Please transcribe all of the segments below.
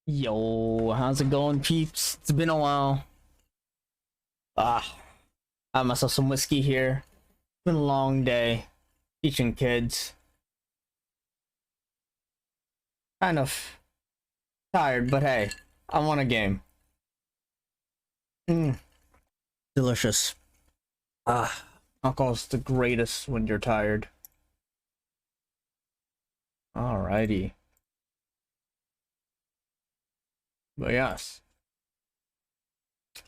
Yo, how's it going, peeps? It's been a while. Ah, I have myself some whiskey here. Been a long day teaching kids. Kind of tired, but hey, I want a game. Mm, delicious. Alcohol's the greatest when you're tired. Alrighty. But yes.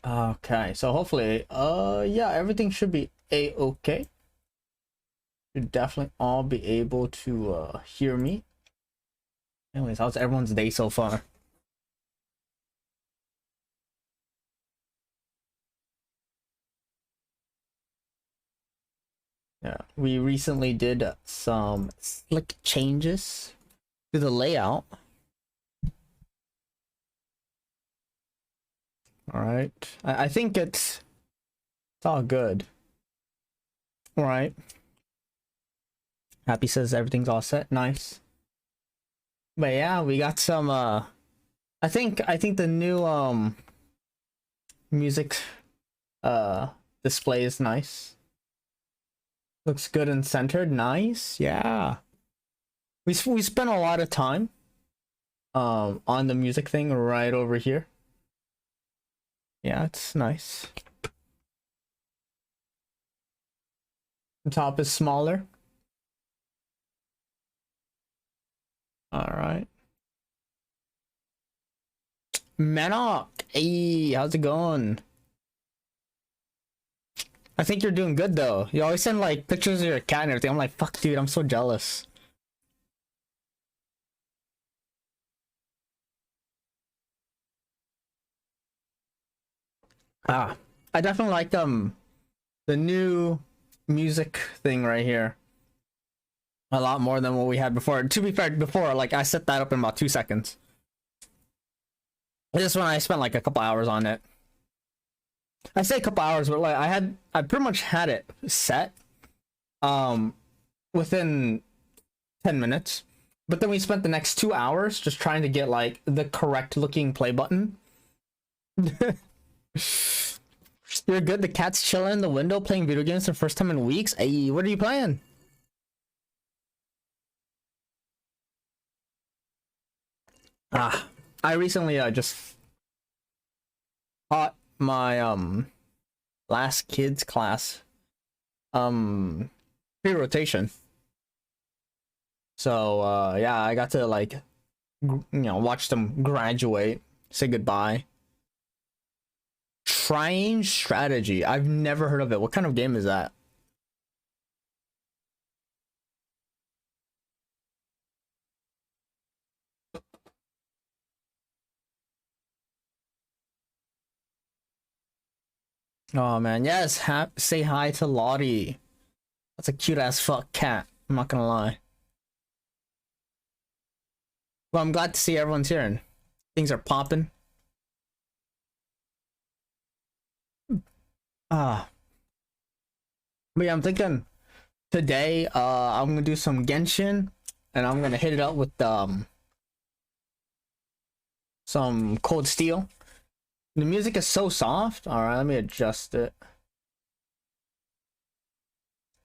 Okay, so hopefully, yeah, everything should be a-okay. Should definitely all be able to hear me. Anyways, how's everyone's day so far? Yeah, we recently did some slick changes to the layout. All right, I think it's all good. All right. Happy says everything's all set. Nice. But yeah, we got some. I think the new music display is nice. Looks good and centered. Nice. Yeah. We spent a lot of time on the music thing right over here. Yeah, it's nice. The top is smaller. All right. Manok, hey, how's it going? I think you're doing good though. You always send like pictures of your cat and everything. I'm like, fuck, dude, I'm so jealous. I definitely like the new music thing right here a lot more than what we had before. To be fair, before like I set that up in about 2 seconds. This one I spent like a couple hours on it. I say a couple hours, but like I pretty much had it set within 10 minutes. But then we spent the next 2 hours just trying to get like the correct looking play button. You're good. The cat's chilling in the window playing video games for the first time in weeks. Hey, what are you playing? I recently just taught my last kids class pre-rotation. So yeah, I got to like watch them graduate, say goodbye. Strange Strategy. I've never heard of it. What kind of game is that? Oh man, yes. Say hi to Lottie. That's a cute ass fuck cat. I'm not gonna lie. Well, I'm glad to see everyone's here and things are popping. Ah, but yeah, I'm thinking today. I'm gonna do some Genshin, and I'm gonna hit it up with some Cold Steel. The music is so soft. All right, let me adjust it.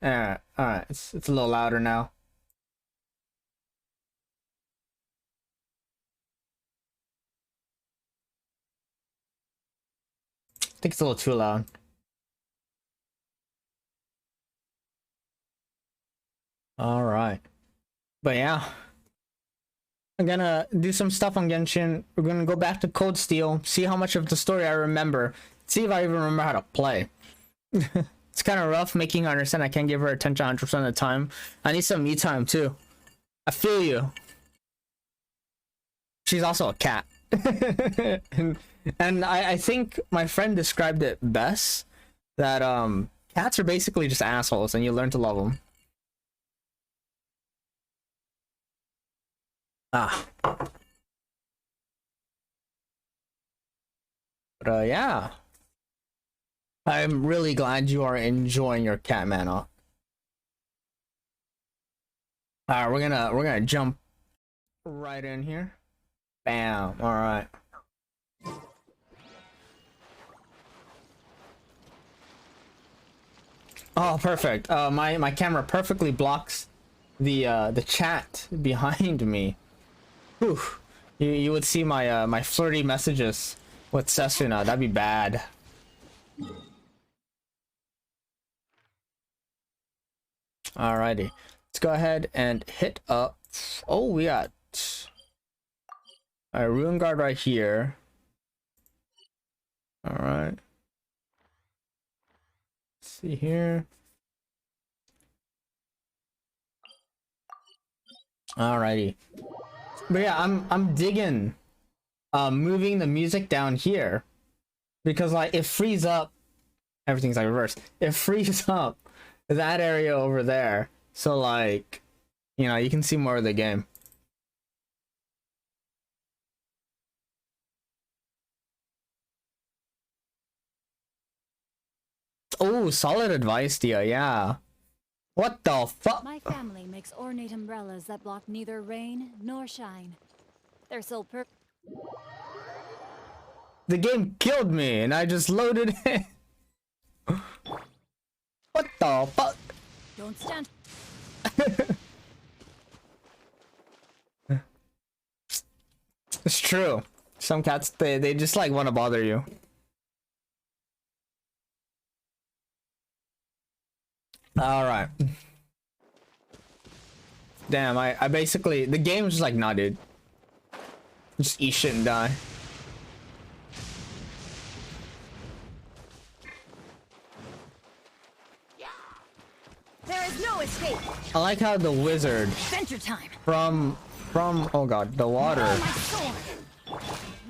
All right, it's a little louder now. I think it's a little too loud. All right, but yeah, I'm gonna do some stuff on Genshin. We're gonna go back to Cold Steel, see how much of the story I remember, see if I even remember how to play. It's kind of rough making her understand I can't give her attention 100% of the time. I need some me time too. I feel you. She's also a cat. and I think my friend described it best that cats are basically just assholes and you learn to love them. Ah. But yeah. I'm really glad you are enjoying your cat mana. Alright, we're gonna jump right in here. Bam. All right. Oh, perfect. My camera perfectly blocks the chat behind me. Whew. You would see my my flirty messages with Sesuna. That'd be bad. Alrighty. Let's go ahead and hit up. Oh, we got a Ruin Guard right here. Alright. See here. Alrighty. But yeah, I'm digging moving the music down here because like it frees up everything's like reversed. It frees up that area over there. So like, you know, you can see more of the game. Oh, solid advice, Dia. Yeah. What the fuck? My family makes ornate umbrellas that block neither rain nor shine. Their sole purpose. The game killed me and I just loaded it. What the fuck? Don't stand. It's true. Some cats, they just like want to bother you. All right. Damn, I basically, the game's just like, nah, dude. Just eat shit and die. There is no escape. I like how the wizard Adventure time. from oh god, the water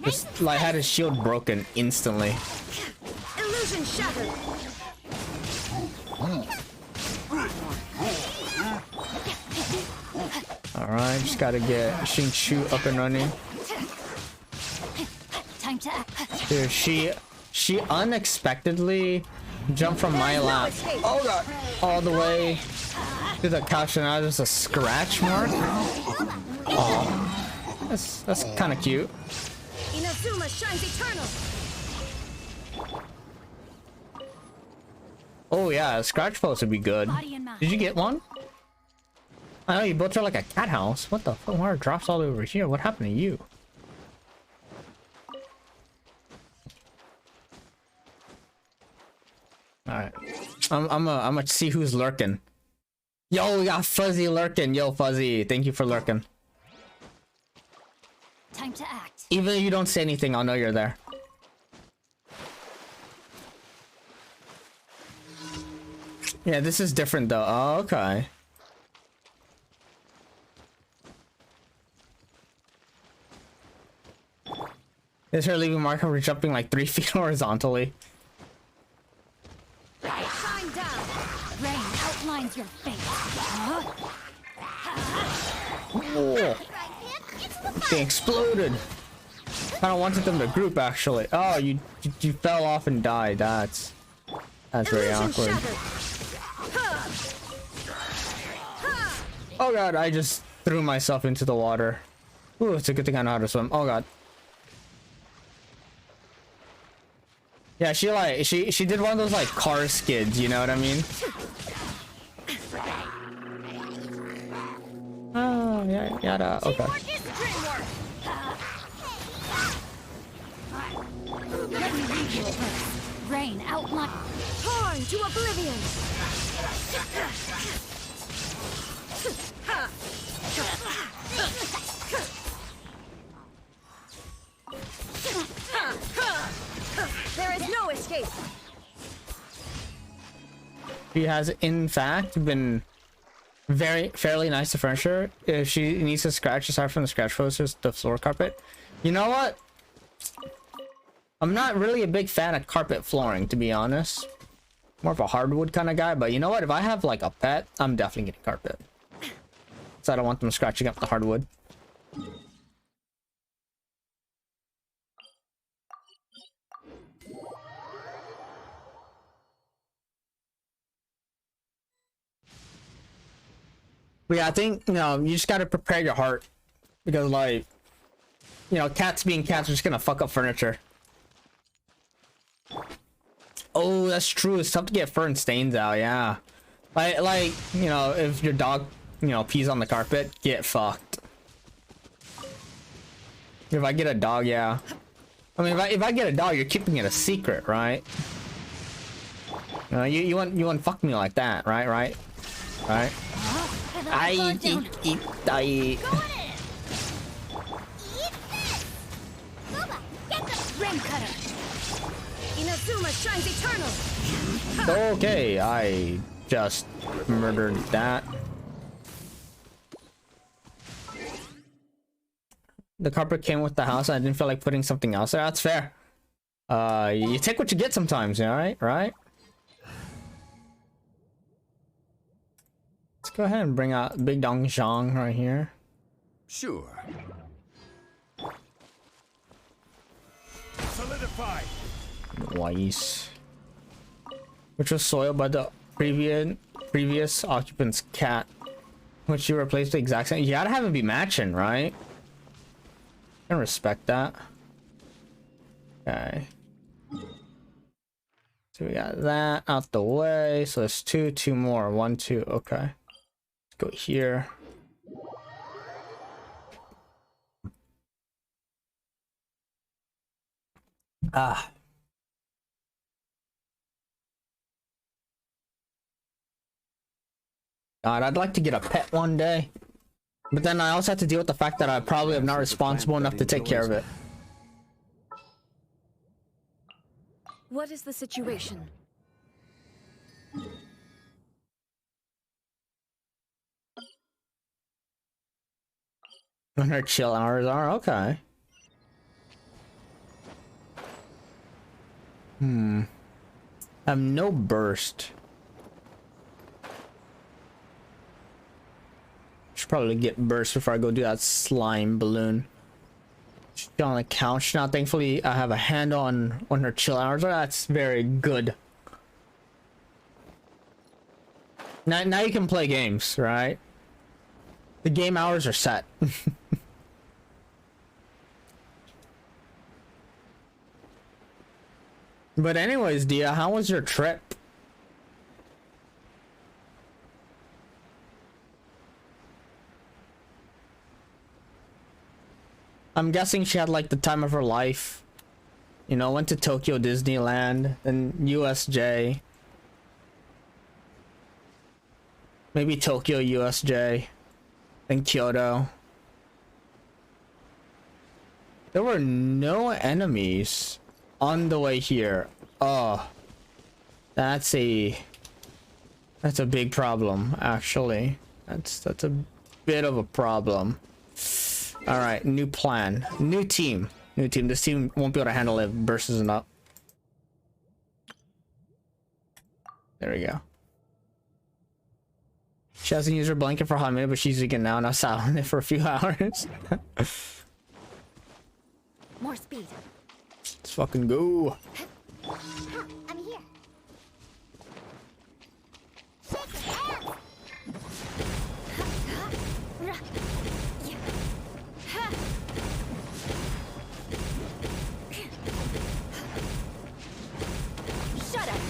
just like had his shield broken instantly. Illusion shattered. Alright, just gotta get Xingqiu up and running. Time to act. Dude, she unexpectedly jumped from my lap, oh god, all the way to the couch, and now there's a scratch mark. Oh, that's kind of cute. Inazuma shines eternal. Oh yeah, a scratch post would be good. Did you get one? I know you built her like a cat house. What the fuck? Water drops all over here. What happened to you? All right, I'm gonna see who's lurking. Yo, we got Fuzzy lurking. Yo, Fuzzy, thank you for lurking. Time to act. Even if you don't say anything, I'll know you're there. Yeah, this is different though. Oh, okay. Is her leaving mark over jumping like 3 feet horizontally? Shine down. Rain outlines your fate. Oh, they exploded. Kind of wanted them to group actually. Oh, you fell off and died. That's very awkward. Oh god, I just threw myself into the water. Ooh, it's a good thing I know how to swim. Oh god. Yeah, she did one of those like car skids, you know what I mean? Oh, yeah, yada. Okay. Rain outline. Torn to oblivion. There is no escape. She has in fact been fairly nice to furniture. If she needs to scratch aside from the scratch posters, the floor carpet. You know what? I'm not really a big fan of carpet flooring, to be honest. More of a hardwood kind of guy, but you know what? If I have like a pet, I'm definitely getting carpet. So I don't want them scratching up the hardwood. But yeah, I think, you know, you just got to prepare your heart because like, you know, cats being cats are just gonna fuck up furniture. Oh, that's true. It's tough to get fur and stains out. Yeah, like you know, if your dog, you know, pees on the carpet, get fucked. If I get a dog, yeah. I mean, if I get a dog, you're keeping it a secret, right? You know, you wouldn't fuck me like that, right? Right? I Okay, I just murdered that. The carpet came with the house. I didn't feel like putting something else there. That's fair. You take what you get sometimes, all right? Right? Let's go ahead and bring out Big Dong Zhang right here. Sure. Solidified. Nice. Which was soiled by the previous occupant's cat, which you replaced the exact same. You gotta have it be matching, right? I can respect that. Okay. So we got that out the way. So there's two more. 1, 2. Okay. Let's go here. Ah. God, I'd like to get a pet one day. But then I also have to deal with the fact that I probably am not responsible enough to take care of it. What is the situation? When her chill hours are okay. I have no burst. Should probably get burst before I go do that slime balloon. She's on the couch now. Thankfully, I have a handle on her chill hours. That's very good. Now you can play games, right? The game hours are set. But anyways, Dia, how was your trip? I'm guessing she had like the time of her life. You know, went to Tokyo Disneyland, then USJ. Maybe Tokyo USJ, then Kyoto. There were no enemies on the way here. Oh, that's a big problem, actually. That's a bit of a problem. All right, new plan, new team. This team won't be able to handle it. Burst isn't up. There we go. She hasn't used her blanket for a hot minute, but she's using it now, and I sat on it for a few hours. More speed. Let's fucking go. I'm here. Shut up.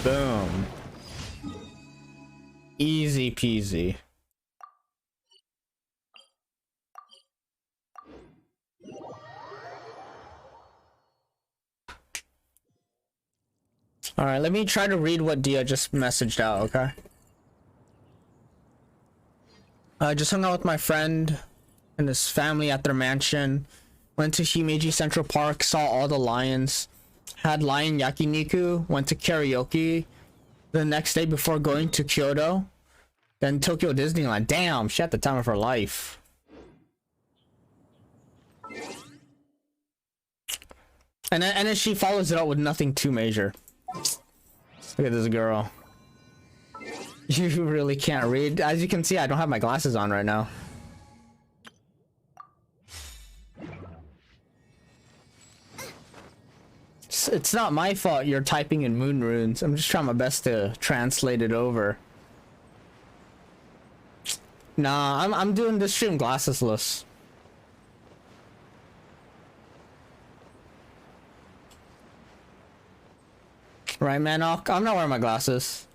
Boom. Easy peasy. All right, let me try to read what Dia just messaged out, okay? I just hung out with my friend and his family at their mansion. Went to Himeji Central Park, saw all the lions. Had lion yakiniku, went to karaoke the next day before going to Kyoto. Then Tokyo Disneyland. Damn, she had the time of her life. And then she follows it up with nothing too major. Look at this girl. You really can't read. As you can see, I don't have my glasses on right now. It's not my fault you're typing in moon runes. I'm just trying my best to translate it over. Nah, I'm doing this stream glassesless. Right, man? I'm not wearing my glasses.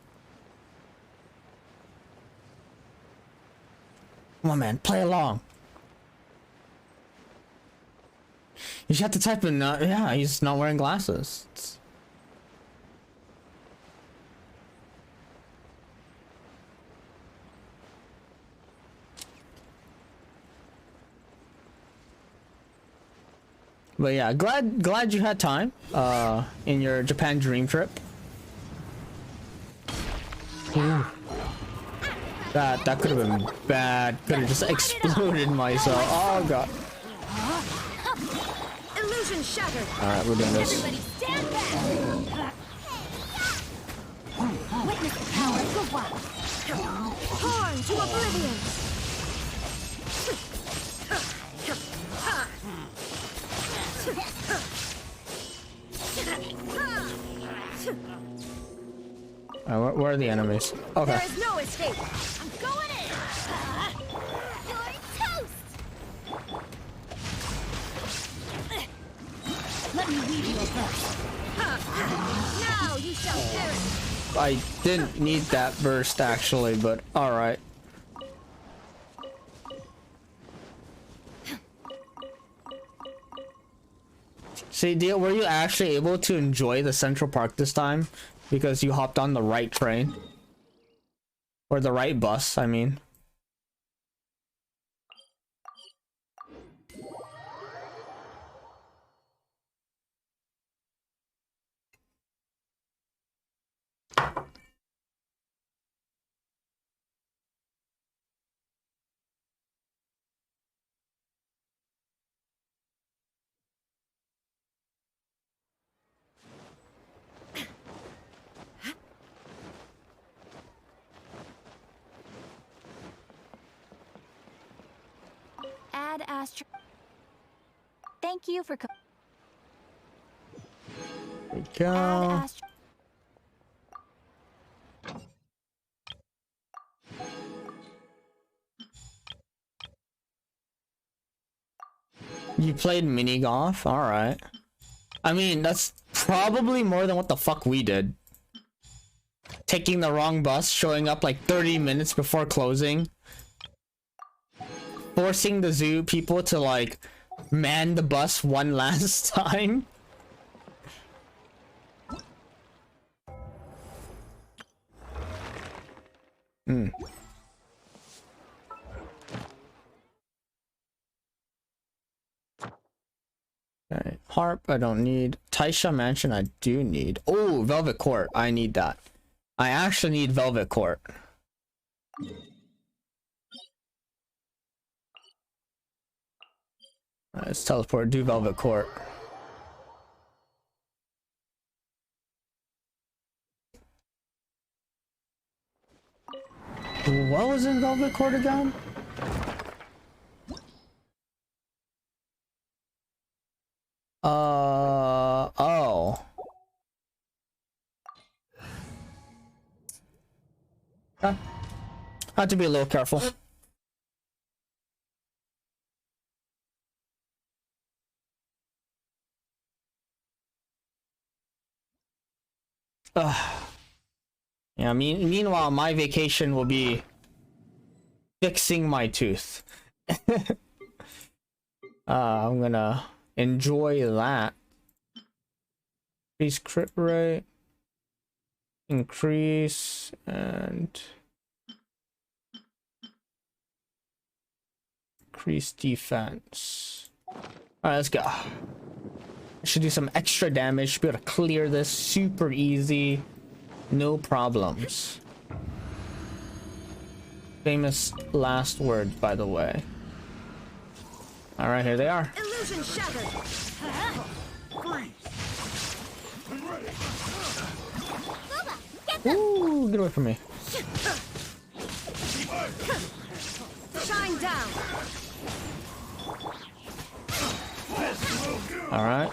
Come on, man. Play along. You just have to type in, yeah, he's not wearing glasses. But yeah, glad you had time in your Japan dream trip. Ooh. That could have been bad. Could have just exploded myself. Oh god. Illusion shattered. All right, we're doing this. Everybody stand back! Witness the power of the wild. Torn to oblivion. Where are the enemies? Okay. There is no escape. I'm going in! You're toast! Let me weave you a burst. Now you shall perish. I didn't need that burst actually, but all right. See, were you actually able to enjoy the Central Park this time? Because you hopped on the right train? Or the right bus, I mean. Add Astro. Thank you for There we go. Add Astro. You played mini golf? Alright. I mean, that's probably more than what the fuck we did. Taking the wrong bus, showing up like 30 minutes before closing. Forcing the zoo people to like man the bus one last time. Okay, harp I don't need. Taisha Mansion I do need. Oh, Velvet Court, I need that. I actually need Velvet Court. Let's teleport, do Velvet Court. What was in Velvet Court again? Oh. I have to be a little careful. Yeah, meanwhile, my vacation will be fixing my tooth. I'm gonna enjoy that. Increase crit rate. Increase and increase defense. Alright, let's go. I should do some extra damage to be able to clear this super easy. No problems. Famous last words, by the way. All right, here they are. Illusion shattered. Ooh, get away from me. Shine down. All right.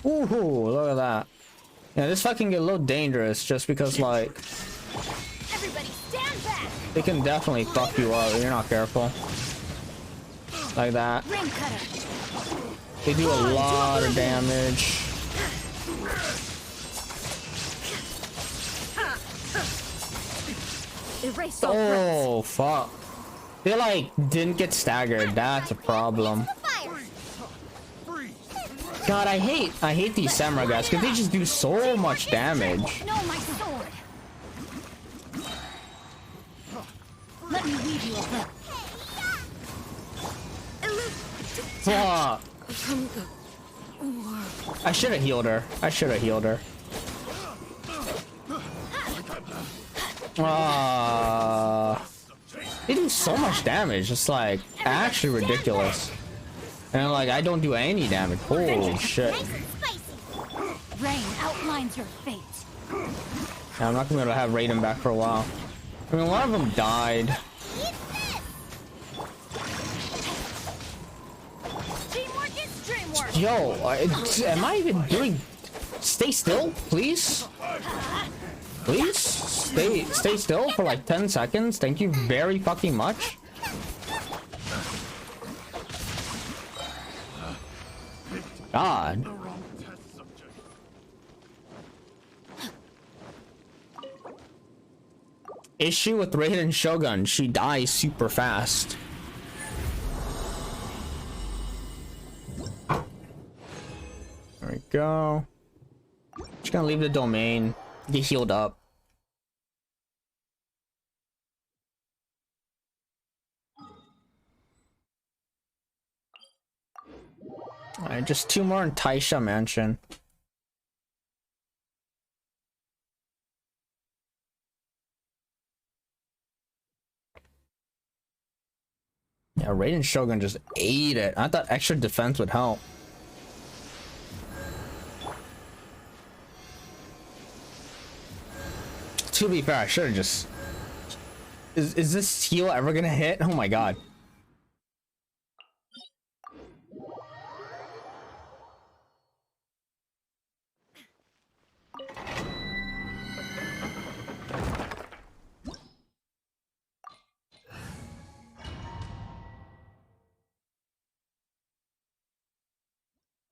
Ooh, look at that. Yeah, this fucking get a little dangerous just because, like. Everybody stand back! They can definitely fuck you up if you're not careful. Like that. Ring cutter. They do a lot of damage. Erase all threats. Oh, fuck. They, like, didn't get staggered. That's a problem. God, I hate these samurai guys because they just do so much damage. No, my sword. Let me weave you a web. Fuck. I should have healed her. They do so much damage. It's like actually ridiculous. And like I don't do any damage. Holy shit. Rain outlines your fate. Yeah, I'm not gonna be able to have Raiden back for a while. I mean, one of them died. Teamwork is dreamwork. Yo, am I even doing? Stay still, please. Please stay still for like 10 seconds. Thank you very fucking much. God. Issue with Raiden Shogun, she dies super fast. There we go. Just gonna leave the domain, get healed up. Alright, just 2 more in Taisha Mansion. Yeah, Raiden Shogun just ate it. I thought extra defense would help. To be fair, I should have just... Is this heal ever gonna hit? Oh my god.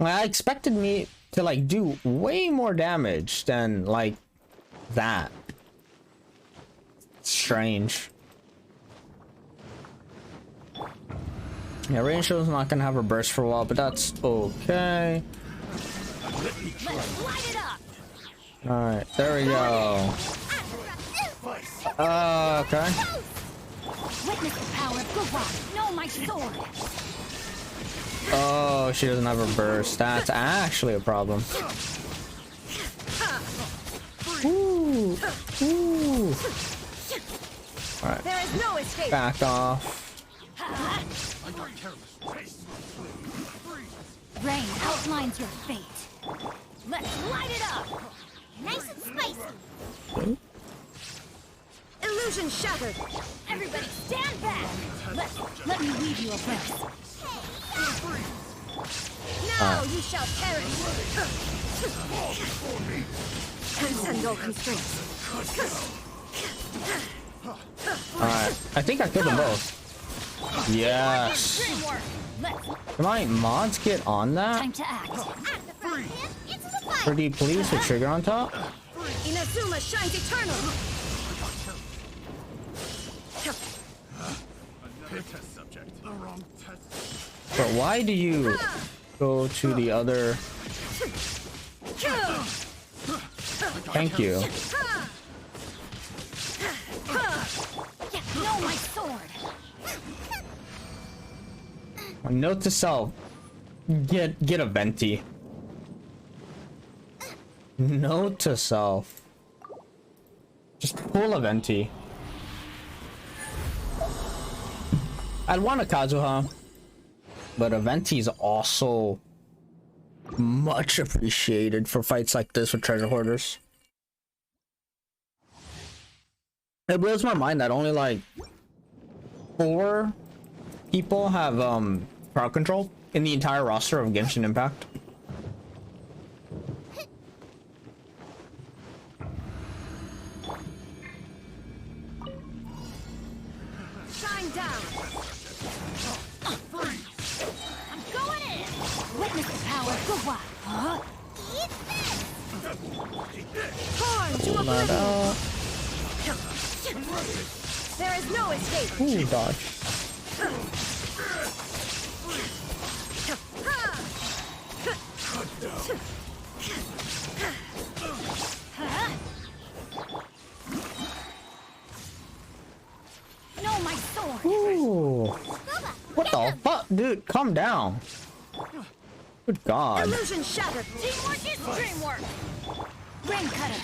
I expected me to like do way more damage than like that. Strange. Yeah, Rain Show's not gonna have a burst for a while, but that's okay. Let's light it up. Alright, there we go. Okay. Witness the power of Gubba. No, my sword. Oh, she doesn't have a burst. That's actually a problem. Ooh. Ooh. Alright. There is no escape. Back off. Rain outlines your fate. Let's light it up. Nice and spicy. Illusion shattered. Everybody stand back. Let me weave you a web. Now you shall perish. Transcend all constraints. Alright. I think I killed them both. Yes. Can my mods get on that? Time to act. Pretty please, the trigger on top. Inazuma shines eternal. But why do you go to the other? Thank you. No, my sword. Note to self: get a venti. Note to self: just pull a venti. I'd want a Kazuha, but a venti is also much appreciated for fights like this with treasure hoarders. It blows my mind that only like 4 people have crowd control in the entire roster of Genshin Impact. down. I'm going in. Witness the power of the wild. Huh? Torn to oblivion. There is no escape. Ooh, dodge. No, my sword. Ooh. What the fuck, dude? Calm down. Good God. Illusion shattered. Teamwork is dreamwork. Rain cutter.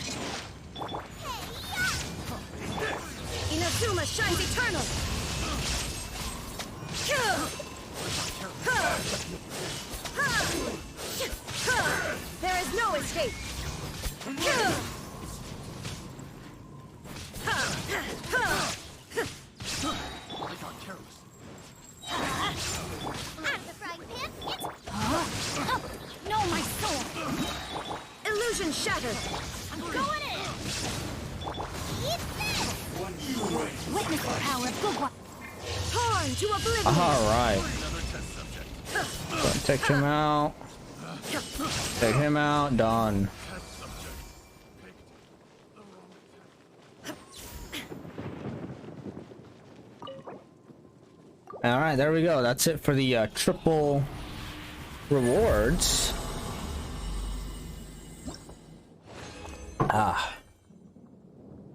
Inazuma shines eternal. There is no escape. No, my sword. Illusion shattered. I'm going in. Witness the power of the wild. Torn to oblivion. All right. Take him out. Take him out. Done. All right, there we go. That's it for the triple rewards.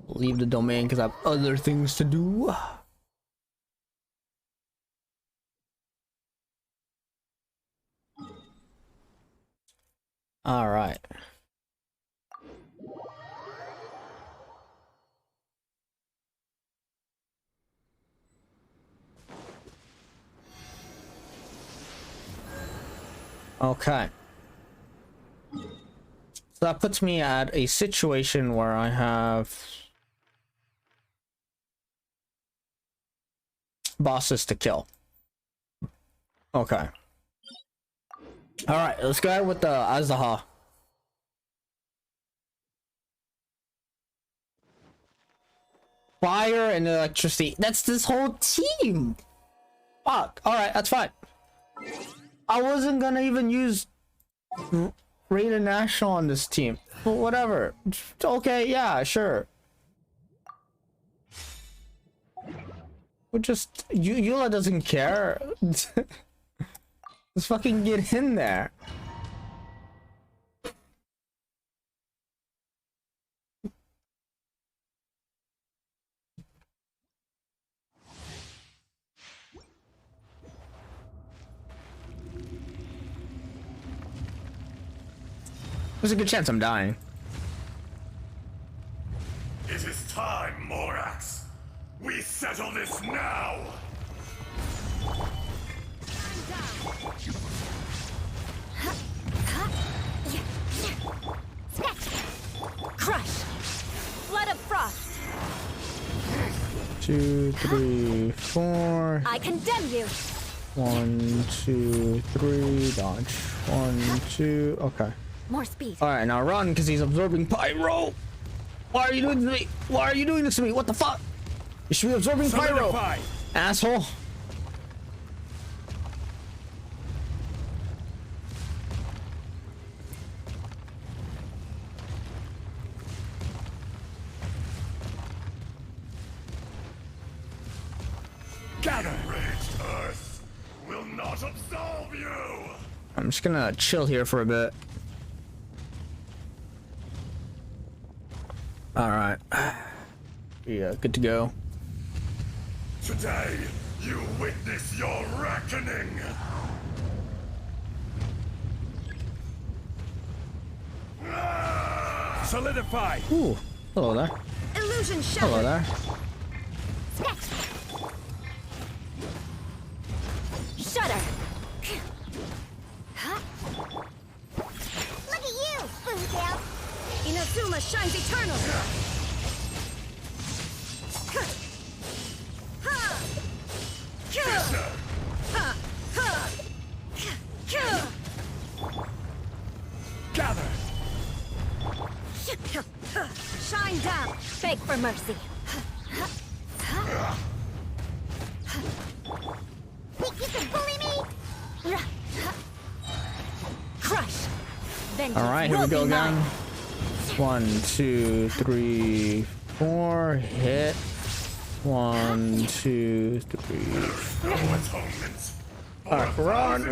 Leave the domain because I have other things to do. All right. Okay. So that puts me at a situation where I have bosses to kill. Okay. All right, let's go ahead with the Azaha. Fire and electricity. That's this whole team. Fuck. All right, that's fine. I wasn't gonna even use Raiden National on this team. But whatever. Okay, yeah, sure. We're just Eula doesn't care. Let's fucking get in there. There's a good chance I'm dying. It is time, Morax. We settle this now. Crush. Flood of frost. 2, 3, 4. I condemn you. 1, 2, 3. Dodge. 1, 2. Okay. More speed. All right, now run because he's absorbing pyro. Why are you doing this to me? Why are you doing this to me? What the fuck? You should be absorbing pyro, asshole. Gather! Enraged Earth will not absolve you! I'm just gonna chill here for a bit. All right. Yeah, good to go. Today, you witness your reckoning! Solidify! Ooh, hello there. Illusion Hello shattered. there. Shudder. Look at you, Boomtail. Inazuma shines eternal. Gather! Shine down. Beg for mercy. Vengeance All right, here will we go be again. mine. 1, 2, 3, 4. Hit. 1, 2, 3. No atonement. All right, run.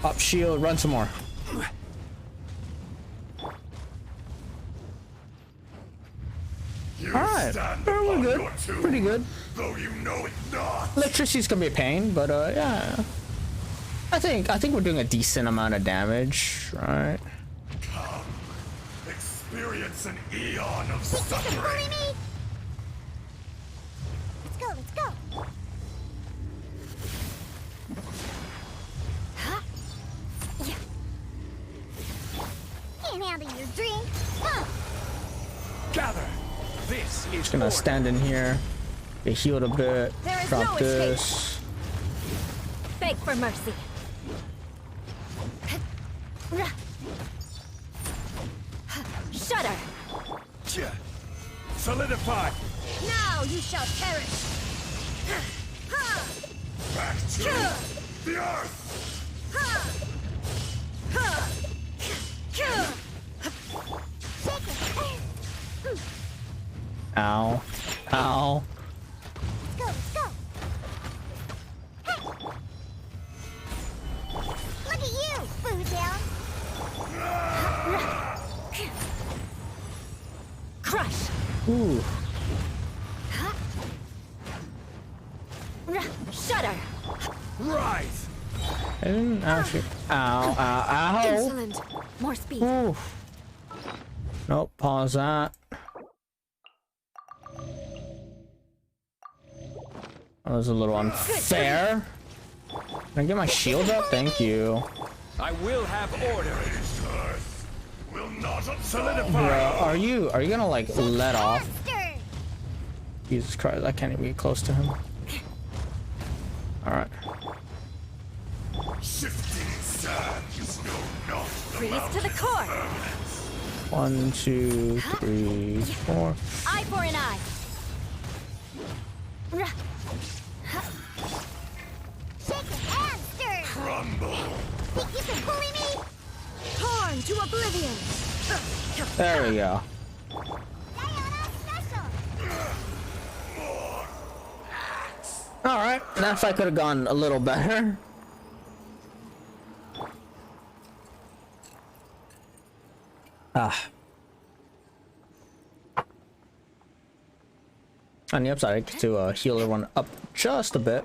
Up shield, run some more. You Alright, stand we're upon good. your tomb, Pretty good. though you know it not. Electricity's gonna be a pain, but yeah. I think we're doing a decent amount of damage, right? Come, experience an eon of Bully suffering. me! Let's go, let's go! Huh? Yeah. Can't handle your drink! Huh. Gather. This is Just gonna order. stand in here, get healed a bit, There is drop no escape. this. Beg for mercy. Shudder. Tja. Solidify. Now you shall perish! Ha! Back to the earth. Ow. Ow. Let's go, let's go! Hey. Look at you, food down! Crush. Ooh. Shudder. Rise. I didn't actually. Ow. Ow. Ow. Insolent. More speed. Ooh. Nope. Pause that. That was a little unfair. Can I get my shield up? Thank you. I will have order. Earth will not absolve. Solidify. Are you gonna like let off? Faster! Jesus Christ, I can't even get close to him. Alright. Shifting sands know not the Freeze to the core. 1, 2, 3, 4. Eye for an eye. Shake it and stir! crumble. Think you can bully me? Torn to oblivion! There we go. Diana special! Alright, that fight could have gone a little better. Ah. On the upside, I get to heal everyone up just a bit.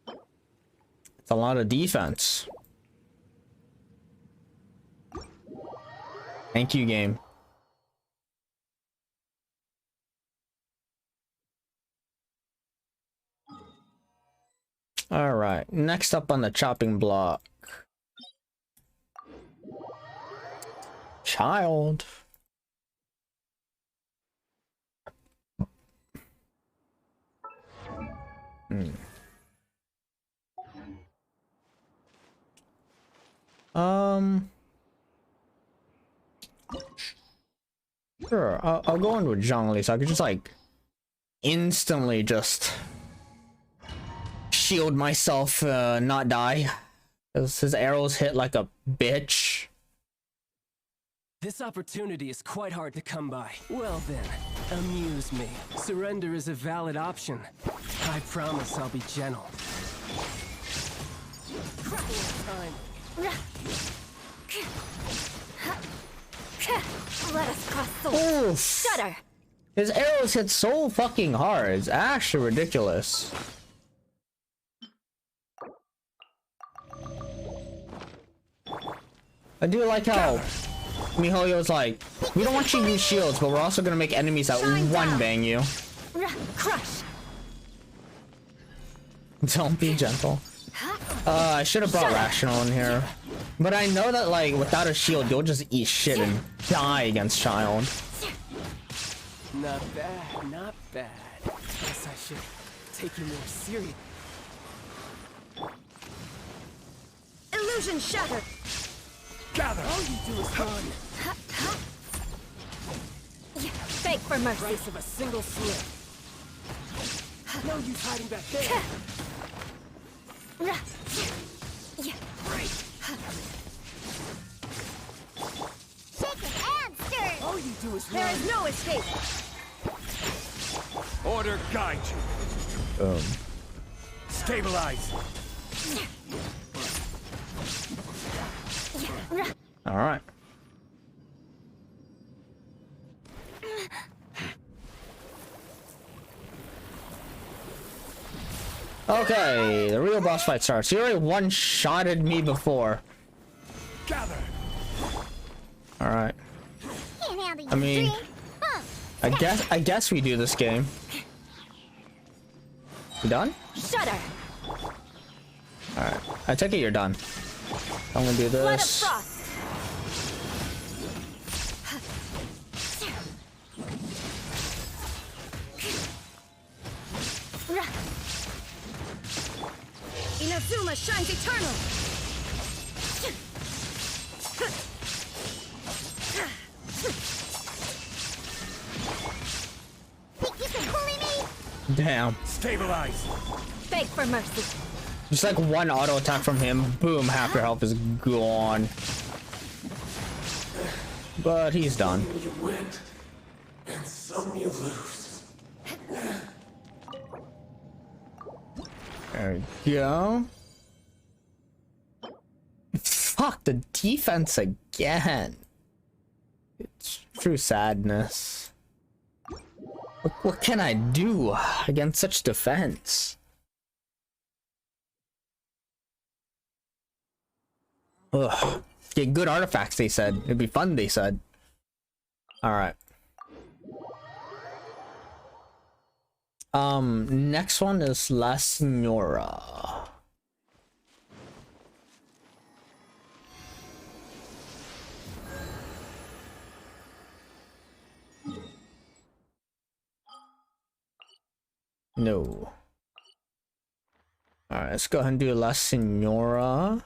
It's a lot of defense. Thank you, game. All right, next up on the chopping block. Child. Sure, I'll go in with Zhongli so I could just like instantly just shield myself, not die. 'Cause his arrows hit like a bitch. This opportunity is quite hard to come by. Well then, amuse me. Surrender is a valid option. I promise I'll be gentle. Time. Let us cross swords. Oof. Shudder. His arrows hit so fucking hard. It's actually ridiculous. I do like how MiHoYo's like, we don't want you to use shields, but we're also gonna make enemies that one bang you. Crush. Don't be gentle. I should have brought Rational in here. But I know that like without a shield you'll just eat shit and die against Child. Not bad, not bad. Guess I should take you more serious. Illusion shattered! Gather. All you do is run. Beg for mercy. Price of a single slip. No use hiding back there. Shaken and stirred. All you do is There run. is no escape. Order guide you. Stabilize. All right. Okay, the real boss fight starts. You already one-shotted me before. Gather. All right. Can't handle your I mean, drink. Huh. I guess we do this game. You done? Shudder. All right. I take it you're done. I'm gonna do Blood of this. frost. Inazuma shines eternal. Think you can bully me? Damn. Stabilize. Beg for mercy. Just like one auto attack from him, boom, half your health is gone. But he's done. You win, and some you lose. There we go. Fuck the defense again. It's true sadness. What can I do against such defense? Ugh. Get good artifacts, they said. It'd be fun, they said. Alright. Next one is La Signora. No. Alright, let's go ahead and do La Signora.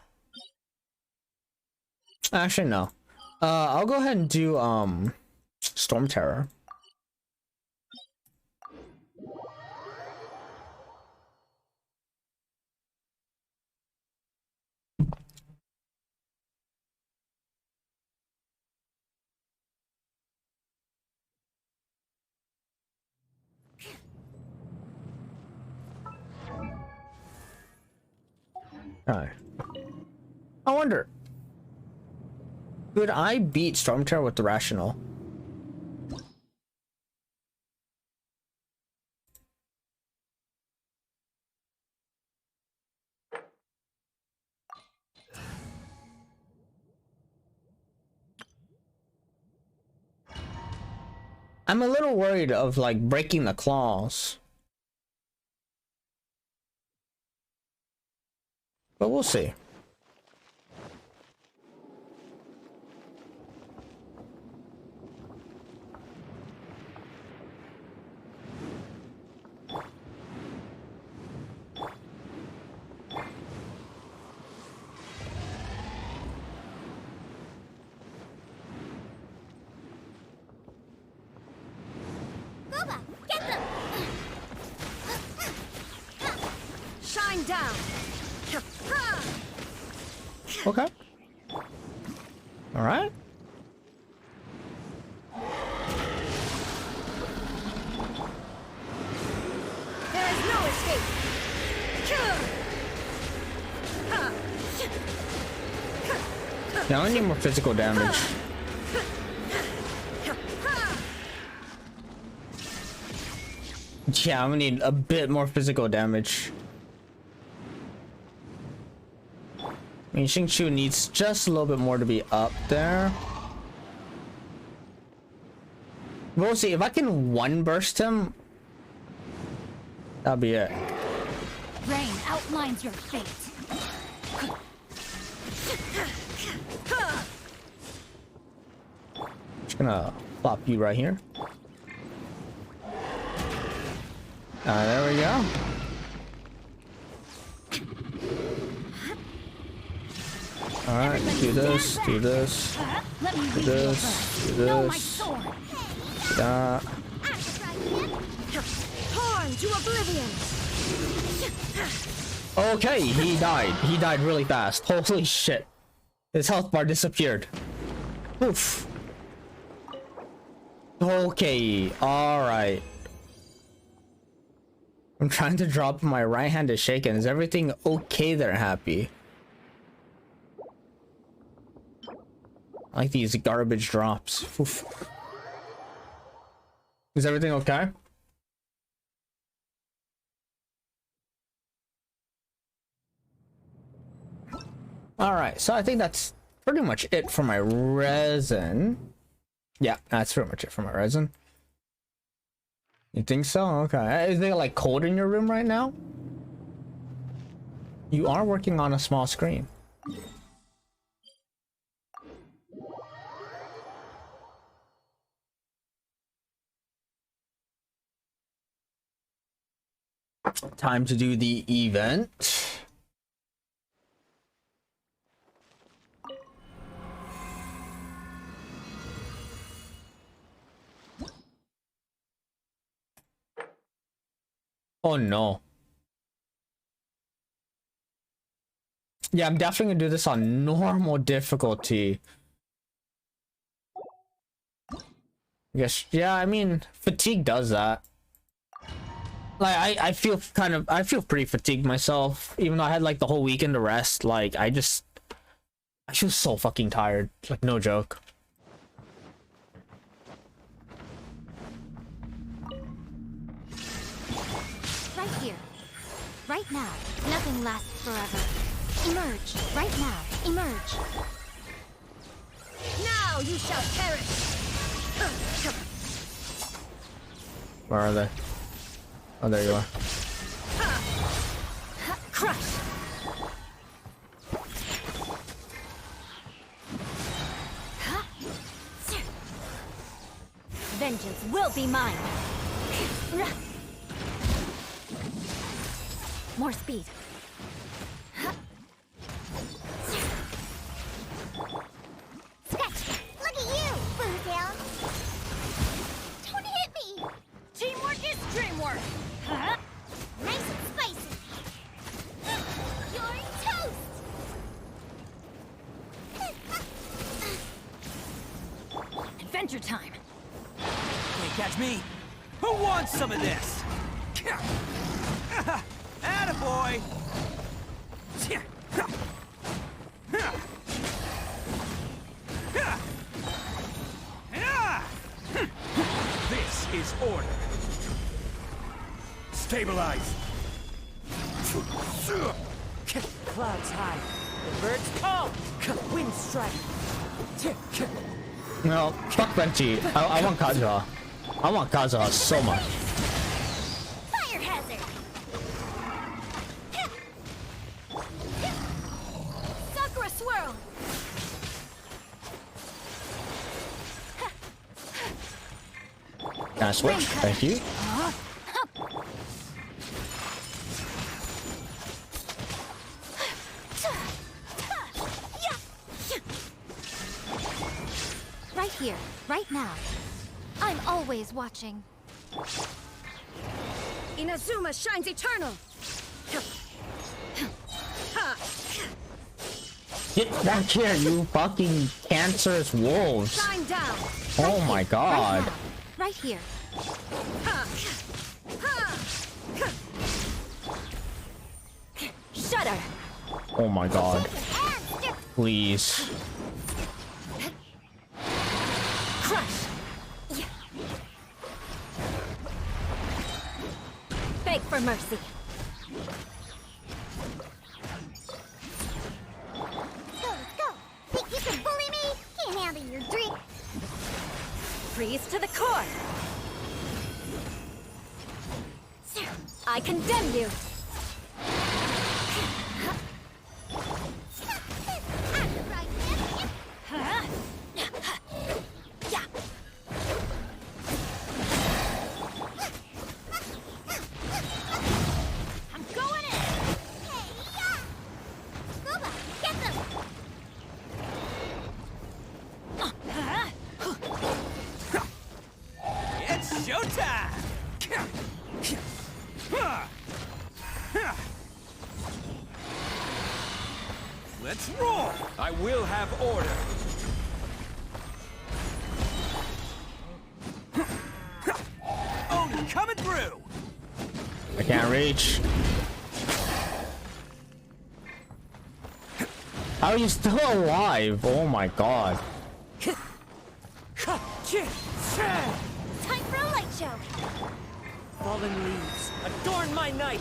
Actually, no. I'll go ahead and do, Storm Terror. Alright. I wonder, could I beat Storm Terror with the Rational? I'm a little worried of like breaking the claws. But we'll see. Boba, get them! Shine down! Okay. All right. There is no escape! Now I need more physical damage. Yeah, I'm gonna need a bit more physical damage. I mean, Xingqiu needs just a little bit more to be up there. We'll see. If I can one burst him, that'll be it. Rain outlines your fate. Just gonna plop you right here. There we go. Alright, do this, do this, Let me do read your this, verse. do Know my this, sword. do that. Torn to oblivion! Okay, he died. He died really fast. Holy shit. His health bar disappeared. Oof. Okay, alright. I'm trying to drop. My right hand is shaking. Is everything okay there, Happy? I like these garbage drops. Oof. Is everything okay? Alright, so I think that's pretty much it for my resin. Yeah, that's pretty much it for my resin. You think so? Okay. Is it like cold in your room right now? You are working on a small screen. Time to do the event. Oh no. Yeah, I'm definitely gonna do this on normal difficulty. I guess, yeah, I mean, fatigue does that. Like, I feel pretty fatigued myself, even though I had like the whole weekend to rest. Like, I feel so fucking tired. Like, no joke. Right here. Right now. Nothing lasts forever. Emerge. Right now. Emerge. Now you shall perish. Where are they? Oh, there you are. Crush. Vengeance will be mine. More speed. Sketch! Look at you, Bootown! Don't hit me! Teamwork is dreamwork! Huh? Nice and spicy! You're toast! Adventure time! Can't catch me. Who wants some of this? Attaboy! This is order. Stabilize. Clouds high, the birds call, wind strike. No, fuck Benji. I want Kazuha. I want Kazuha so much. Fire hazard! Sakura swirl! Can I switch? Thank you. Right here, right now. I'm always watching. Inazuma shines eternal! Get back here, you fucking cancerous wolves. Shine down! Oh my god. Right here. Shudder! Oh my god. Please. Crush! Beg for mercy. Let's go! Think you can bully me? Can't handle your drink. Freeze to the core. I condemn you. I'm going in. Hey, yeah. Scuba, get them. It's showtime! Let's roar! I will have order. Oni coming through! I can't reach. How are you still alive? Oh my god. Time for a light show. Fallen leaves, adorn my night!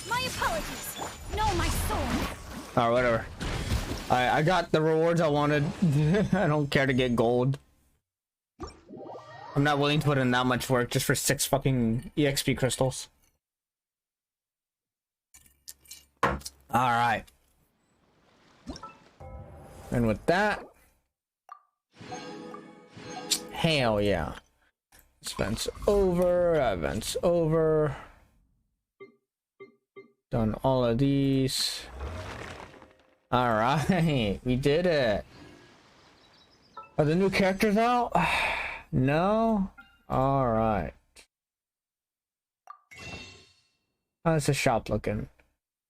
My apologies. No, my soul. Alright, whatever. I got the rewards I wanted. I don't care to get gold. I'm not willing to put in that much work just for 6 fucking EXP crystals. Alright. And with that... Hell yeah. Events over, events over. Done all of these. Alright, we did it. Are the new characters out? No? Alright. How's the shop looking?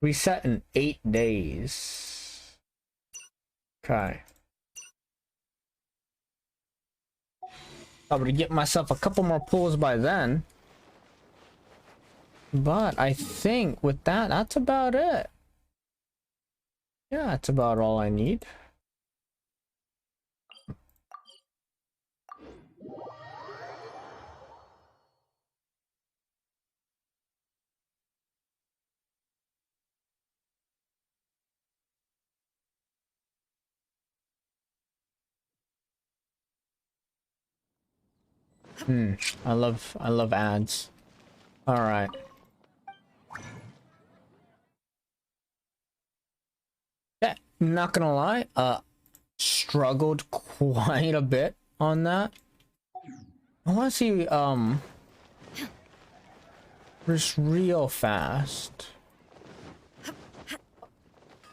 Reset in 8 days. Okay. I'm gonna get myself a couple more pulls by then. But I think with that, that's about it. Yeah, that's about all I need. I love ads. All right. Yeah, not gonna lie, struggled quite a bit on that. I want to see just real fast.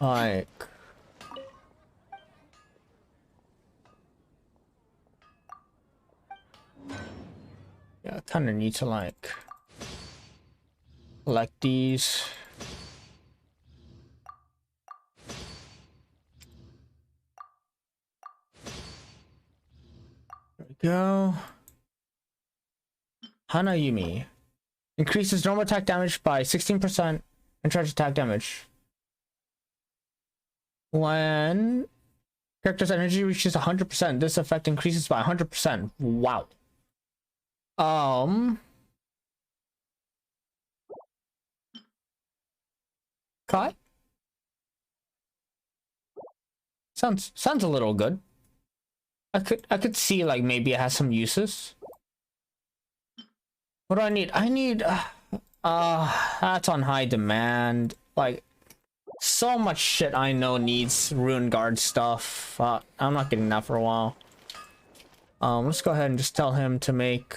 Like yeah, I kind of need to like collect these. There we go. Hanayumi increases normal attack damage by 16% and charge attack damage when character's energy reaches 100%. This effect increases by 100%. Wow. Kai? Sounds a little good. I could see like maybe it has some uses. What do I need? I need that's on high demand. Like so much shit I know needs Rune Guard stuff. I'm not getting that for a while. Let's go ahead and just tell him to make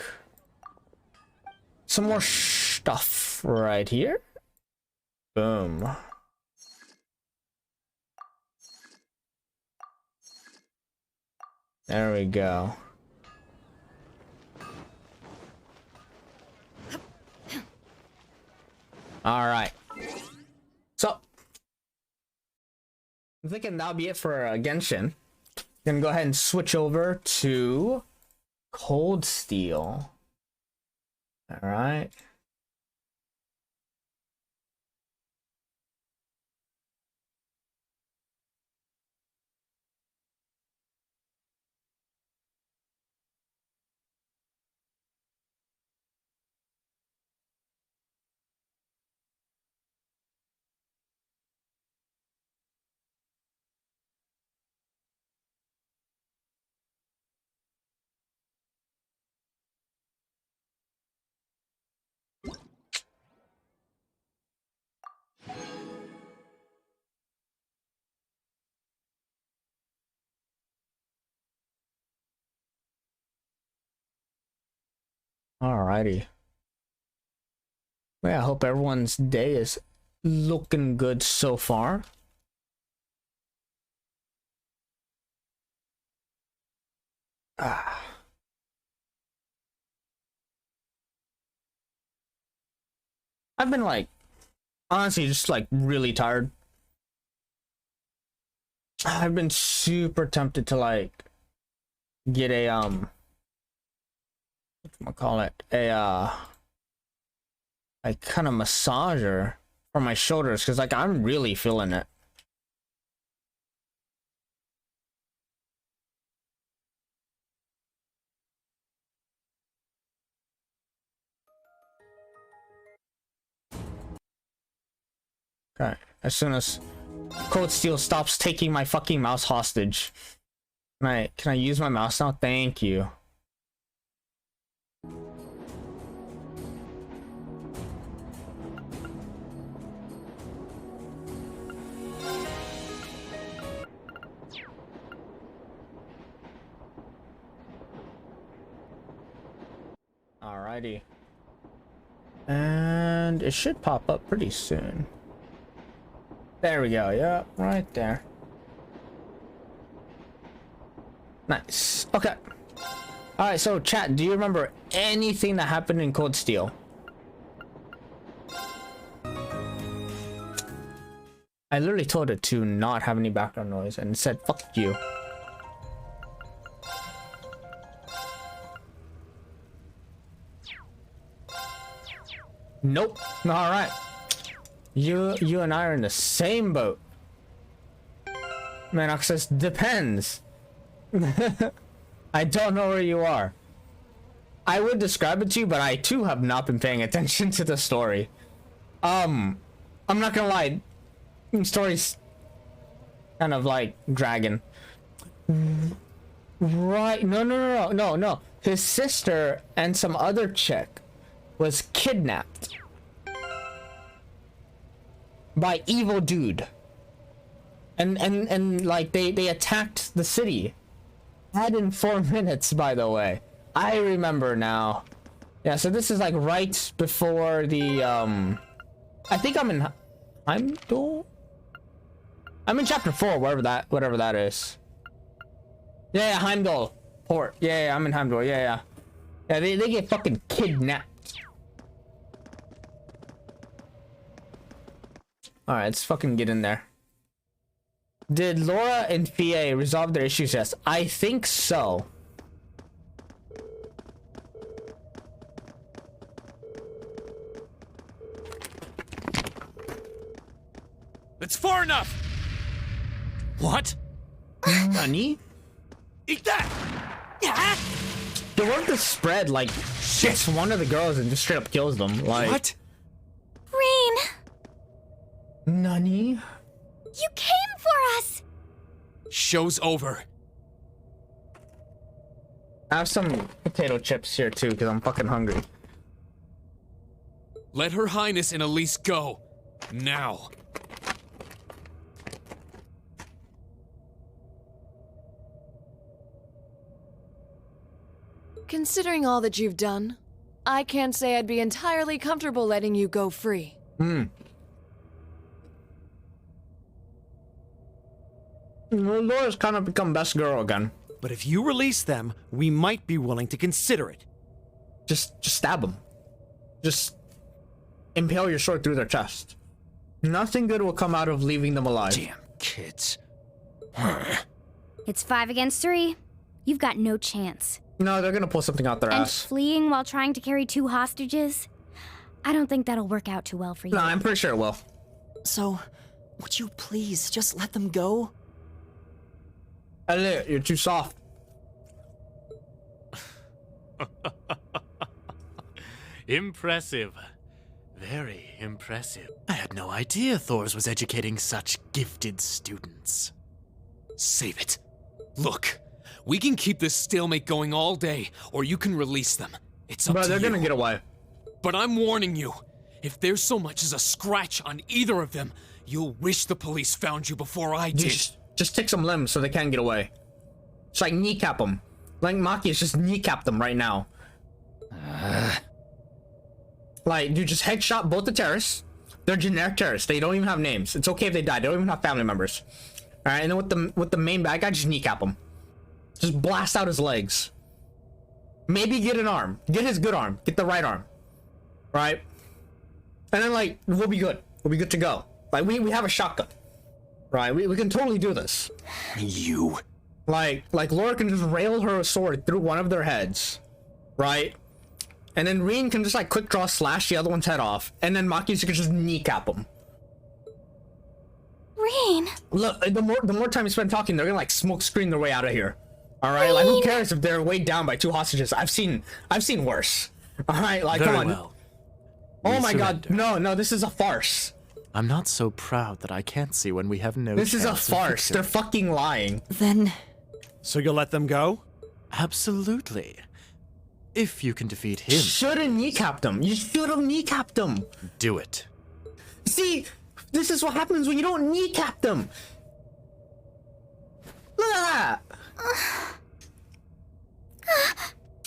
some more stuff right here. Boom. There we go. All right. So, I'm thinking that'll be it for Genshin. Gonna go ahead and switch over to Cold Steel. All right. Alrighty. Well, I hope everyone's day is looking good so far. I've been like, honestly, just like really tired. I've been super tempted to like get a whatchamacallit, a like kind of massager for my shoulders, because like I'm really feeling it. Okay, as soon as Cold Steel stops taking my fucking mouse hostage. Can I use my mouse now? Thank you. Alrighty. And it should pop up pretty soon. There we go. Yep, right there. Nice. Okay. Alright, so chat, do you remember anything that happened in Cold Steel? I literally told it to not have any background noise and it said, fuck you. Nope. Alright. You and I are in the same boat. Manox says, depends. I don't know where you are. I would describe it to you, but I too have not been paying attention to the story. I'm not gonna lie. The story's kind of like dragging. Right. No. His sister and some other chick was kidnapped by evil dude. And like they attacked the city. Had in 4 minutes, by the way. I remember now. Yeah, so this is like right before the I think I'm in Heimdall? I'm in chapter 4, whatever that is. Yeah, Heimdall port. Yeah, I'm in Heimdall. Yeah. Yeah, they get fucking kidnapped. Alright, let's fucking get in there. Did Laura and Fie resolve their issues? Yes, I think so. That's far enough! What? Nani? Eat that! The one that spread like shits one of the girls and just straight up kills them. Like What? Rain, Nani? you came for us! Show's over. I have some potato chips here too because I'm fucking hungry. Let Her Highness and Elise go. Now. Considering all that you've done, I can't say I'd be entirely comfortable letting you go free. Laura's kind of become best girl again. But if you release them, we might be willing to consider it. Just stab them. Just impale your sword through their chest. Nothing good will come out of leaving them alive. Damn kids. It's 5 against 3. You've got no chance. No, they're gonna pull something out their And ass. fleeing while trying to carry 2 hostages? I don't think that'll work out too well for you. No, I'm pretty sure it will. So, would you please just let them go? Elliot, you're too soft. Impressive. Very impressive. I had no idea Thors was educating such gifted students. Save it. Look, we can keep this stalemate going all day, or you can release them. It's up But to they're you. gonna get away. But I'm warning you, if there's so much as a scratch on either of them, you'll wish the police found you before I did. Just take some limbs so they can't get away. Just like kneecap them. Like Maki is just kneecap them right now. Like, dude, just headshot both the terrorists. They're generic terrorists. They don't even have names. It's okay if they die. They don't even have family members. All right, and then with the main bad guy, just kneecap him. Just blast out his legs. Maybe get an arm. Get his good arm. Get the right arm. Right? and then like we'll be good. We'll be good to go. Like we have a shotgun, right? We can totally do this. You. Like Laura can just rail her sword through one of their heads, right? And then Reen can just like quick draw slash the other one's head off, and then Maki's can just kneecap them. Reen. Look, the more time you spend talking, they're gonna like smoke screen their way out of here. All right, like who cares if they're weighed down by 2 hostages? I've seen worse. All right, like Very come on. well. Oh We my God, surrender. no, this is a farce. I'm not so proud that I can't see when we have no This is a chance of farce. They're victory. fucking lying. Then So you'll let them go? Absolutely. If you can defeat him, Should have kneecapped them. You should have kneecapped them. do it. See, this is what happens when you don't kneecap them. Look at that.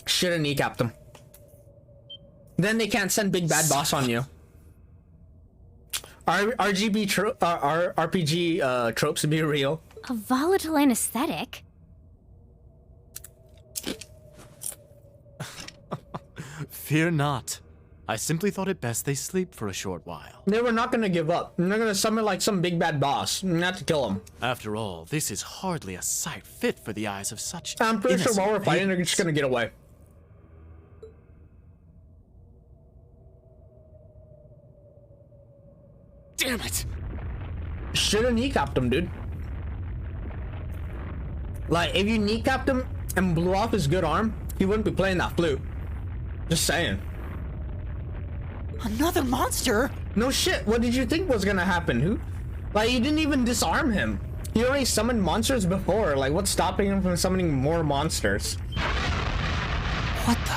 Should have kneecapped them. Then they can't send Big Bad Boss on you. RPG tropes to be real. A volatile anesthetic? Fear not. I simply thought it best they sleep for a short while. They were not gonna give up. They're gonna summon like some big bad boss, not to kill him. After all, this is hardly a sight fit for the eyes of such I'm pretty sure while we're innocent fighting, they're maidens. just gonna get away. Damn it! Should have kneecapped him, dude. Like, if you kneecapped him and blew off his good arm, he wouldn't be playing that flute. Just saying. another monster? No shit, what did you think was gonna happen? Who? Like, you didn't even disarm him. He already summoned monsters before. Like, what's stopping him from summoning more monsters? What the?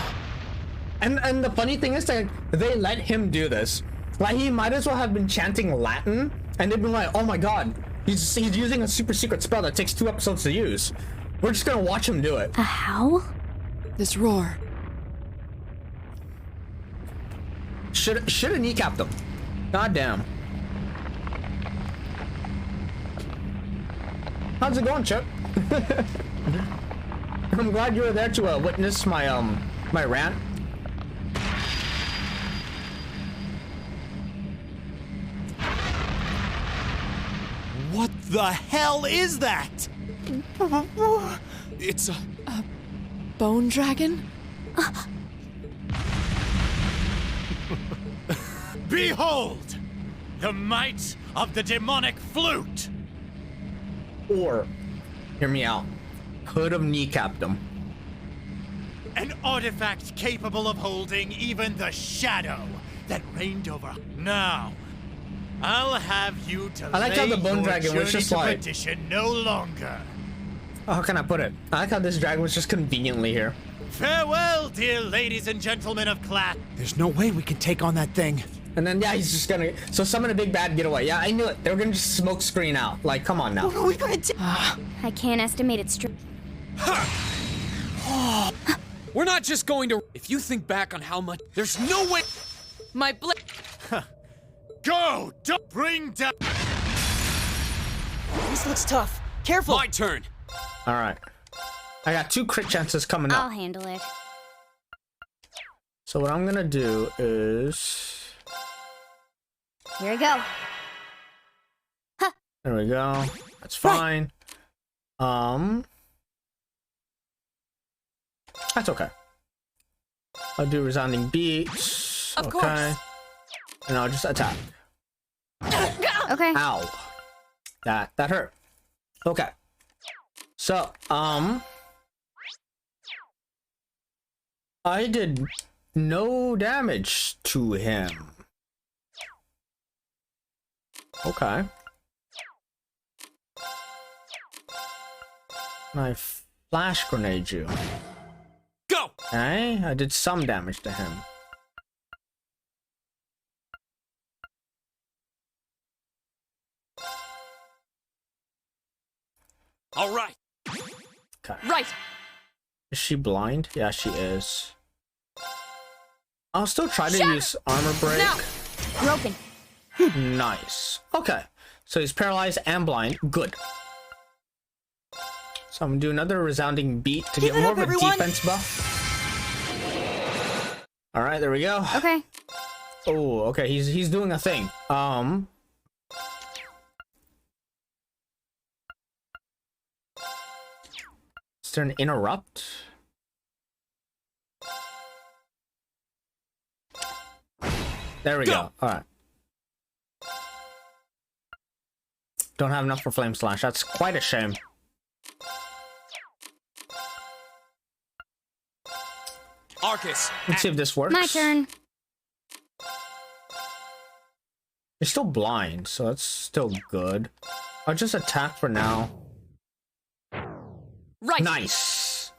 And the funny thing is that they let him do this. Like, he might as well have been chanting Latin, and they'd been like, oh my god, he's using a super secret spell that takes 2 episodes to use. We're just gonna watch him do it. A howl? This roar. Should have kneecapped him. God damn. How's it going, Chip? I'm glad you were there to witness my my rant. What the hell is that? It's a... Bone dragon? Behold! The might of the demonic flute! Or, hear me out, could have kneecapped him. An artifact capable of holding even the shadow that reigned over. Now, I'll have you to I like how the bone your dragon was journey just to like- perdition no longer. How can I put it? I like how this dragon was just conveniently here. Farewell, dear ladies and gentlemen of class. There's no way we can take on that thing. And then, yeah, he's just gonna... So summon a big bad, get away. Yeah, I knew it. They were gonna just smoke screen out. Like, come on now. What are we gonna do? I can't estimate its strength. We're not just going to... If you think back on how much... There's no way... My blade. Go! Don't bring down. This looks tough. Careful. My turn. Alright. I got 2 crit chances coming I'll up. handle it. So what I'm gonna do is... Here we go. There we go. That's fine. That's okay. I'll do resounding beats. Of okay. course. And I'll just attack. Okay. Ow. That hurt. Okay. So, I did no damage to him. Okay. I flash grenade you. Go! Okay, I did some damage to him. All right. Okay. Right. Is she blind? Yeah, she is. I'll still try to use armor break. Now. Broken. Nice. Okay. So he's paralyzed and blind. Good. So I'm gonna do another resounding beat to Keep get it more up, of a everyone. defense buff. Alright, there we go. Okay. Oh, okay. He's doing a thing. Is there an interrupt? There we go. All right. Don't have enough for Flame Slash. That's quite a shame. Arcus. Let's see if this works. My turn. You're still blind, so that's still good. I'll just attack for now. Right. Nice.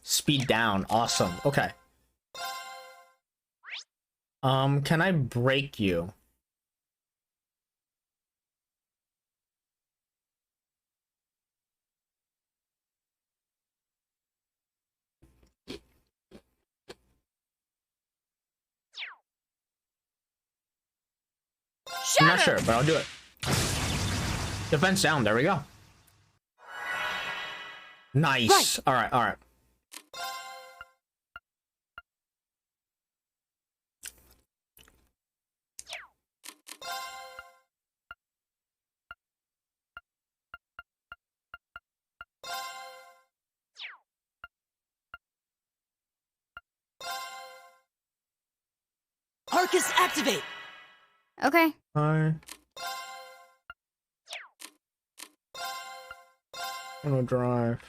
Speed down. Awesome. Okay. Can I break you? I'm not sure, but I'll do it. Defense down. There we go. Nice. All right. All right. Arcus, activate! Okay. Hi. Drive.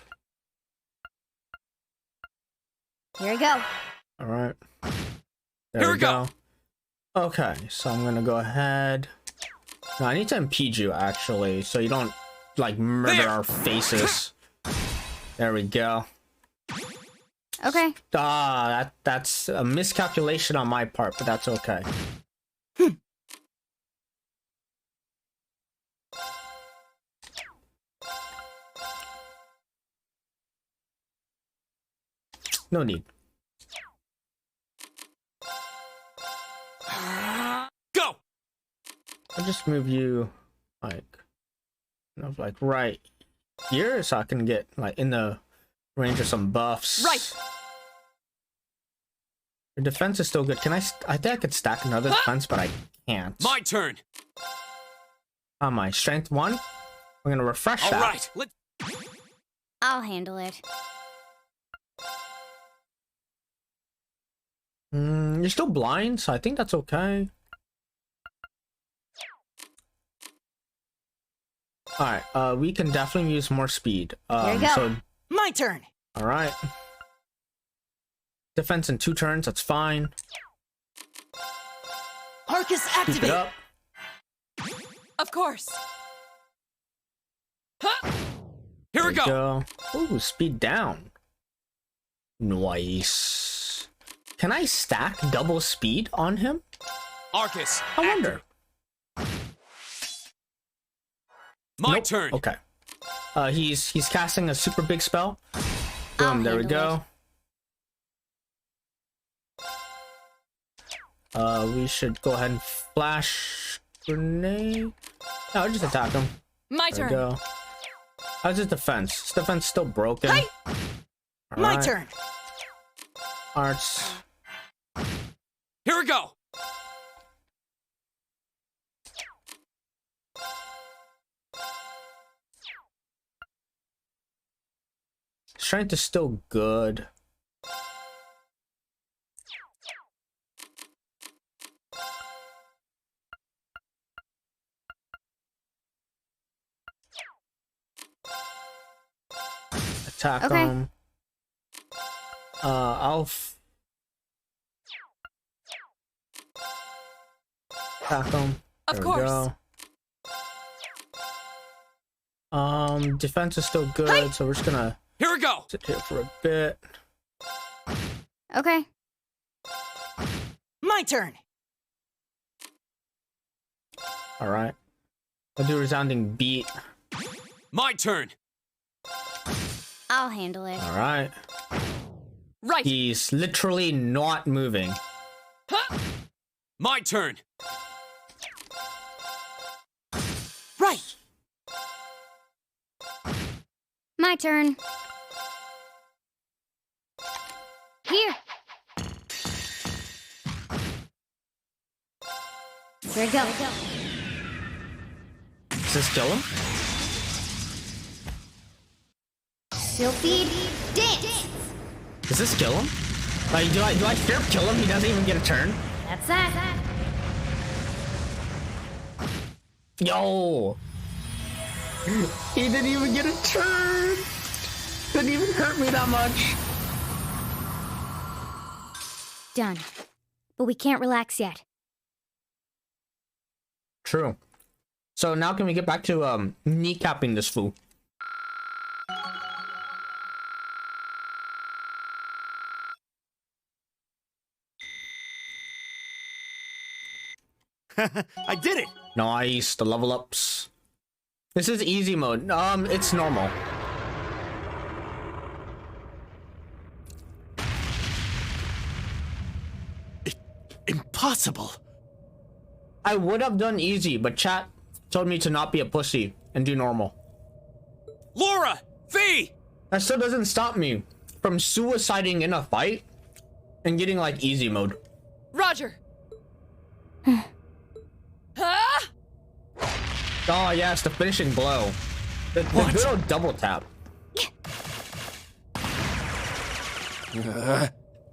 Here we go. All right. There Here we go. Okay, so I'm gonna go ahead. No, I need to impede you actually, so you don't like murder There. our faces. There we go. Okay. That's a miscalculation on my part, but that's okay. No need. Go. I'll just move you like right here so I can get like in the range of some buffs. Right. Your defense is still good. Can I think I could stack another defense, but I can't. My turn. On my strength 1. We're gonna refresh All that. right. I'll handle it. You're still blind, so I think that's okay. Alright, we can definitely use more speed. Here we go. So, My turn! alright. Defense in 2 turns, that's fine. Arcus, Keep it activate! up. Of course. Here we There go. Ooh, speed down. Nice. Can I stack double speed on him? Arcus. I wonder. My Nope. turn. Okay. He's casting a super big spell. I'll Boom, there we handle go. We should go ahead and flash grenade. No, I'll just attack him. My There we turn. go. How's his defense? His defense still broken. Hey! My Alright. turn! Arts. Here we go. Strength is still good. Attack Okay. him. I'll attack him. Of There course. we go. Defense is still good, Hey! so we're just gonna Here we go. sit here for a bit. Okay. My turn! All right. I'll do resounding beat. My turn. I'll handle it. All right. Right. He's literally not moving. My turn. Right! My turn. Here. Here we go. Does this kill him? Sylphid dance. Does this kill him? Like, do I straight up kill him? He doesn't even get a turn. That's that. Yo! He didn't even get a turn! Didn't even hurt me that much. Done. But we can't relax yet. True. So now can we get back to kneecapping this fool? I did it! Nice, the level ups. This is easy mode. It's normal. Impossible! I would have done easy, but chat told me to not be a pussy and do normal. Laura! V! That still doesn't stop me from suiciding in a fight and getting like easy mode. Roger. Oh yes, the finishing blow. The good old double tap.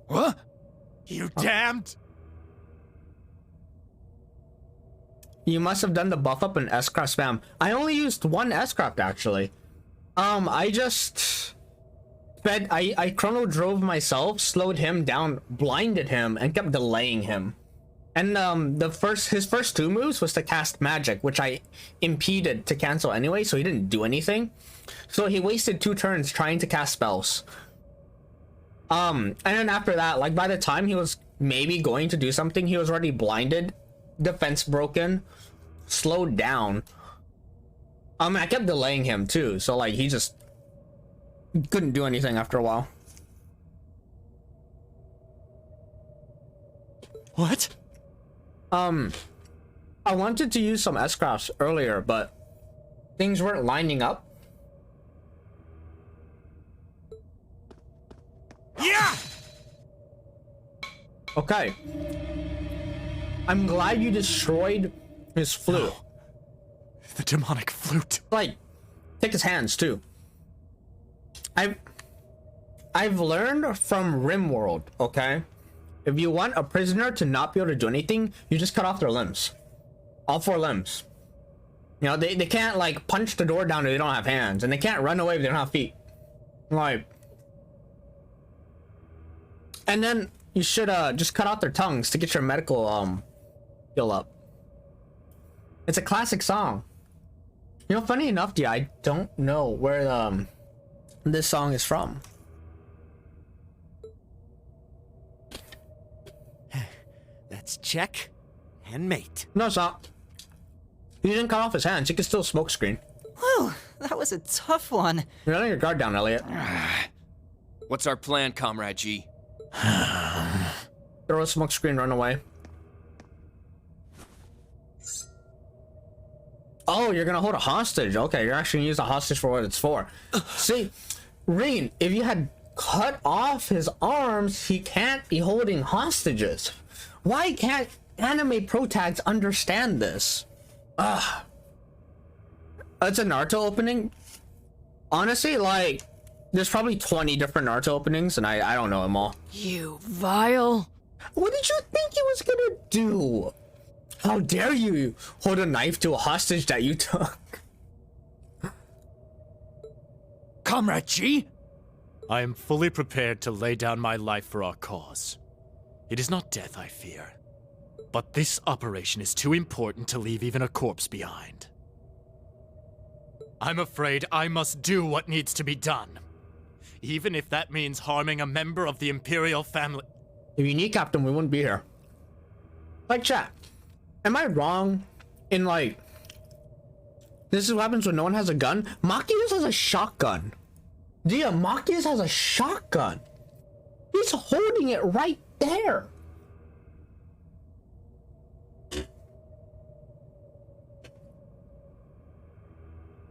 What? You damned! You must have done the buff up and S-craft spam. I only used one S-craft actually. I just sped, I chrono drove myself, slowed him down, blinded him, and kept delaying him. And his first two moves was to cast magic, which I impeded to cancel anyway, so he didn't do anything. So he wasted 2 turns trying to cast spells. And then after that, like by the time he was maybe going to do something, he was already blinded, defense broken, slowed down. I kept delaying him too, so like he just couldn't do anything after a while. What? I wanted to use some S-crafts earlier, but things weren't lining up. Yeah! Okay. I'm glad you destroyed his flute. No. The demonic flute. Like, take his hands too. I've learned from RimWorld, okay? If you want a prisoner to not be able to do anything, you just cut off their limbs. All 4 limbs. You know, they can't like punch the door down if they don't have hands, and they can't run away if they don't have feet. Like, and then you should just cut out their tongues to get your medical skill up. It's a classic song. You know, funny enough, D, I don't know where this song is from. That's check and mate. No, it's not. You didn't cut off his hands. You can still smoke screen. Whew, that was a tough one. You're letting your guard down, Elliot. What's our plan, Comrade G? Throw a smoke screen, run away. Oh, you're gonna hold a hostage. Okay, you're actually gonna use a hostage for what it's for. See, Reen, if you had cut off his arms, he can't be holding hostages. Why can't anime pro tags understand this? Ugh. It's a Naruto opening. Honestly, like, there's probably 20 different Naruto openings, and I don't know them all. You vile. What did you think he was gonna do? How dare you hold a knife to a hostage that you took? Comrade G? I am fully prepared to lay down my life for our cause. It is not death I fear, but this operation is too important to leave even a corpse behind. I'm afraid I must do what needs to be done, even if that means harming a member of the Imperial family. If you kneecapped him, we wouldn't be here. Like, chat, am I wrong in, like, this is what happens when no one has a gun? Machias has a shotgun. Dia, Machias has a shotgun. He's holding it right there.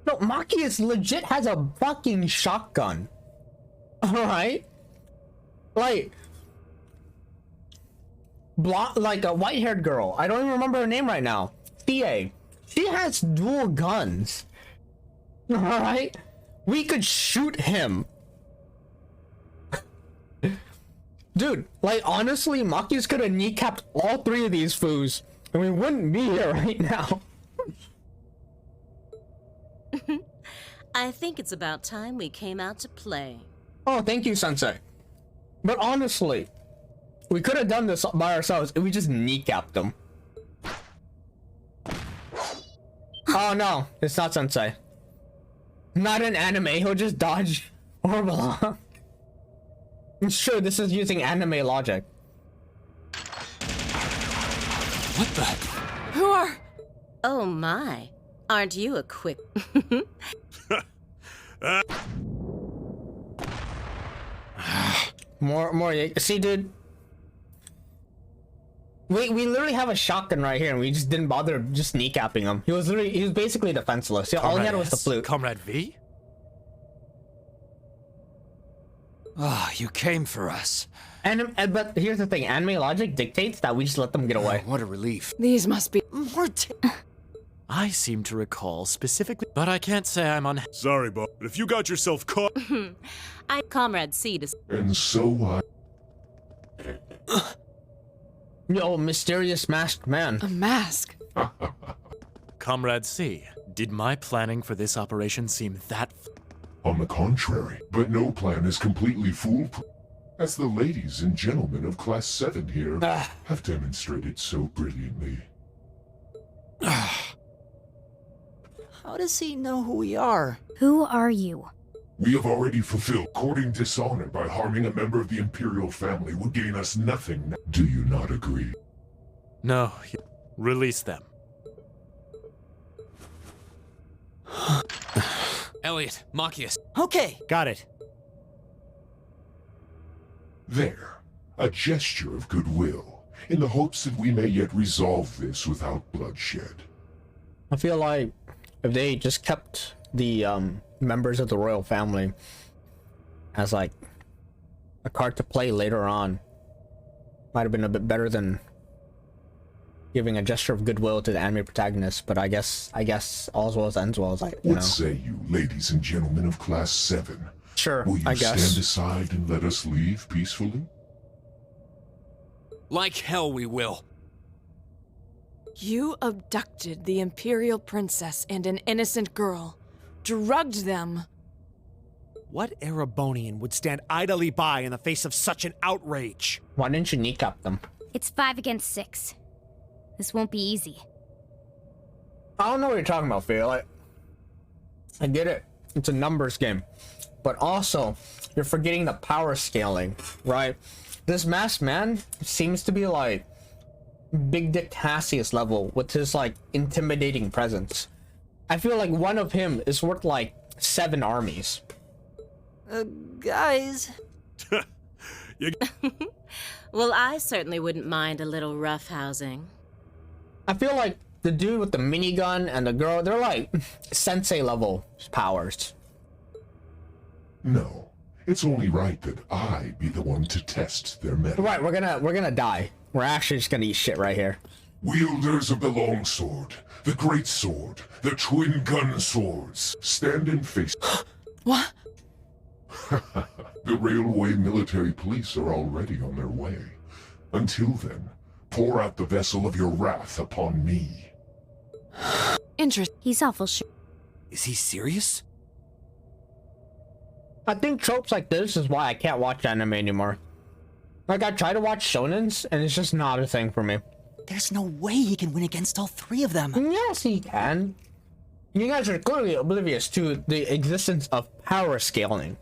No, Machias legit has a fucking shotgun. Alright? Like, like a white-haired girl. I don't even remember her name right now. Thea. She has dual guns. All right, we could shoot him. Dude, like honestly, Maki's could have kneecapped all three of these foos, and we wouldn't be here right now. I think it's about time we came out to play. Oh, thank you, Sensei. But honestly, we could have done this by ourselves if we just kneecapped them. Oh no, it's not Sensei. Not an anime, he'll just dodge Orbala. It's true, this is using anime logic. What the? Who are? Oh my. Aren't you a quick... More, see dude? We literally have a shotgun right here and we just didn't bother just kneecapping him. He was basically defenseless. Yeah, all he had was the flute. Comrade V? Ah, you came for us. But here's the thing, anime logic dictates that we just let them get away. What a relief. These must be More I seem to recall specifically, but I can't say I'm on. Sorry, Bob, but if you got yourself caught... Comrade C to... And so Yo, mysterious masked man. a mask. Comrade C, did my planning for this operation seem that... On the contrary, but no plan is completely foolproof. As the ladies and gentlemen of Class 7 here have demonstrated so brilliantly. How does he know who we are? Who are you? We have already fulfilled courting dishonor by harming a member of the Imperial family would gain us nothing. Do you not agree? No, release them. Elliot, Machias. Okay. Got it. There, a gesture of goodwill, in the hopes that we may yet resolve this without bloodshed. I feel like if they just kept the members of the royal family as like a card to play later on, might have been a bit better than giving a gesture of goodwill to the anime protagonist. But I guess all's well as ends well, as I What say you, ladies and gentlemen of Class 7? Sure, Will you I guess. stand aside and let us leave peacefully? Like hell we will. You abducted the Imperial Princess and an innocent girl. Drugged them. What Erebonian would stand idly by in the face of such an outrage? Why didn't you kneecap them? It's 5 against 6. This won't be easy. I don't know what you're talking about, Phil. I get it. It's a numbers game. But also, you're forgetting the power scaling, right? This masked man seems to be like Big Dick Cassius level with his like intimidating presence. I feel like one of him is worth like 7 armies. Guys. Well, I certainly wouldn't mind a little roughhousing. I feel like the dude with the minigun and the girl, they're like sensei level powers. No, it's only right that I be the one to test their mettle. Right, we're gonna die. We're actually just gonna eat shit right here. Wielders of the longsword, the great sword, the twin gun swords, stand and face. What? The railway military police are already on their way. Until then, pour out the vessel of your wrath upon me. He's awful sure. Is he serious? I think tropes like this is why I can't watch anime anymore. Like, I try to watch shonens, and it's just not a thing for me. There's no way he can win against all 3 of them. Yes, he can. You guys are clearly oblivious to the existence of power scaling.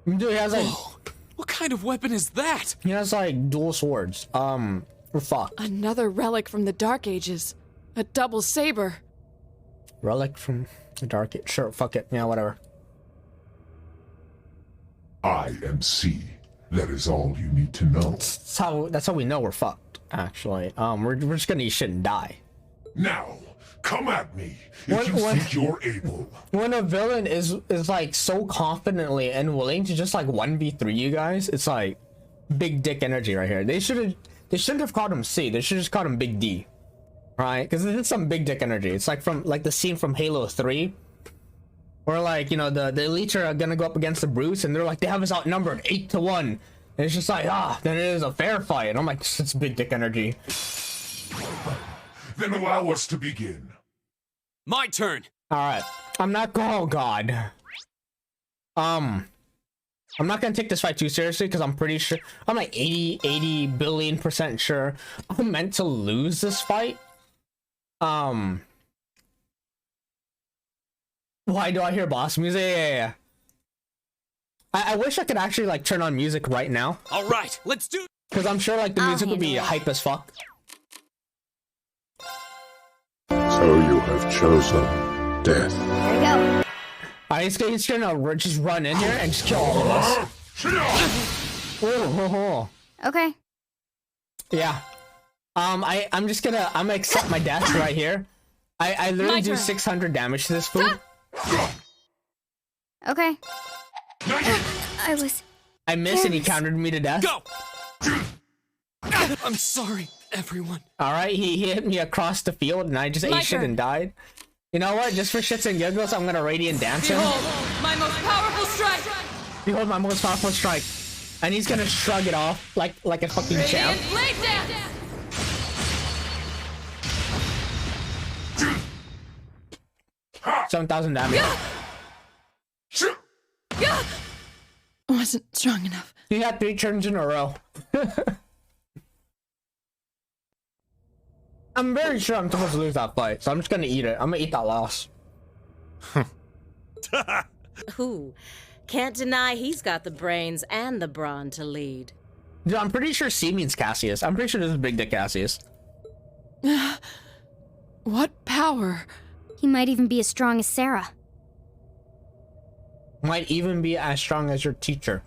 Dude, he has like... Whoa. What kind of weapon is that? He has like dual swords. We're fucked. Another relic from the Dark Ages. A double saber. Relic from the dark age. Sure, fuck it. Yeah, whatever. I am C. That is all you need to know. That's how we know we're fucked, actually. We're just gonna eat shit and die. Now, Come at me if you think you're able. When a villain is like so confidently and willing to just like 1v3 you guys, it's like big dick energy right here. They shouldn't have called him C. They should just called him Big D, right? Because it's some big dick energy. It's like from like the scene from Halo 3, where like, you know, the elites are gonna go up against the brutes, and they're like, they have us outnumbered 8-1. And it's just like, then it is a fair fight. And I'm like, it's big dick energy. Then allow us to begin. My turn. All right. I'm not going. Oh God. I'm not gonna take this fight too seriously because I'm pretty sure I'm like 80 billion% sure I'm meant to lose this fight. Why do I hear boss music? Yeah. I wish I could actually like turn on music right now. All right, let's do. Because I'm sure like the music would be hype as fuck. So you have chosen death. There you go. He's gonna just run in here and just kill all of us. Okay. Yeah. I'm gonna accept my death right here. I literally do 600 damage to this fool. Okay. I missed and he countered me to death. Go. I'm sorry, everyone. All right, he hit me across the field and I just ate shit and died. You know what? Just for shits and giggles, I'm gonna radiant dance him. Behold, my most powerful strike. Behold my most powerful strike. And he's gonna shrug it off like a fucking champ. Blade dance. 7,000 damage. Wasn't strong enough. He had 3 turns in a row. I'm very sure I'm supposed to lose that fight, so I'm just gonna eat it. I'm gonna eat that loss. Ooh, can't deny he's got the brains and the brawn to lead. Dude, I'm pretty sure C means Cassius. I'm pretty sure this is Big Dick Cassius. What power? He might even be as strong as Sarah. Might even be as strong as your teacher.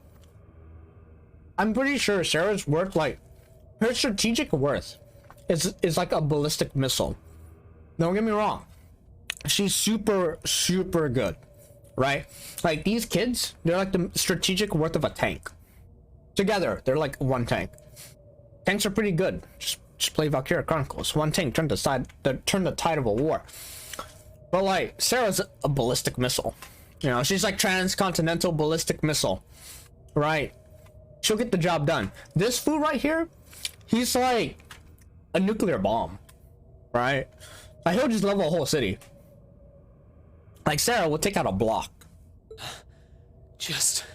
I'm pretty sure Sarah's worth, like, her strategic worth is like a ballistic missile. Don't get me wrong. She's super good, right? Like, these kids, they're like the strategic worth of a tank. Together, they're like one tank. Tanks are pretty good. Just play Valkyria Chronicles. One tank turned the tide of a war. But like, Sarah's a ballistic missile. You know, she's like transcontinental ballistic missile, right? She'll get the job done. This fool right here, he's like a nuclear bomb, right? Like, he'll just level a whole city. Like, Sarah will take out a block. Just,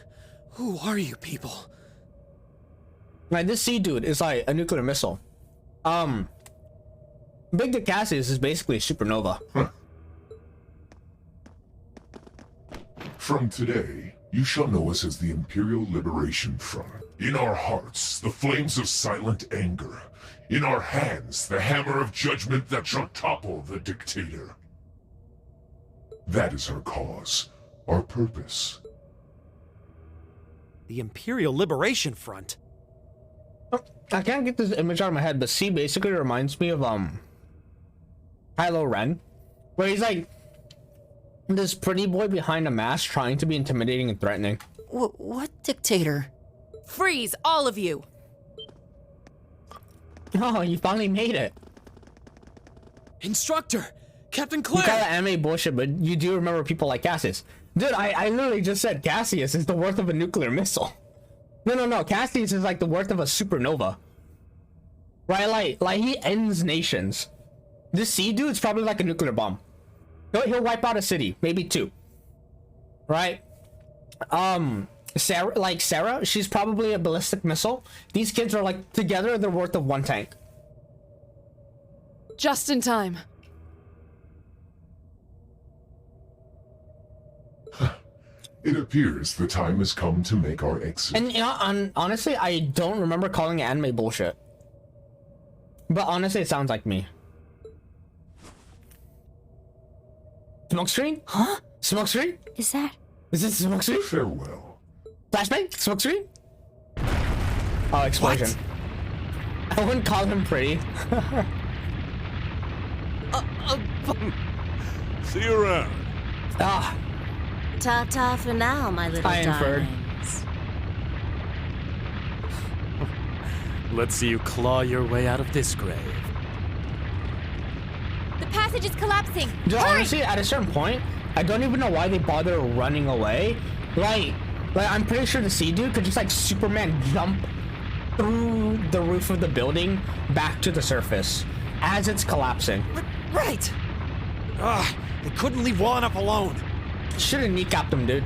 who are you people? Like, this C dude is like a nuclear missile. Big Dick Cassius is basically a supernova. From today, you shall know us as the Imperial Liberation Front. In our hearts, the flames of silent anger. In our hands, the hammer of judgment that shall topple the dictator. That is our cause, our purpose. The Imperial Liberation Front? I can't get this image out of my head, but C basically reminds me of Kylo Ren, where he's like this pretty boy behind a mask trying to be intimidating and threatening. What dictator? Freeze, all of you! Oh, you finally made it. Instructor, Captain Claire. You call it anime bullshit, but you do remember people like Cassius. Dude, I literally just said Cassius is the worth of a nuclear missile. No. Cassius is like the worth of a supernova. Right? Like he ends nations. This C dude's probably like a nuclear bomb. He'll wipe out a city, maybe 2. Right? Sarah, she's probably a ballistic missile. These kids are like, together, they're worth of 1 tank. Just in time. It appears the time has come to make our exit. And you know, honestly, I don't remember calling it anime bullshit. But honestly, it sounds like me. Smoke screen? Huh? Smoke screen? Is this smoke screen? Farewell. Flashbang? Smoke screen? Oh, explosion. What? I wouldn't call him pretty. See you around. Ah, Ta-ta for now, my little I inferred. darlings. Let's see you claw your way out of this grave. The passage is collapsing. dude, honestly, at a certain point, I don't even know why they bother running away. Like I'm pretty sure the sea dude could just like Superman jump through the roof of the building back to the surface as it's collapsing. Right! Ugh, they couldn't leave well enough alone. Should have kneecapped him, dude.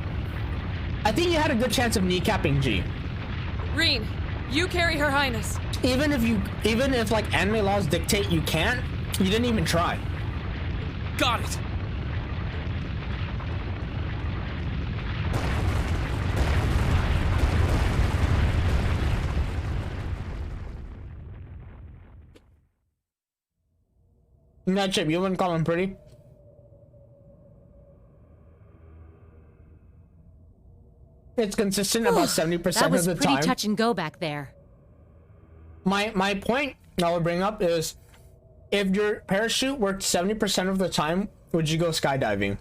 I think you had a good chance of kneecapping G. Reen, you carry Her Highness. Even if like anime laws dictate you can't, you didn't even try. Got it! That chip, you wouldn't call him pretty? It's consistent about 70% That was of the pretty time. touch and go back there. My point I would bring up is, if your parachute worked 70% of the time, would you go skydiving?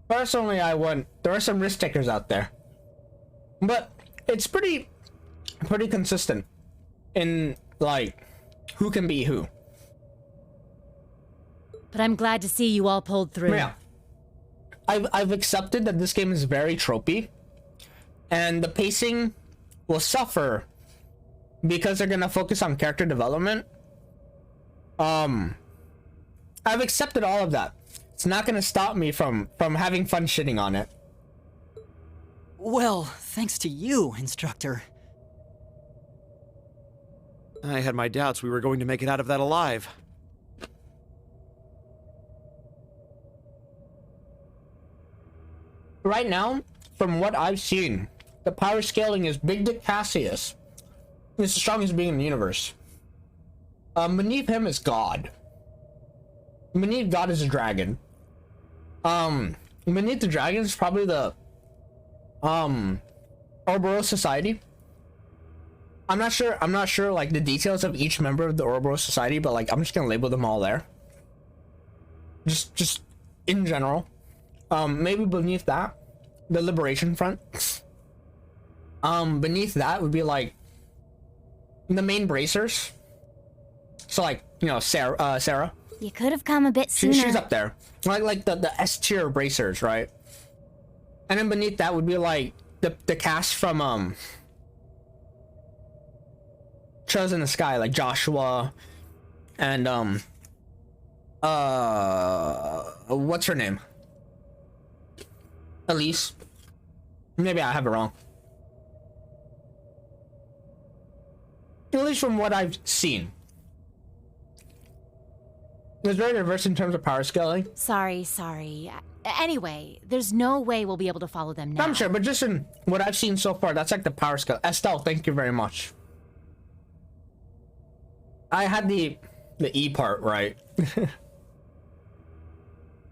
Personally, I wouldn't. There are some risk takers out there, but it's pretty consistent in like who can be who. But I'm glad to see you all pulled through. Yeah, I've accepted that this game is very tropey, and the pacing will suffer because they're gonna focus on character development. I've accepted all of that. It's not gonna stop me from having fun shitting on it. Well, thanks to you, instructor. I had my doubts we were going to make it out of that alive. Right now, from what I've seen, the power scaling is Big Dick Cassius. He's the strongest being in the universe. Beneath him is God. Beneath God is a dragon. Beneath the dragon is probably the Ouroboros Society. I'm not sure like the details of each member of the Ouroboros Society, but like I'm just gonna label them all there. Just in general. Maybe beneath that, the Liberation Front. Beneath that would be like the main bracers. So like, you know, Sarah. You could have come a bit sooner. She's up there. Like the S tier bracers, right? And then beneath that would be like the cast from Trails in the Sky, like Joshua and what's her name? Elise. Maybe I have it wrong. At least from what I've seen. It's very diverse in terms of power scaling. Sorry. Anyway, there's no way we'll be able to follow them now. I'm sure, but just in what I've seen so far, that's like the power scale. Estelle, thank you very much. I had the E part right.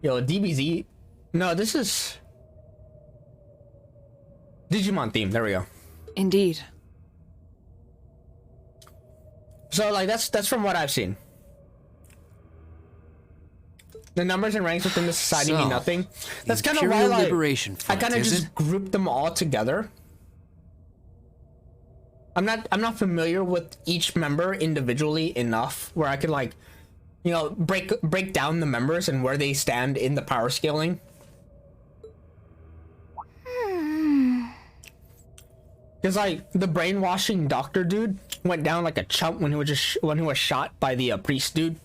Yo, DBZ. No, this is Digimon theme. There we go. Indeed. So like that's from what I've seen. The numbers and ranks within the society mean nothing. That's kind of why like Liberation Front, I kind of is just it? grouped them all together. I'm not familiar with each member individually enough where I could like, you know, break down the members and where they stand in the power scaling. Because like the brainwashing doctor dude went down like a chump when he was shot by the priest dude.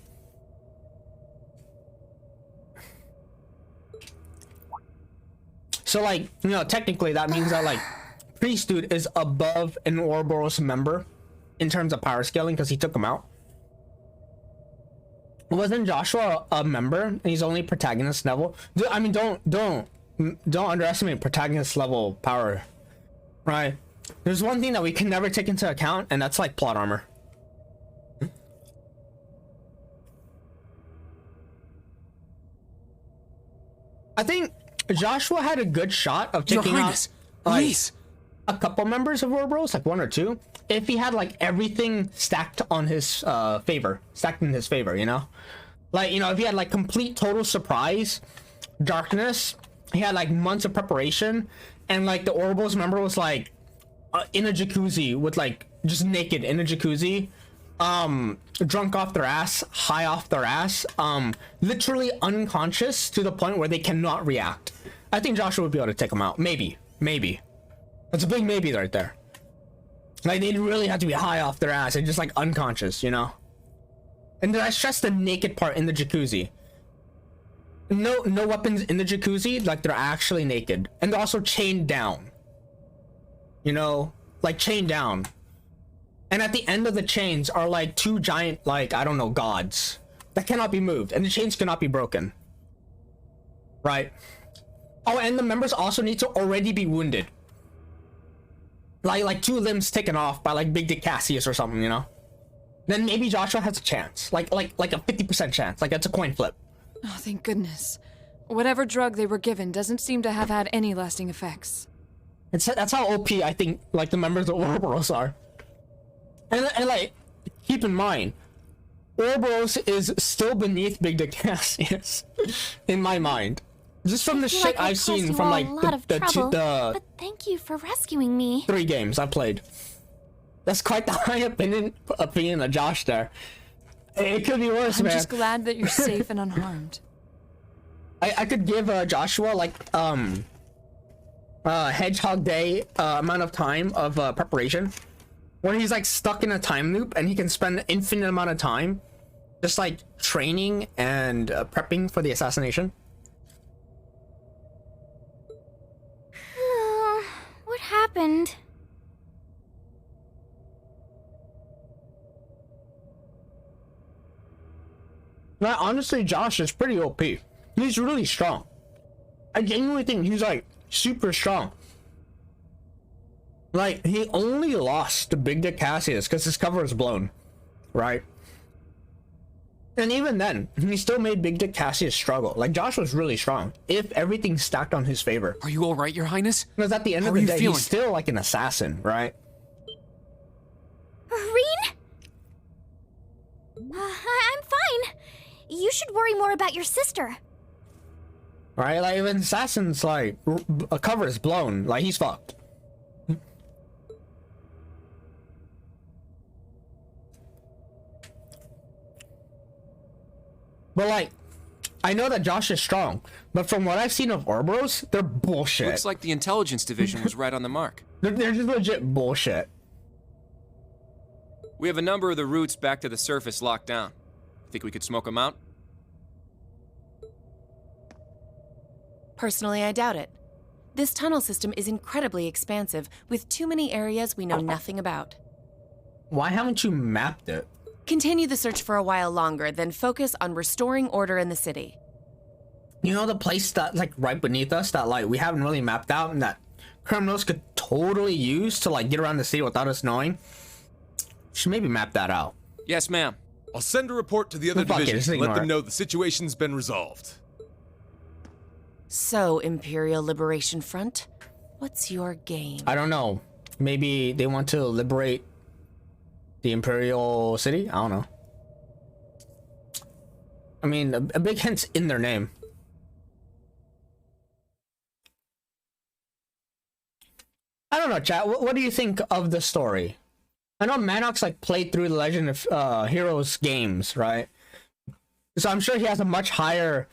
So like, you know, technically that means that like priest dude is above an Ouroboros member in terms of power scaling because he took him out. Wasn't Joshua a member and he's only protagonist level? I mean, don't underestimate protagonist level power, right? There's one thing that we can never take into account, and that's like plot armor. I think Joshua had a good shot of taking out like, a couple members of Ouroboros, like one or two, if he had like everything stacked on his favor, stacked in his favor, you know. Like, you know, if he had like complete total surprise, darkness, he had like months of preparation, and like the Oracle's member was like in a jacuzzi with like just naked in a jacuzzi, drunk off their ass, high off their ass, literally unconscious to the point where they cannot react. I think Joshua would be able to take them out. Maybe. That's a big maybe right there. Like, they'd really have to be high off their ass and just like unconscious, you know? And then I stress the naked part in the jacuzzi. No weapons in the jacuzzi, like they're actually naked. And they're also chained down. You know? Like chained down. And at the end of the chains are like two giant, like, I don't know, gods. That cannot be moved. And the chains cannot be broken. Right? Oh, and the members also need to already be wounded. Like two limbs taken off by like Big Dick Cassius or something, you know? Then maybe Joshua has a chance. Like a 50% chance. Like it's a coin flip. Oh, thank goodness. Whatever drug they were given doesn't seem to have had any lasting effects. That's how OP I think like the members of Ouroboros are. And like, keep in mind, Ouroboros is still beneath Big Dick Cassius in my mind. Just from the shit I've seen from like but thank you for rescuing me. 3 games I've played. That's quite the high opinion of Josh there. It could be worse, man. I'm just glad that you're safe and unharmed. I could give Joshua like Hedgehog Day amount of time of preparation, where he's like stuck in a time loop and he can spend an infinite amount of time just like training and prepping for the assassination. What happened? Now, honestly, Josh is pretty OP. He's really strong. I genuinely think he's like super strong. Like, he only lost to Big Dick Cassius because his cover is blown, right? And even then, he still made Big Dick Cassius struggle. Like, Josh was really strong if everything stacked on his favor. Are you all right, Your Highness? Because at the end of the day, he's still like an assassin, right? Reen? I'm fine. You should worry more about your sister. Right? Like, if an assassin's like a cover is blown, like he's fucked. But like, I know that Josh is strong, but from what I've seen of Ouroboros, they're bullshit. Looks like the intelligence division was right on the mark. They're just legit bullshit. We have a number of the routes back to the surface locked down. Think we could smoke them out? Personally, I doubt it. This tunnel system is incredibly expansive, with too many areas we know nothing about. Why haven't you mapped it? Continue the search for a while longer, then focus on restoring order in the city. You know the place that's like right beneath us that like we haven't really mapped out and that criminals could totally use to like get around the city without us knowing? Should maybe map that out. Yes, ma'am. I'll send a report to the other divisions and let them know the situation's been resolved. So, Imperial Liberation Front, what's your game? I don't know. Maybe they want to liberate the Imperial City? I don't know. I mean, a big hint's in their name. I don't know, chat. What do you think of the story? I know Manox like played through the Legend of Heroes games, right? So I'm sure he has a much higher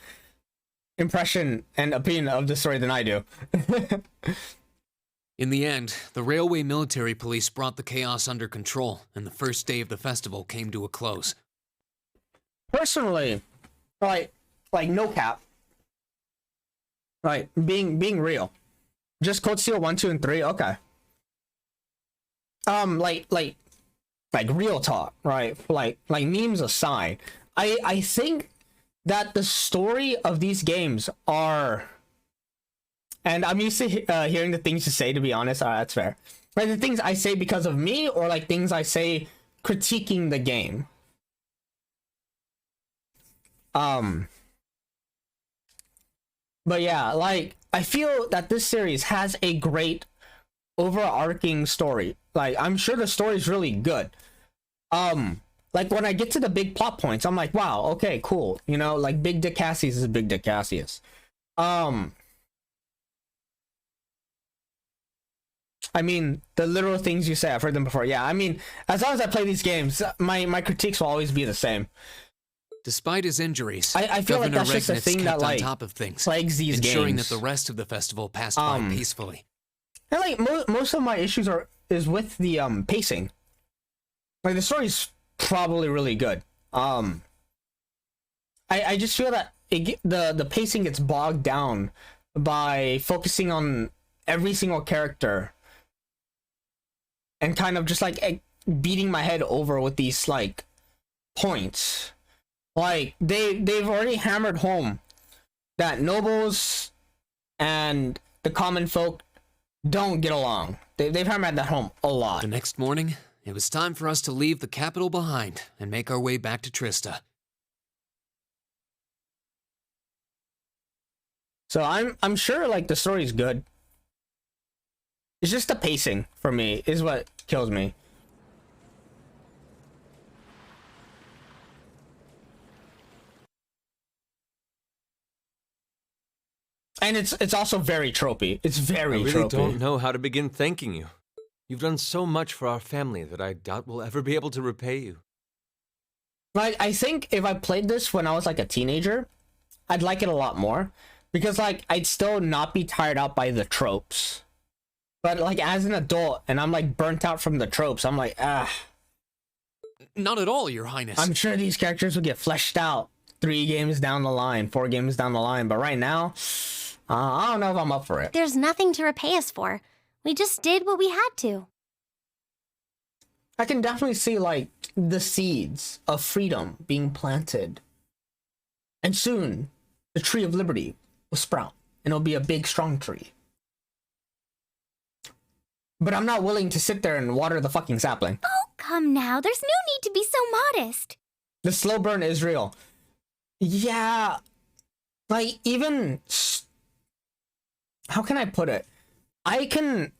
impression and opinion of the story than I do. In the end, the railway military police brought the chaos under control, and the first day of the festival came to a close. Personally, like no cap, like being real, just Code Steel 1, 2, and 3, okay. Like real talk, right? Like memes aside, I think that the story of these games are, and I'm used to hearing the things you say, to be honest. That's fair. Like the things I say because of me, or like things I say critiquing the game. But yeah, like I feel that this series has a great overarching story. Like I'm sure the story is really good. like when I get to the big plot points, I'm like, wow, okay, cool. You know, like Big Dick Cassius is Big Dick Cassius. I mean, the literal things you say, I've heard them before. Yeah, I mean, as long as I play these games, my critiques will always be the same. Despite his injuries, I feel like Governor that's just a Regnitz thing kept that like on top of things, plagues these ensuring games. that the rest of the festival passed by peacefully. And like most of my issues is with the pacing. Like the story's probably really good. I just feel that the pacing gets bogged down by focusing on every single character and kind of just like beating my head over with these like points. Like they've already hammered home that nobles and the common folk don't get along. They've hammered that home a lot. The next morning, it was time for us to leave the capital behind and make our way back to Trista. So I'm sure like the story's good. It's just the pacing for me is what kills me. And it's also very tropey. It's very I really tropey. don't know how to begin thanking you. You've done so much for our family that I doubt we'll ever be able to repay you. Like, I think if I played this when I was like a teenager, I'd like it a lot more. Because like, I'd still not be tired out by the tropes. But like, as an adult, and I'm like burnt out from the tropes, I'm like, ah. Not at all, Your Highness. I'm sure these characters will get fleshed out 3 games down the line, 4 games down the line. But right now, I don't know if I'm up for it. There's nothing to repay us for. We just did what we had to. I can definitely see like the seeds of freedom being planted. And soon, the tree of liberty will sprout. And it'll be a big, strong tree. But I'm not willing to sit there and water the fucking sapling. Oh, come now. There's no need to be so modest. The slow burn is real. Yeah. Like, even... How can I put it?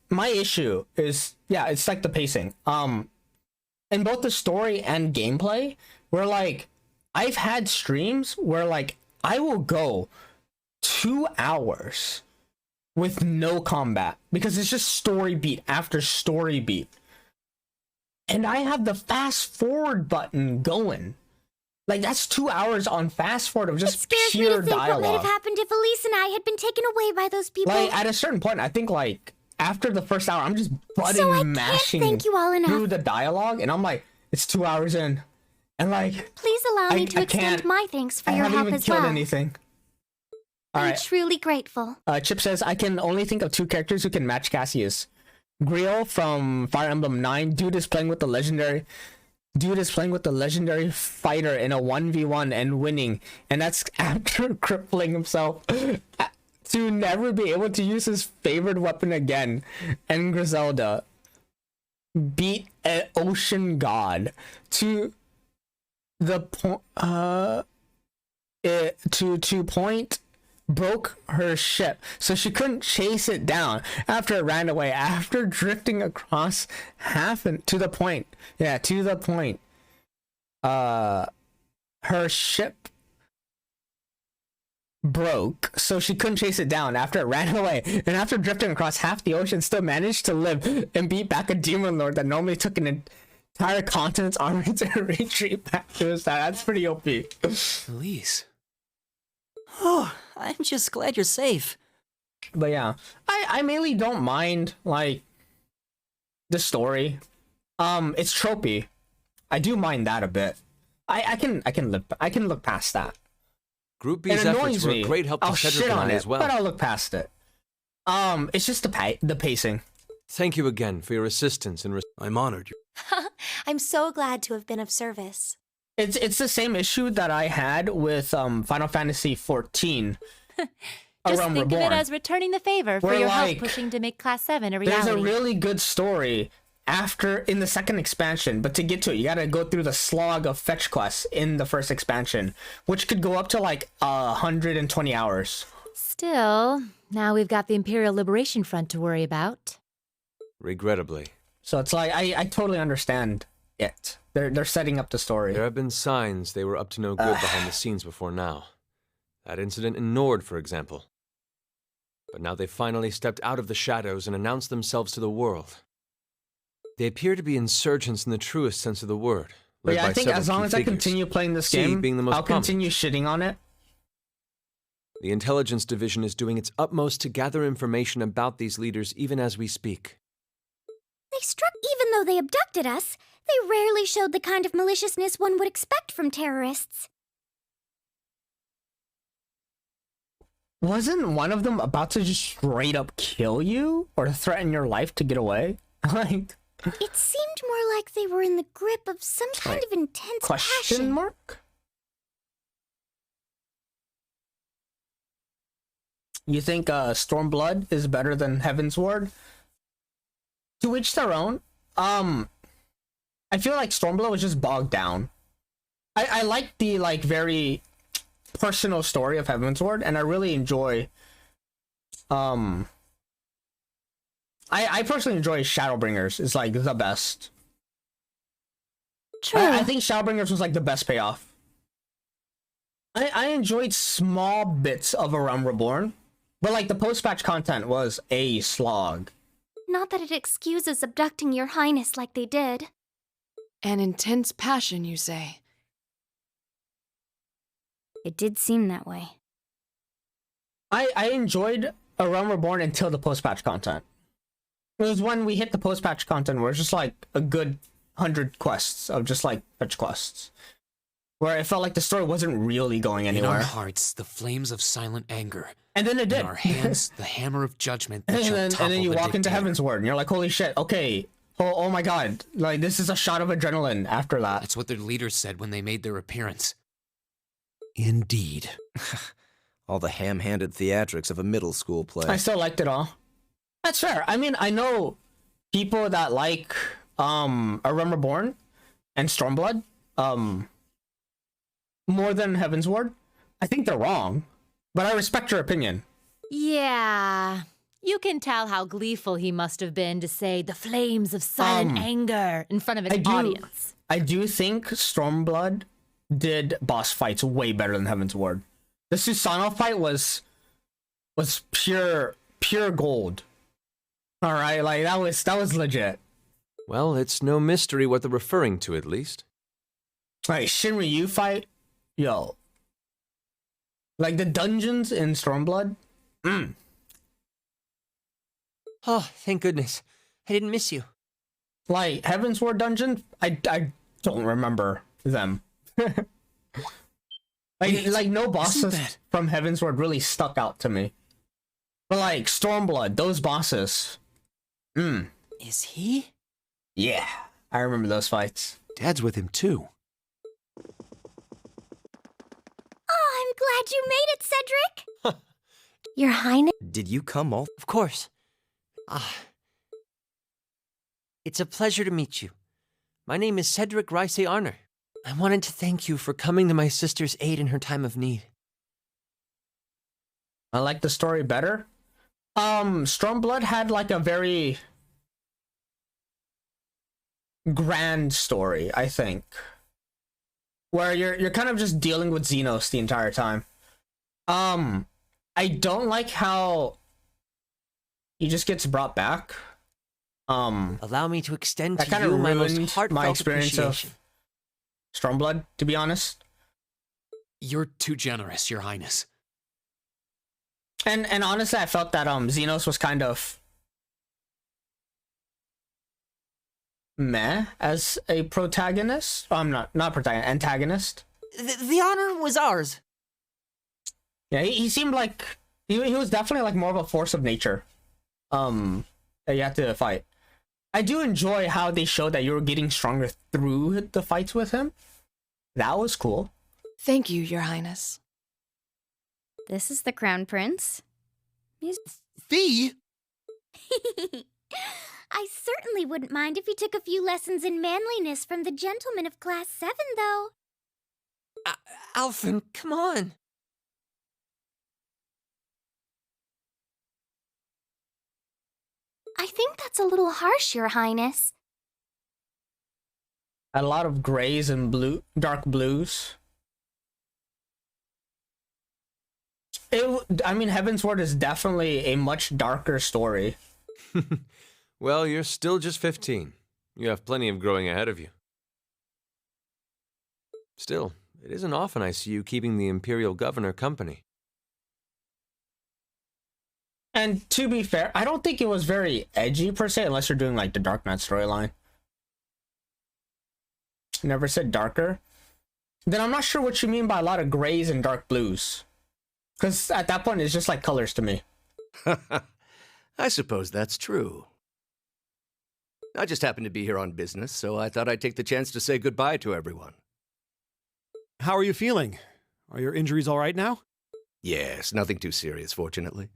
My issue is... Yeah, it's like the pacing. In both the story and gameplay, where, like... I've had streams where, like, I will go 2 hours with no combat because it's just story beat after story beat, and I have the fast forward button going. Like, that's 2 hours on fast forward of just It scares pure me to think dialogue. what might have happened if Elise and I had been taken away by those people. Like, at a certain point, I think like after the first hour, I'm just mashing thank you all enough. through the dialogue, and I'm like, it's 2 hours in, and like, Please allow me to I extend can't- my thanks for I your haven't help even as killed well. anything. All I'm right. truly grateful. Chip says, I can only think of 2 characters who can match Cassius. Griel from Fire Emblem 9. Dude is playing with the legendary fighter in a 1v1 and winning. And that's after crippling himself to never be able to use his favorite weapon again. And Griselda beat an ocean god to the point broke her ship, so she couldn't chase it down after it ran away. After drifting across to the point, her ship broke, so she couldn't chase it down after it ran away. And after drifting across half the ocean, still managed to live and beat back a demon lord that normally took an entire continent's army to retreat back to his side. That's pretty OP. Elise. Oh, I'm just glad you're safe. But yeah, I mainly don't mind like the story. It's tropey. I do mind that a bit. I can look past that. Group B's It efforts annoys were me. a great help to I'll Cedric shit and on I it, as well. but I'll look past it. It's just the pacing. Thank you again for your assistance and I'm honored. I'm so glad to have been of service. It's the same issue that I had with Final Fantasy 14. Just Realm think Reborn. of it as returning the favor for We're your like- help pushing to make Class 7 a reality. There's a really good story in the second expansion, but to get to it, you gotta go through the slog of fetch quests in the first expansion, which could go up to like 120 hours. Still, now we've got the Imperial Liberation Front to worry about. Regrettably. So it's like I totally understand it. They're setting up the story. There have been signs they were up to no good behind the scenes before now. That incident in Nord, for example. But now they've finally stepped out of the shadows and announced themselves to the world. They appear to be insurgents in the truest sense of the word. But yeah, led I by think several as long key as I figures. continue playing this C game, being the most I'll continue shitting on it. The intelligence division is doing its utmost to gather information about these leaders even as we speak. They struck even though they abducted us. They rarely showed the kind of maliciousness one would expect from terrorists. Wasn't one of them about to just straight up kill you or threaten your life to get away? Like, It seemed more like they were in the grip of some kind of intense question passion. mark? You think Stormblood is better than Heaven's Ward? To each their own. I feel like Stormblood was just bogged down. I like the very personal story of Heaven's Ward, and I really enjoy I personally enjoy Shadowbringers. It's like the best. True. I think Shadowbringers was like the best payoff. I enjoyed small bits of A Realm Reborn, but like the post-patch content was a slog. Not that it excuses abducting your highness like they did. An intense passion, you say? It did seem that way. I enjoyed A Realm Reborn until the post-patch content. It was when we hit the post-patch content where it's just like a good 100 quests of just like fetch quests. Where it felt like the story wasn't really going anywhere. In our hearts, the flames of silent anger. And then it did. In our hands, the hammer of judgment that shall and topple then you the walk into dictator. Heaven's Word and you're like, holy shit, okay. Oh my god. Like, this is a shot of adrenaline after that. That's what their leaders said when they made their appearance. Indeed. All the ham-handed theatrics of a middle school play. I still liked it all. That's fair. I mean, I know people that like A Realm Reborn and Stormblood more than Heaven's Ward. I think they're wrong, but I respect your opinion. Yeah. You can tell how gleeful he must have been to say the flames of silent anger in front of an audience. I do think Stormblood did boss fights way better than Heaven's Ward. The Susano fight was pure gold. All right, like that was legit. Well, it's no mystery what they're referring to, at least. Like Shinryu fight, yo. Like the dungeons in Stormblood. Oh, thank goodness. I didn't miss you. Like Heaven's Ward dungeon, I don't remember them. like no bosses from Heaven's Ward really stuck out to me. But like Stormblood, those bosses. Is he? Yeah, I remember those fights. Dad's with him too. Oh, I'm glad you made it, Cedric! Your Highness? Did you come all? Of course. It's a pleasure to meet you. My name is Cedric Rice Arner. I wanted to thank you for coming to my sister's aid in her time of need. I like the story better. Stormblood had like a very grand story, I think, where you're kind of just dealing with Xenos the entire time. I don't like how he just gets brought back. Allow me to extend that to kind you of my ruined most heartfelt my experience appreciation. of Stormblood, to be honest. You're too generous, Your Highness. And honestly, I felt that Xenos was kind of meh as a protagonist. Not protagonist, antagonist. The honor was ours. Yeah, he seemed like he was definitely like more of a force of nature. That you had to fight. I do enjoy how they showed that you were getting stronger through the fights with him. That was cool. Thank you, Your Highness. This is the Crown Prince. He's... Fee? I certainly wouldn't mind if he took a few lessons in manliness from the gentleman of Class 7, though. Alphen, come on. I think that's a little harsh, Your Highness. A lot of grays and blue, dark blues. I mean, Heaven's Ward is definitely a much darker story. Well, you're still just 15. You have plenty of growing ahead of you. Still, it isn't often I see you keeping the Imperial Governor company. And to be fair, I don't think it was very edgy per se, unless you're doing like the Dark Knight storyline. Never said darker. Then I'm not sure what you mean by a lot of grays and dark blues. Because at that point, it's just like colors to me. I suppose that's true. I just happened to be here on business, so I thought I'd take the chance to say goodbye to everyone. How are you feeling? Are your injuries all right now? Yes, nothing too serious, fortunately.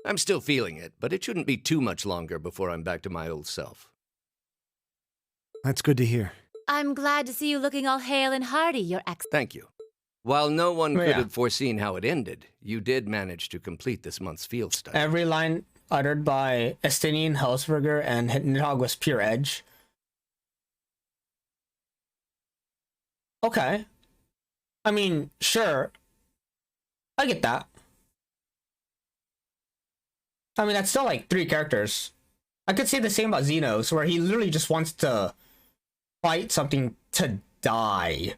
I'm still feeling it, but it shouldn't be too much longer before I'm back to my old self. That's good to hear. I'm glad to see you looking all hale and hearty, Your Excellency. Thank you. While no one could have foreseen how it ended, you did manage to complete this month's field study. Every line uttered by Estinian, Helsberger, and Nidhogg was pure edge. Okay. I mean, sure. I get that. I mean, that's still like 3 characters. I could say the same about Xenos, where he literally just wants to fight something to die.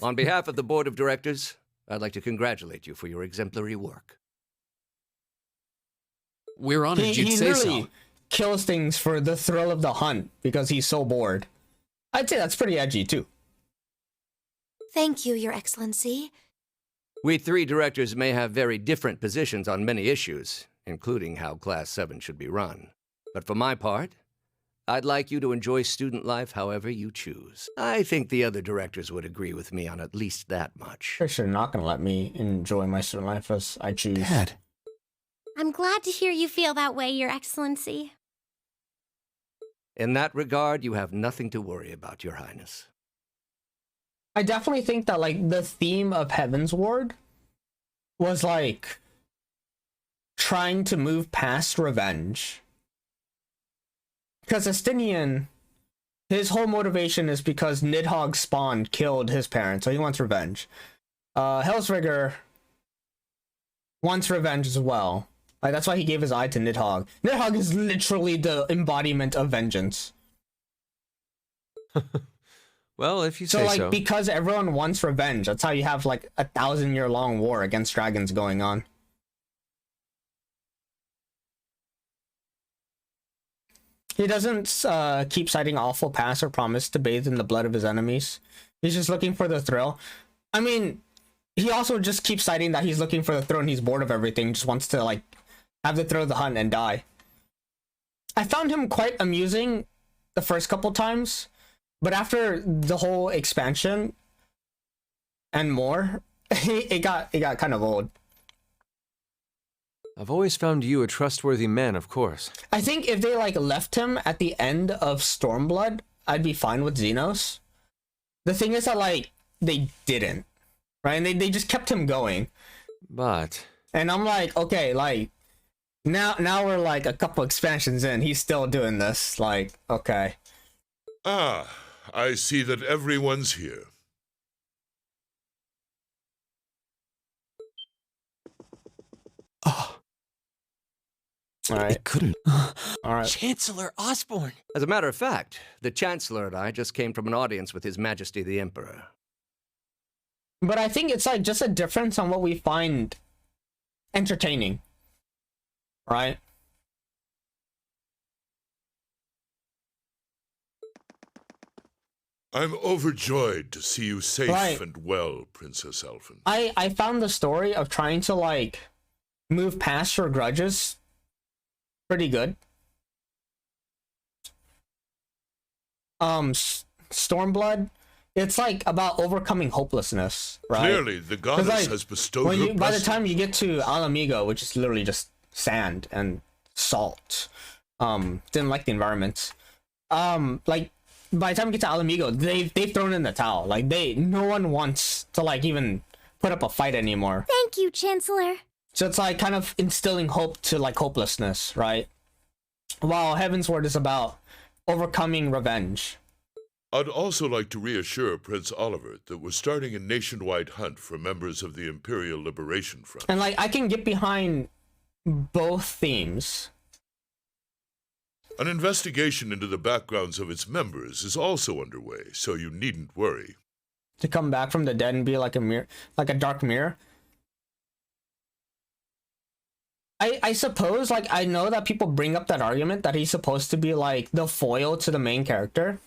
On behalf of the Board of Directors, I'd like to congratulate you for your exemplary work. We're honored you'd say so. He kills things for the thrill of the hunt because he's so bored. I'd say that's pretty edgy too. Thank you, Your Excellency. We 3 directors may have very different positions on many issues, including how Class 7 should be run. But for my part, I'd like you to enjoy student life however you choose. I think the other directors would agree with me on at least that much. They're not going to let me enjoy my student life as I choose. Dad. I'm glad to hear you feel that way, Your Excellency. In that regard, you have nothing to worry about, Your Highness. I definitely think that like the theme of Heaven's Ward was like trying to move past revenge. Because Estinian, his whole motivation is because Nidhogg spawned killed his parents, so he wants revenge. Helsberger wants revenge as well. Like that's why he gave his eye to Nidhogg. Nidhogg is literally the embodiment of vengeance. Well, if you say so. So like because everyone wants revenge, that's how you have like a 1,000-year-long war against dragons going on. He doesn't keep citing awful past or promise to bathe in the blood of his enemies. He's just looking for the thrill. I mean, he also just keeps citing that he's looking for the thrill and he's bored of everything. Just wants to like have the thrill of the hunt and die. I found him quite amusing the first couple times, but after the whole expansion and more, it got kind of old. I've always found you a trustworthy man, of course. I think if they like left him at the end of Stormblood, I'd be fine with Xenos. The thing is that like they didn't, right? And they just kept him going. But and I'm like, okay, like now we're like a couple expansions in, he's still doing this. Like, okay. Ah, I see that everyone's here. Oh. All right. It couldn't. All right. Chancellor Osborne. As a matter of fact, the Chancellor and I just came from an audience with His Majesty the Emperor. But I think it's like just a difference on what we find entertaining. Right? I'm overjoyed to see you safe Right. and well, Princess Elfin. I found the story of trying to like move past your grudges pretty good. Stormblood, it's like about overcoming hopelessness, right? Clearly, the goddess like, has bestowed when her by the blessing. time you get to Alamigo, which is literally just sand and salt, didn't like the environment. Like by the time you get to Alamigo, they've thrown in the towel. Like no one wants to like even put up a fight anymore. Thank you, Chancellor. So it's like kind of instilling hope to like hopelessness, right? While Heaven's Word is about overcoming revenge. I'd also like to reassure Prince Oliver that we're starting a nationwide hunt for members of the Imperial Liberation Front. And like, I can get behind both themes. An investigation into the backgrounds of its members is also underway, so you needn't worry. To come back from the dead and be like a mirror, like a dark mirror. I suppose, like, I know that people bring up that argument that he's supposed to be like the foil to the main character.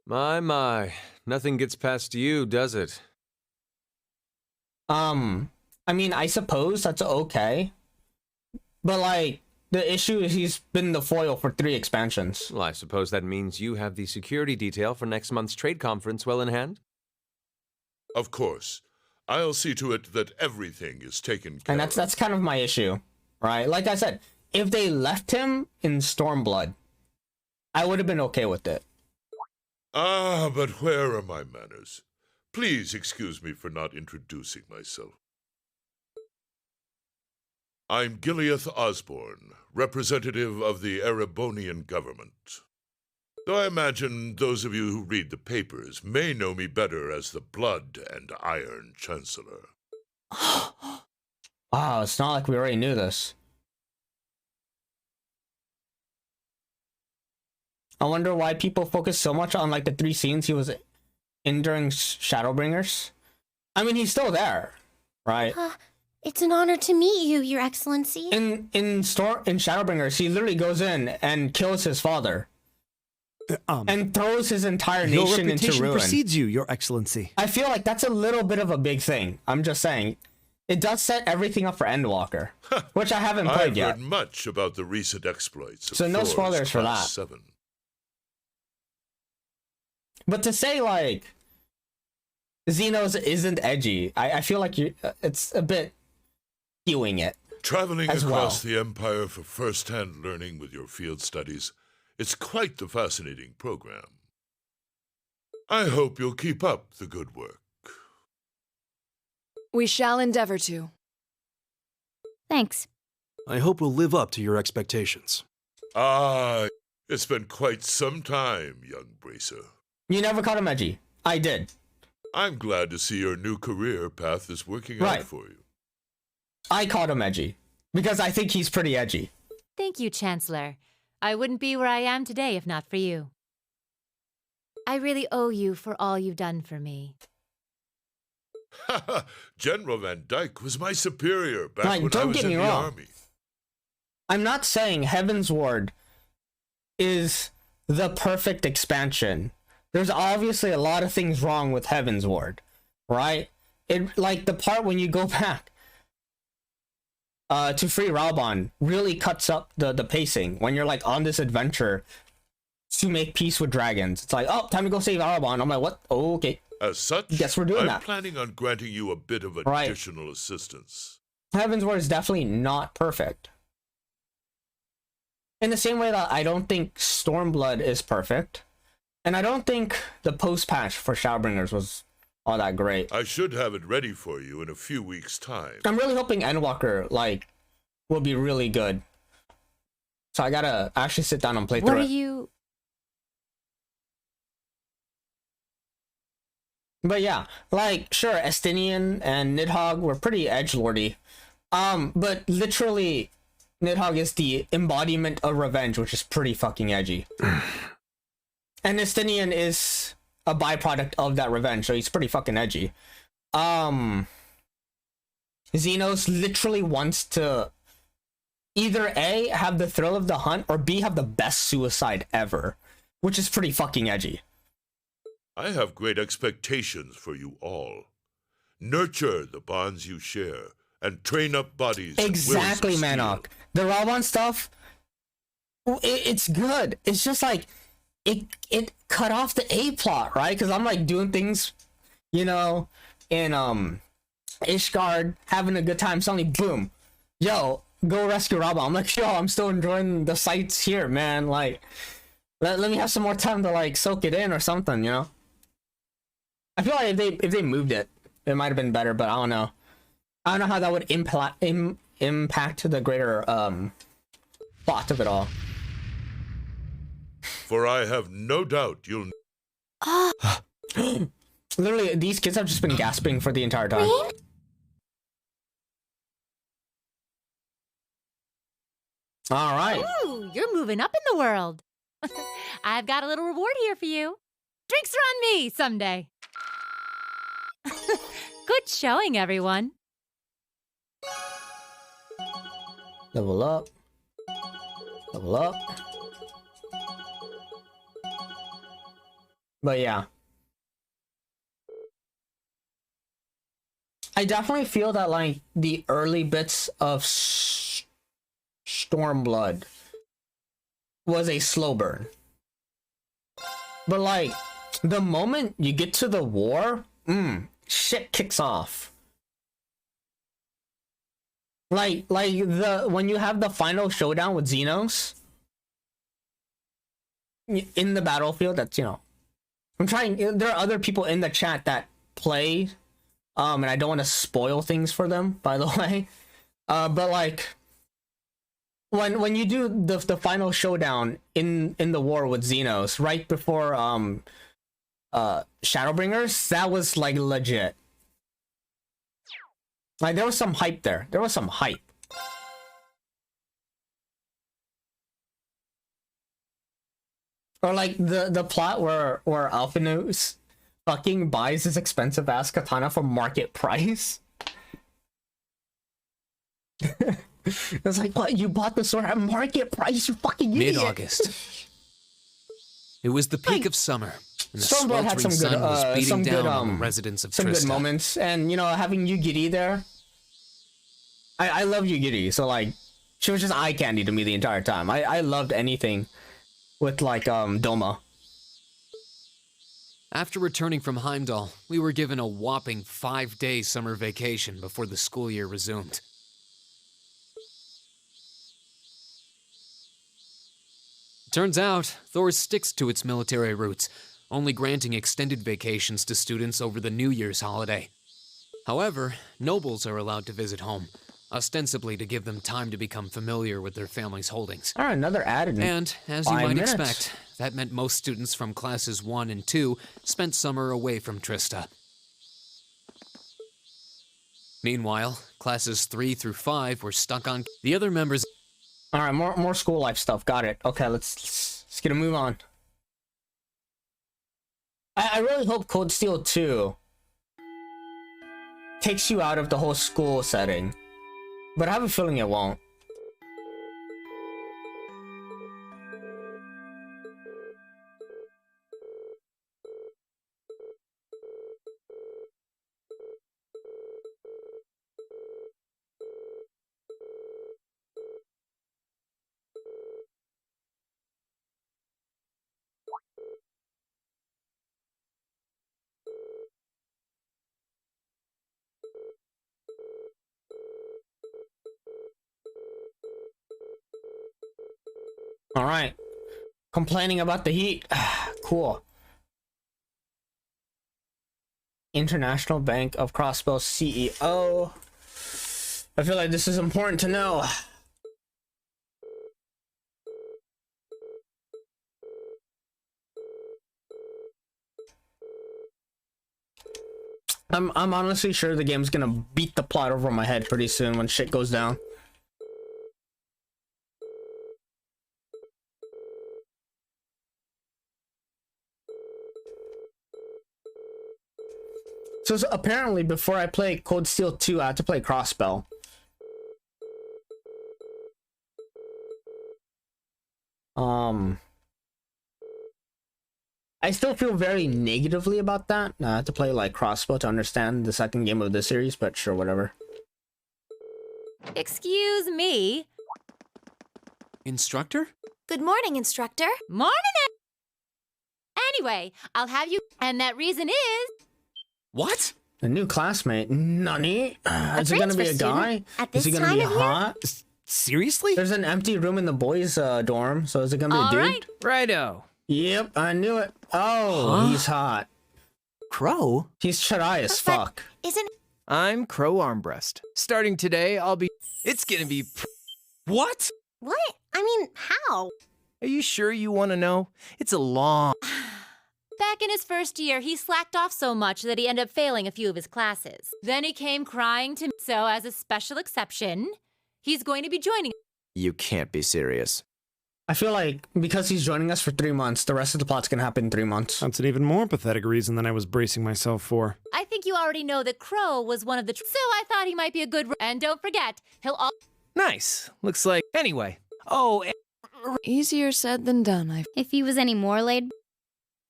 My, nothing gets past you, does it? I mean, I suppose that's okay. But like, the issue is he's been the foil for 3 expansions. Well, I suppose that means you have the security detail for next month's trade conference well in hand? Of course. I'll see to it that everything is taken care of. And that's kind of my issue, right? Like I said, if they left him in Stormblood, I would have been okay with it. Ah, but where are my manners? Please excuse me for not introducing myself. I'm Gileath Osborne, representative of the Erebonian government. Though I imagine those of you who read the papers may know me better as the Blood and Iron Chancellor. Wow, it's not like we already knew this. I wonder why people focus so much on like the 3 scenes he was in during Shadowbringers. I mean, he's still there, right? It's an honor to meet you, Your Excellency. In Shadowbringers, he literally goes in and kills his father. And throws his entire nation into ruin. Your reputation precedes you, Your Excellency. I feel like that's a little bit of a big thing. I'm just saying. It does set everything up for Endwalker, which I haven't played yet. I've heard much about the recent exploits of so no Thor's spoilers for that. Class 7. But to say, like, Xenos isn't edgy, I feel like it's a bit skewing it. Traveling as across the Empire for first-hand learning with your field studies, it's quite the fascinating program. I hope you'll keep up the good work. We shall endeavor to. Thanks. I hope we'll live up to your expectations. Ah, it's been quite some time, young Bracer. You never caught him edgy. I did. I'm glad to see your new career path is working out for you. I caught him edgy, because I think he's pretty edgy. Thank you, Chancellor. I wouldn't be where I am today if not for you. I really owe you for all you've done for me. General Van Dyke was my superior back like, when I was in the wrong. army. I'm not saying Heaven's Ward is the perfect expansion. There's obviously a lot of things wrong with Heaven's Ward, right? It like the part when you go back to free Raubon really cuts up the pacing when you're like on this adventure to make peace with dragons. It's like, oh, time to go save Raubon. I'm like, what? Oh, okay. As such, guess we're doing I'm that. planning on granting you a bit of additional assistance. Heaven's Ward is definitely not perfect. In the same way that I don't think Stormblood is perfect. And I don't think the post-patch for Shadowbringers was all that great. I should have it ready for you in a few weeks' time. I'm really hoping Endwalker, like, will be really good. So I gotta actually sit down and play through it. What are you... But yeah, like, sure, Estinian and Nidhogg were pretty edgelordy. But literally, Nidhogg is the embodiment of revenge, which is pretty fucking edgy. And Estinian is a byproduct of that revenge, so he's pretty fucking edgy. Xenos literally wants to either A, have the thrill of the hunt, or B, have the best suicide ever, which is pretty fucking edgy. I have great expectations for you all. Nurture the bonds you share, and train up bodies. Exactly, Manok. The Raubon stuff, it's good. It's just like, it cut off the A plot, right? Because I'm like doing things, you know, in Ishgard, having a good time. Suddenly, boom, yo, go rescue Raubon. I'm like, yo, I'm still enjoying the sights here, man. Like, let me have some more time to like soak it in or something, you know. I feel like if they moved it, it might have been better, but I don't know. I don't know how that would impact the greater plot of it all. For I have no doubt you'll... Literally, these kids have just been gasping for the entire time. All right. Ooh, you're moving up in the world. I've got a little reward here for you. Drinks are on me someday. Good showing, everyone. Level up. Level up. But yeah. I definitely feel that, like, the early bits of Stormblood was a slow burn. But, like, the moment you get to the war, shit kicks off. Like when you have the final showdown with Xenos in the battlefield, that's, you know, I'm trying, there are other people in the chat that play, and I don't want to spoil things for them, by the way, but like when you do the final showdown in the war with Xenos right before Shadowbringers, that was like legit. Like, there was some hype there. There was some hype. Or like the plot where Alphonse fucking buys his expensive ass katana for market price. It's like, what? You bought the sword at market price, you fucking idiot. Mid-August. It was the peak of summer. And the Stormblood had sweltering sun was beating some down good on the residents of some Trista. good moments, and you know, having Yugiri there, I love Yugiri, so like she was just eye candy to me the entire time. I loved anything with like Doma. After returning from Heimdall, we were given a whopping 5-day summer vacation before the school year resumed. Turns out, Thor sticks to its military roots, only granting extended vacations to students over the New Year's holiday. However, nobles are allowed to visit home, ostensibly to give them time to become familiar with their family's holdings. All right, another added. And, as you might expect, that meant most students from classes 1 and 2 spent summer away from Trista. Meanwhile, classes 3 through 5 were stuck on the other members. All right, more school life stuff. Got it. Okay, let's get a move on. I really hope Cold Steel 2 takes you out of the whole school setting, but I have a feeling it won't. All right, complaining about the heat. Cool. International Bank of Crossbow CEO. I feel like this is important to know. I'm honestly sure the game's gonna beat the plot over my head pretty soon when shit goes down. So apparently, before I play Cold Steel 2, I had to play Crossbow. I still feel very negatively about that. I had to play like Crossbow to understand the second game of the series, but sure, whatever. Excuse me. Instructor? Good morning, instructor. Morning. Anyway, I'll have you. And that reason is. What? A new classmate? Nani? Is it gonna be a guy? Is he gonna be hot? Seriously? There's an empty room in the boys' dorm, so is it gonna be a dude? Right. Righto. Yep, I knew it. Oh, he's hot. Crow? He's chadai as fuck. Isn't I'm Crow Armbreast. Starting today, I'll be... It's gonna be... What? what? I mean, how? Are you sure you want to know? It's a long... Back in his first year, he slacked off so much that he ended up failing a few of his classes. Then he came crying to me. So, as a special exception, he's going to be joining. You can't be serious. I feel like because he's joining us for 3 months, the rest of the plot's gonna happen in 3 months. That's an even more pathetic reason than I was bracing myself for. I think you already know that Crow was one of the... So I thought he might be a good... And don't forget, he'll all... Nice. Looks like... Anyway. Oh, Easier said than done, If he was any more laid...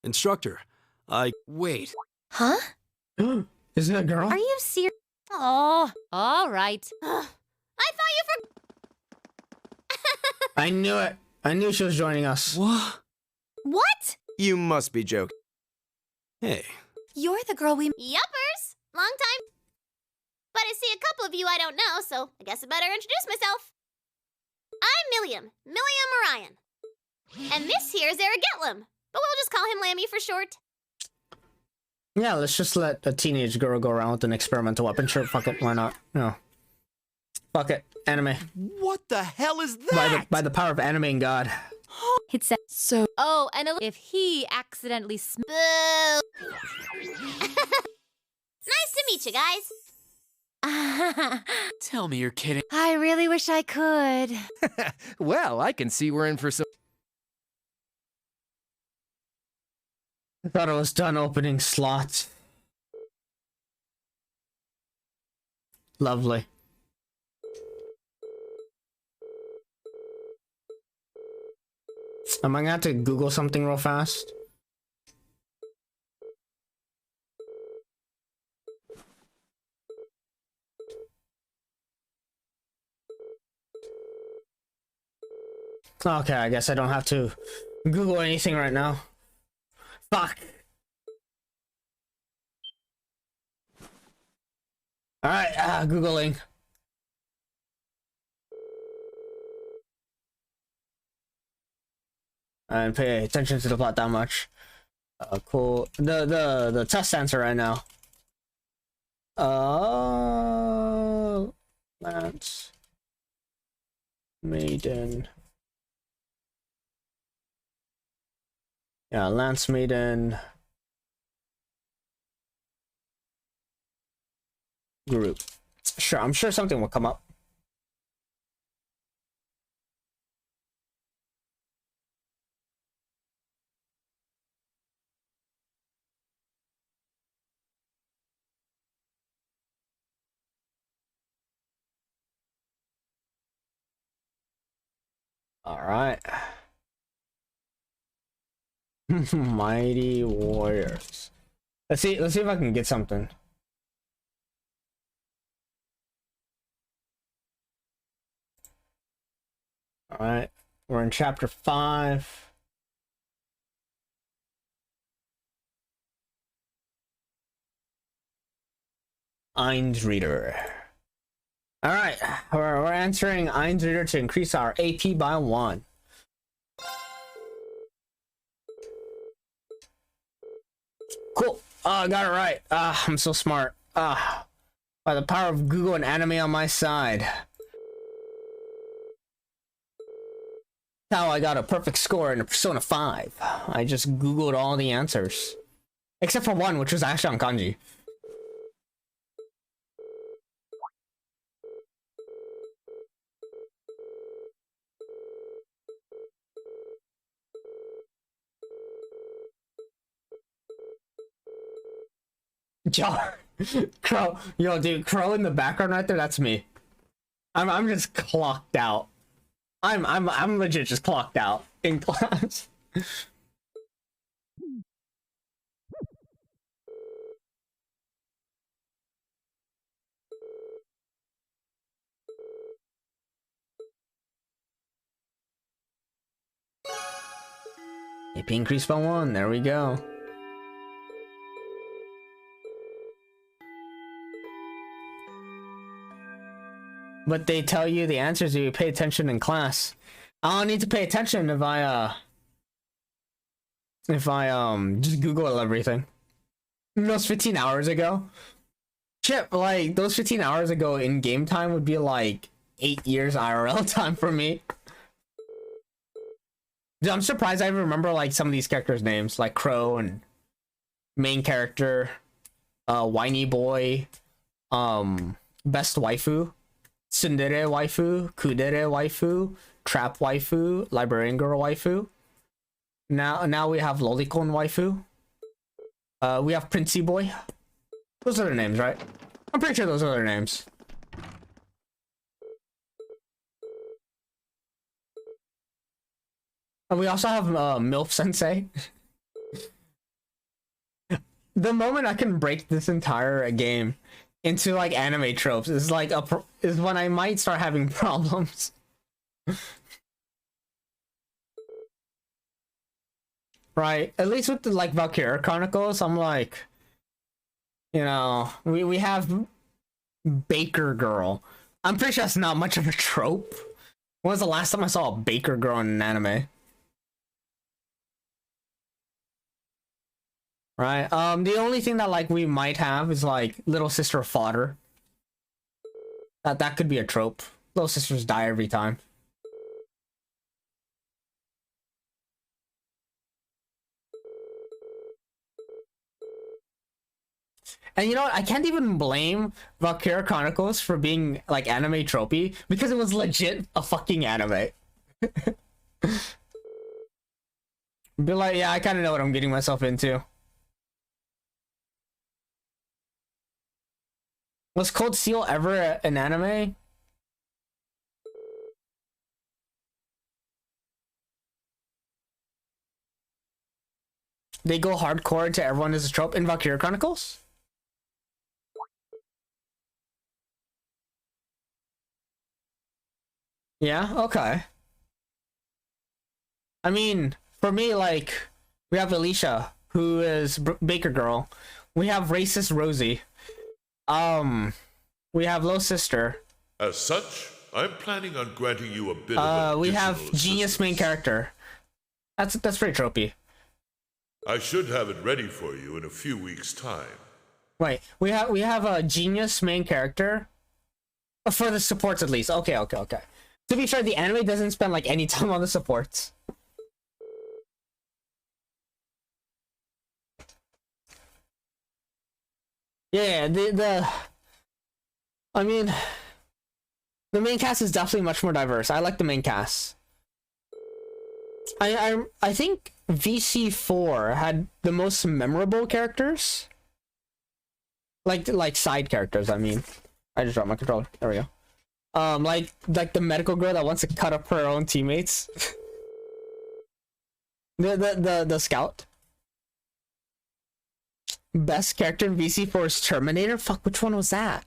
Instructor, Wait. Huh? Is it a girl? Are you serious? Oh, all right. I thought you I knew it. I knew she was joining us. what? What? You must be joking. hey, You're the girl we... Yuppers! Long time. But I see a couple of you I don't know, so I guess I better introduce myself. I'm Milliam Orion. And this here is Eric Getlem, but we'll just call him Lammy for short. Yeah, let's just let a teenage girl go around with an experimental weapon. Sure, fuck it, why not? No. Fuck it, anime. What the hell is that? By the power of anime and God. It said... So... Oh, and if he accidentally... Boo! Nice to meet you guys. Tell me you're kidding. I really wish I could. Well, I can see we're in for some... I thought I was done opening slots. Lovely. Am I gonna have to Google something real fast? Okay, I guess I don't have to Google anything right now. Fuck. Alright, Googling. And pay attention to the plot that much. Cool. The test answer right now. Lance Maiden. Yeah, Lance Maiden group. Sure, I'm sure something will come up. All right. Mighty Warriors. Let's see if I can get something. All right. We're in chapter 5. Eindsreader. All right, we're answering Eindsreader to increase our AP by 1. Cool. I got it right. I'm so smart. By the power of Google and anime on my side. How I got a perfect score in a Persona 5. I just Googled all the answers. Except for one, which was actually on kanji. Crow, yo, dude, Crow in the background right there, that's me. I'm just clocked out. I'm legit just clocked out in class. AP increased by 1, there we go. But they tell you the answers if you pay attention in class. I don't need to pay attention if I just Google everything. Those 15 hours ago. Chip, like those 15 hours ago in game time would be like 8 years IRL time for me. Dude, I'm surprised I even remember like some of these characters' names, like Crow and main character, whiny boy, best waifu, tsundere waifu, kudere waifu, trap waifu, librarian girl waifu. Now we have lolicon waifu. We have Princey boy. Those are their names, right? I'm pretty sure those are their names. And we also have MILF Sensei. The moment I can break this entire game into like anime tropes is like is when I might start having problems. Right? At least with the like Valkyria Chronicles, I'm like, you know, we have Baker Girl. I'm pretty sure that's not much of a trope. When was the last time I saw a Baker Girl in an anime? Right. The only thing that like we might have is like little sister fodder. That could be a trope. Little sisters die every time. And you know what? I can't even blame Valkyria Chronicles for being like anime tropey because it was legit a fucking anime. Be like, yeah, I kind of know what I'm getting myself into. Was Cold Steel ever an anime? They go hardcore to everyone as a trope in Valkyria Chronicles? Yeah, okay. I mean, for me, like, we have Alicia, who is Baker Girl. We have Racist Rosie. We have Low Sister. As such, I'm planning on granting you a bit of we have Genius main character. That's pretty tropey. I should have it ready for you in a few weeks' time. Wait, we have a Genius main character for the supports at least. Okay. To be fair, the anime doesn't spend like any time on the supports. Yeah, I mean, the main cast is definitely much more diverse. I like the main cast. I think VC4 had the most memorable characters. Like side characters, I mean. I just dropped my controller. There we go. Like the medical girl that wants to cut up her own teammates. the scout. Best character in VC4 is Terminator? Fuck, which one was that?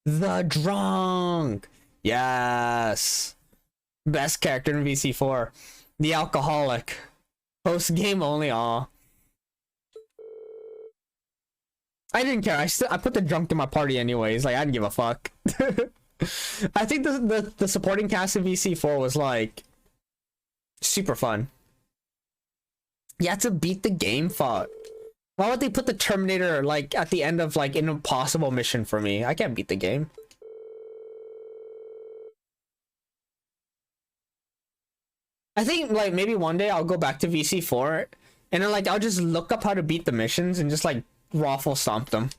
The Drunk! Yes! Best character in VC4. The Alcoholic. Post game only, aw. I didn't care. I put the Drunk in my party anyways. Like, I didn't give a fuck. I think the supporting cast in VC4 was like super fun. You had to beat the game, fuck. Why would they put the Terminator like at the end of like an impossible mission for me? I can't beat the game. I think like maybe one day I'll go back to VC4 and then like I'll just look up how to beat the missions and just like raffle stomp them.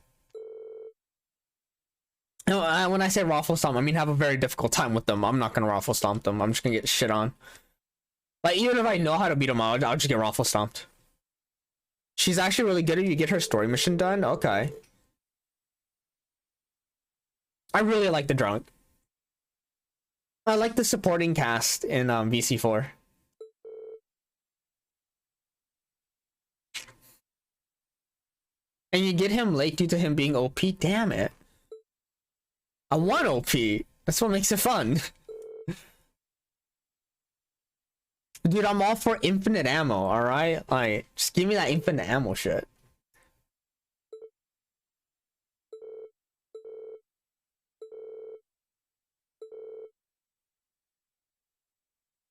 No, when I say raffle stomp, I mean have a very difficult time with them. I'm not gonna raffle stomp them. I'm just gonna get shit on. Like even if I know how to beat them, I'll just get raffle stomped. She's actually really good if you get her story mission done. Okay. I really like the Drunk. I like the supporting cast in VC4. And you get him late due to him being OP. Damn it. I want OP. That's what makes it fun. Dude, I'm all for infinite ammo, alright? Like, just give me that infinite ammo shit.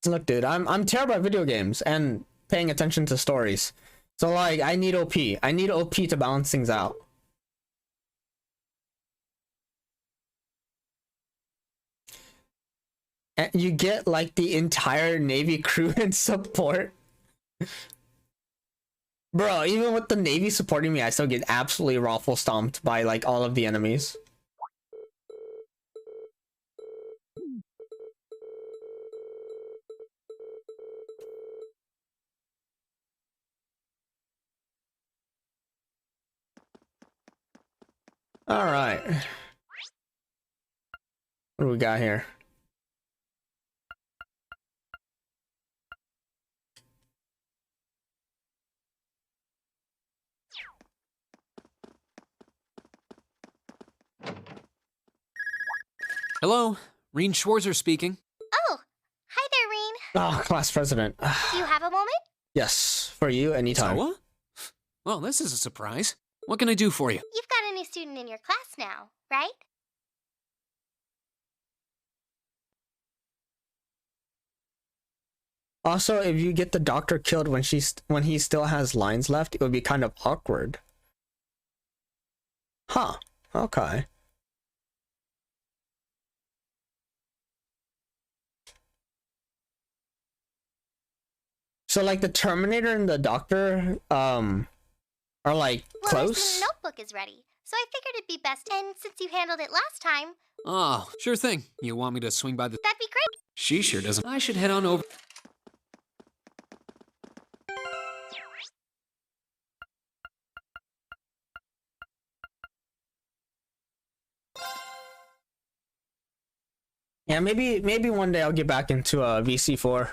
Look, dude, I'm terrible at video games and paying attention to stories. So, like, I need OP. I need OP to balance things out. And you get like the entire Navy crew and support. Bro, even with the Navy supporting me, I still get absolutely raffle stomped by like all of the enemies. All right. What do we got here? Hello, Reen Schwarzer speaking. Oh, hi there, Reen. Oh, class president. Do you have a moment? Yes, for you anytime. What? Well, this is a surprise. What can I do for you? You've got a new student in your class now, right? Also, if you get the doctor killed when he still has lines left, it would be kind of awkward. Huh. Okay. So like the Terminator and the Doctor are like close? The notebook is ready, so I figured it'd be best. And since you handled it last time... Oh, sure thing. You want me to swing by the... That'd be great. She sure doesn't. I should head on over. Yeah, maybe one day I'll get back into VC4.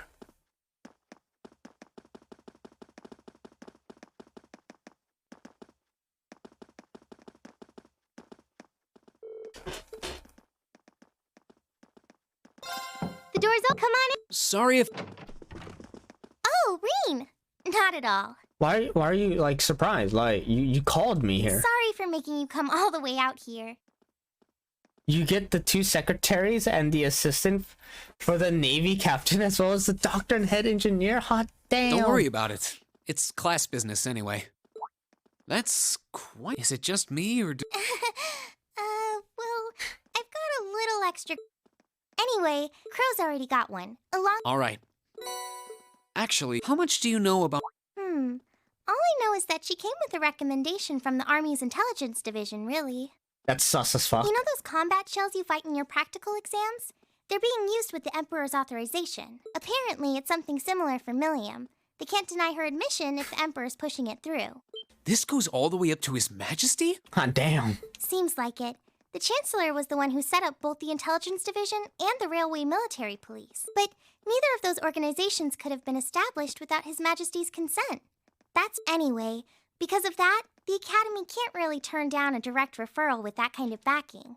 The door's open. Come on in. Sorry if... Oh, Reen. Not at all. Why are you like surprised? Like you called me here. Sorry for making you come all the way out here. You get the 2 secretaries and the assistant for the Navy captain as well as the doctor and head engineer? Hot damn. Don't worry about it. It's class business anyway. That's quite... Is it just me or... Well, I've got a little extra... Anyway, Crow's already got one. All right. Actually, how much do you know about... All I know is that she came with a recommendation from the Army's intelligence division, really. That's sus as fuck. You know those combat shells you fight in your practical exams? They're being used with the Emperor's authorization. Apparently, it's something similar for Milliam. They can't deny her admission if the Emperor's pushing it through. This goes all the way up to His Majesty? Hot damn. Seems like it. The Chancellor was the one who set up both the Intelligence Division and the Railway Military Police. But neither of those organizations could have been established without His Majesty's consent. That's anyway. Because of that, the Academy can't really turn down a direct referral with that kind of backing.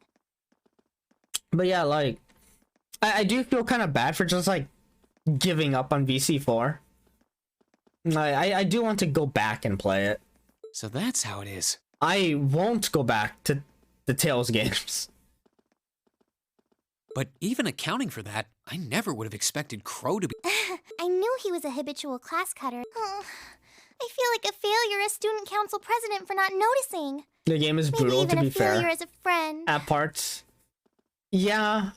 But yeah, like, I do feel kind of bad for just, like, giving up on VC4. I do want to go back and play it. So that's how it is. I won't go back to the Tales games. But even accounting for that, I never would have expected Crow to be... I knew he was a habitual class cutter. Oh, I feel like a failure as student council president for not noticing. The game is brutal, to be fair. Maybe even a failure as a friend. At parts. Yeah.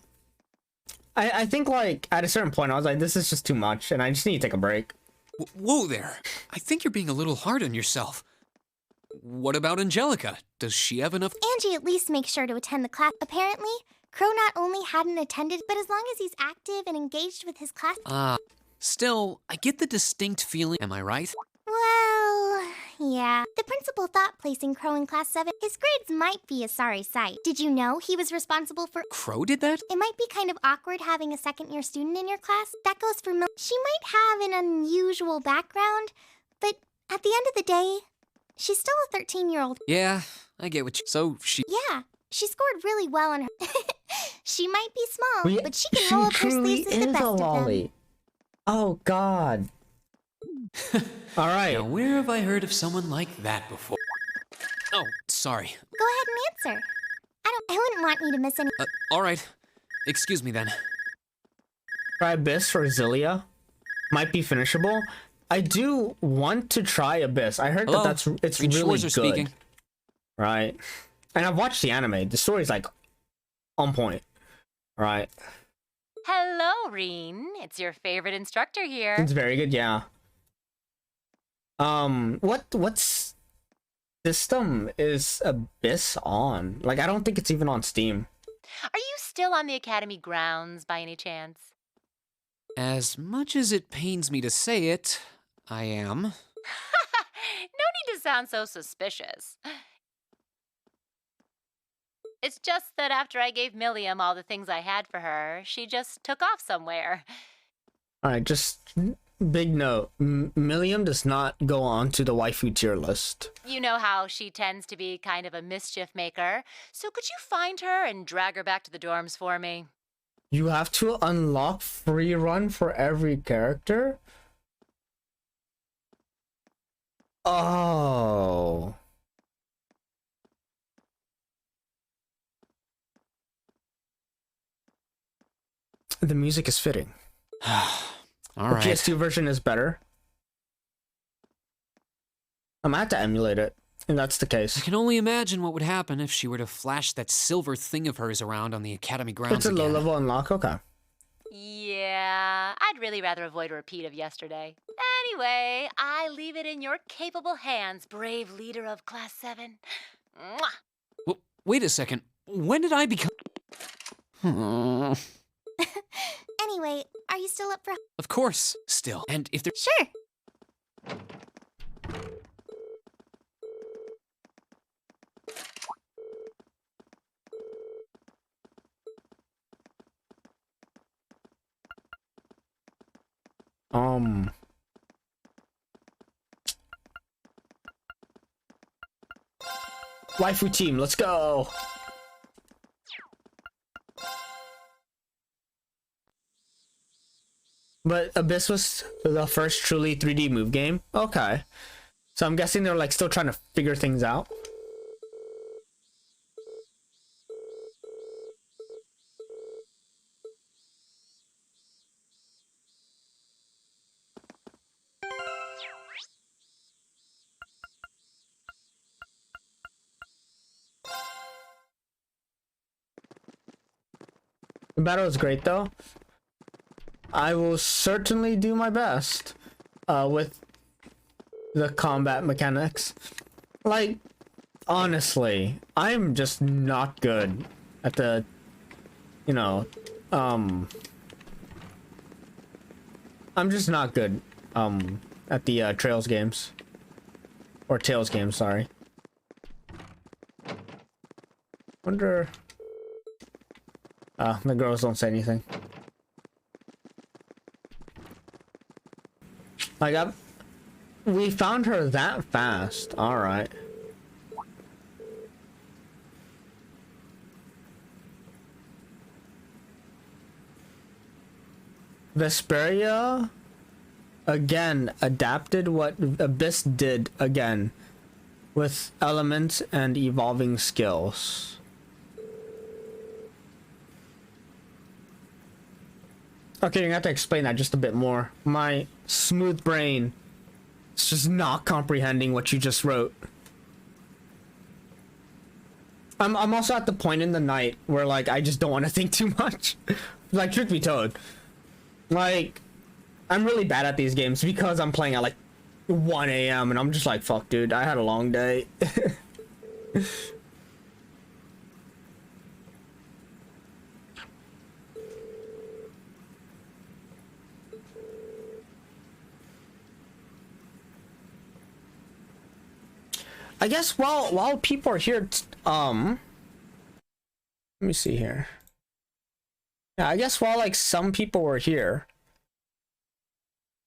I think, like, at a certain point, I was like, this is just too much, and I just need to take a break. Whoa there. I think you're being a little hard on yourself. What about Angelica? Does she have enough... Angie at least makes sure to attend the class. Apparently, Crow not only hadn't attended, but as long as he's active and engaged with his class... Still, I get the distinct feeling... Am I right? Well, yeah. The principal thought placing Crow in Class 7, his grades might be a sorry sight. Did you know he was responsible for... Crow did that? It might be kind of awkward having a second-year student in your class. That goes for She might have an unusual background, but at the end of the day, she's still a 13-year-old. Yeah, I get what you... So she... Yeah, she scored really well on her... She might be small, but she can roll up her sleeves as the best of them. Oh, God. All right. Now, where have I heard of someone like that before? Oh, sorry. Go ahead and answer. I wouldn't want you to miss any... All right. Excuse me, then. Try Abyss for Zilia. Might be finishable. I do want to try Abyss. I heard that it's really good. Speaking. Right. And I've watched the anime. The story's, like, on point. Right. Hello, Reen. It's your favorite instructor here. It's very good, yeah. What's system is Abyss on? Like, I don't think it's even on Steam. Are you still on the Academy grounds by any chance? As much as it pains me to say it, I am. No need to sound so suspicious. It's just that after I gave Milliam all the things I had for her, she just took off somewhere. Alright, just big note. Milliam does not go on to the waifu tier list. You know how she tends to be kind of a mischief maker, so could you find her and drag her back to the dorms for me? You have to unlock free run for every character? Oh. The music is fitting. All right. The PS2 version is better. I'm gonna have to emulate it, and that's the case. I can only imagine what would happen if she were to flash that silver thing of hers around on the Academy grounds It's a again. low-level unlock? Okay. Yeah, I'd really rather avoid a repeat of yesterday. Anyway, I leave it in your capable hands, brave leader of Class 7. Mwah! Wait a second. When did I become... Anyway, are you still up for... Of course, still. And if there... Sure. Waifu team, let's go! But Abyss was the first truly 3D move game? Okay. So I'm guessing they're like still trying to figure things out. The battle is great though. I will certainly do my best with the combat mechanics. Like, honestly, I'm just not good at the, you know, I'm just not good at the Trails games. Or Tales games, sorry. Wonder... the girls don't say anything. Like, we found her that fast. Alright. Vesperia, again, adapted what Abyss did again. With elements and evolving skills. Okay, you're gonna have to explain that just a bit more. My smooth brain is just not comprehending what you just wrote. I'm also at the point in the night where, like, I just don't want to think too much. Like, truth be told. Like, I'm really bad at these games because I'm playing at, like, 1 a.m. and I'm just like, fuck, dude, I had a long day. I guess while people are here, let me see here. Yeah, I guess while like some people were here,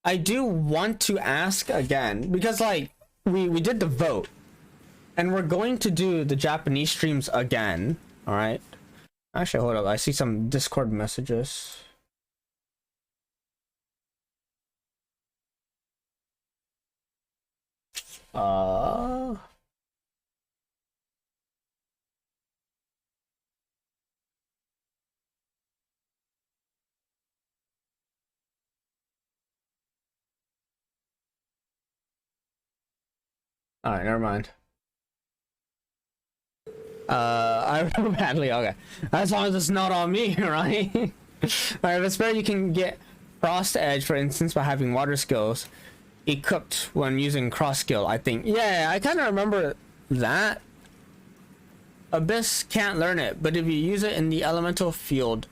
I do want to ask again because like we did the vote, and we're going to do the Japanese streams again. All right. Actually, hold up. I see some Discord messages. Alright, never mind. I remember badly, okay. As long as it's not on me, right? Alright, it's better you can get Frost Edge, for instance, by having water skills equipped when using cross skill, I think. Yeah, I kind of remember that. Abyss can't learn it, but if you use it in the elemental field,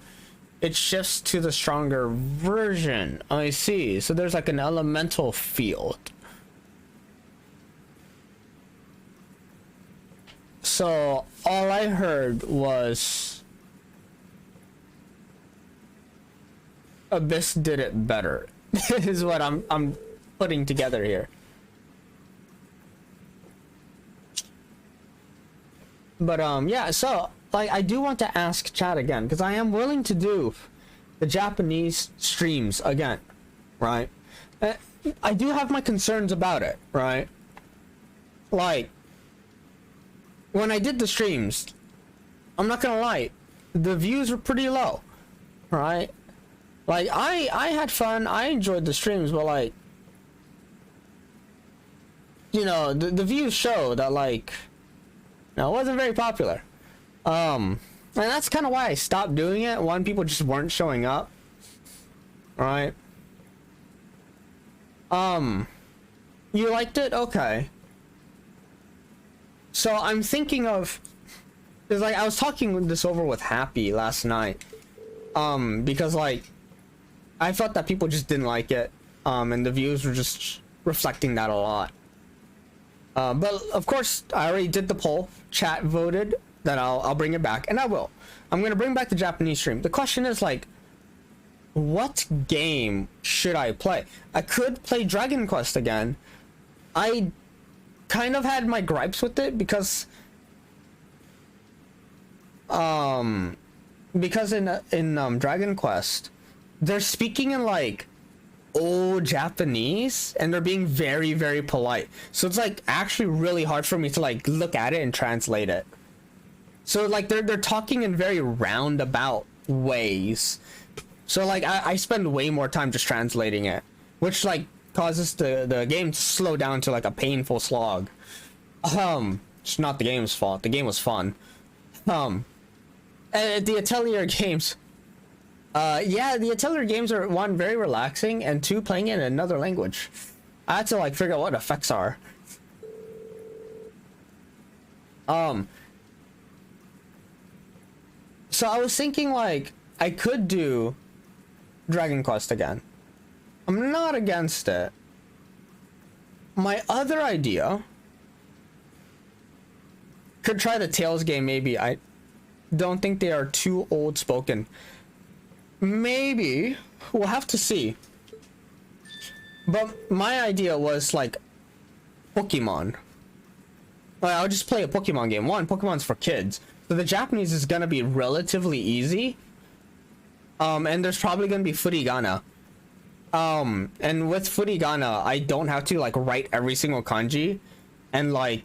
it shifts to the stronger version. I see. So there's like an elemental field. So all I heard was Abyss did it better. Is what I'm putting together here. But yeah, so like I do want to ask chat again, because I am willing to do the Japanese streams again, right? I do have my concerns about it, right? Like when I did the streams, I'm not gonna lie, the views were pretty low, right? Like I had fun, I enjoyed the streams, but like, you know, the views show that like, no, it wasn't very popular. And that's kind of why I stopped doing it. One, people just weren't showing up, right? You liked it? Okay. So I'm thinking of, because like I was talking this over with Happy last night, because like I felt that people just didn't like it, and the views were just reflecting that a lot. But of course I already did the poll. Chat voted that I'll bring it back, and I will. I'm gonna bring back the Japanese stream. The question is like, what game should I play? I could play Dragon Quest again. I kind of had my gripes with it because in Dragon Quest they're speaking in like old Japanese and they're being very, very polite, so it's like actually really hard for me to like look at it and translate it. So like they're talking in very roundabout ways, so like I spend way more time just translating it, which like causes the game to slow down to like a painful slog. It's not the game's fault, the game was fun. At the Atelier games, yeah, the Atelier games are, one, very relaxing, and two, playing in another language. I had to like figure out what effects are. So I was thinking like I could do Dragon Quest again. I'm not against it. My other idea, could try the Tales game maybe. I don't think they are too old spoken. Maybe we'll have to see. But my idea was like Pokemon. Like, I'll just play a Pokemon game. One, Pokemon's for kids, so the Japanese is gonna be relatively easy. And there's probably gonna be furigana. And with furigana, I don't have to like write every single kanji and like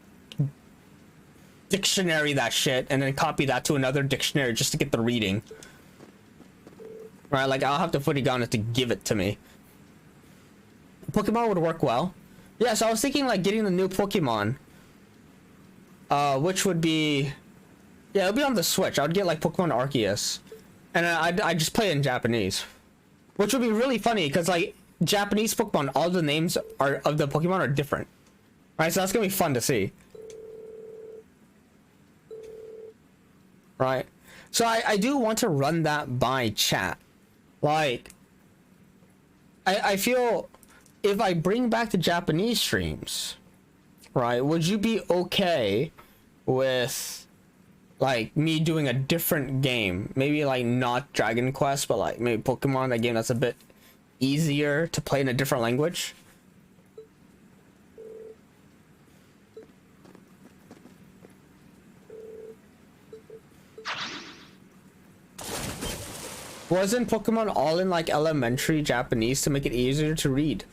dictionary that shit and then copy that to another dictionary just to get the reading. Right, like I'll have to furigana to give it to me. Pokemon would work well. Yeah, so I was thinking like getting the new Pokemon, which would be, yeah, it'll be on the Switch. I would get like Pokemon Arceus, and I'd just play it in Japanese, which would be really funny because like Japanese Pokemon, all the names are of the Pokemon are different, right? So that's gonna be fun to see, right? So I do want to run that by chat. Like, I feel if I bring back the Japanese streams, right, would you be okay with like me doing a different game? Maybe like not Dragon Quest, but like maybe Pokemon, a game that's a bit easier to play in a different language? Wasn't Pokemon all in like elementary Japanese to make it easier to read?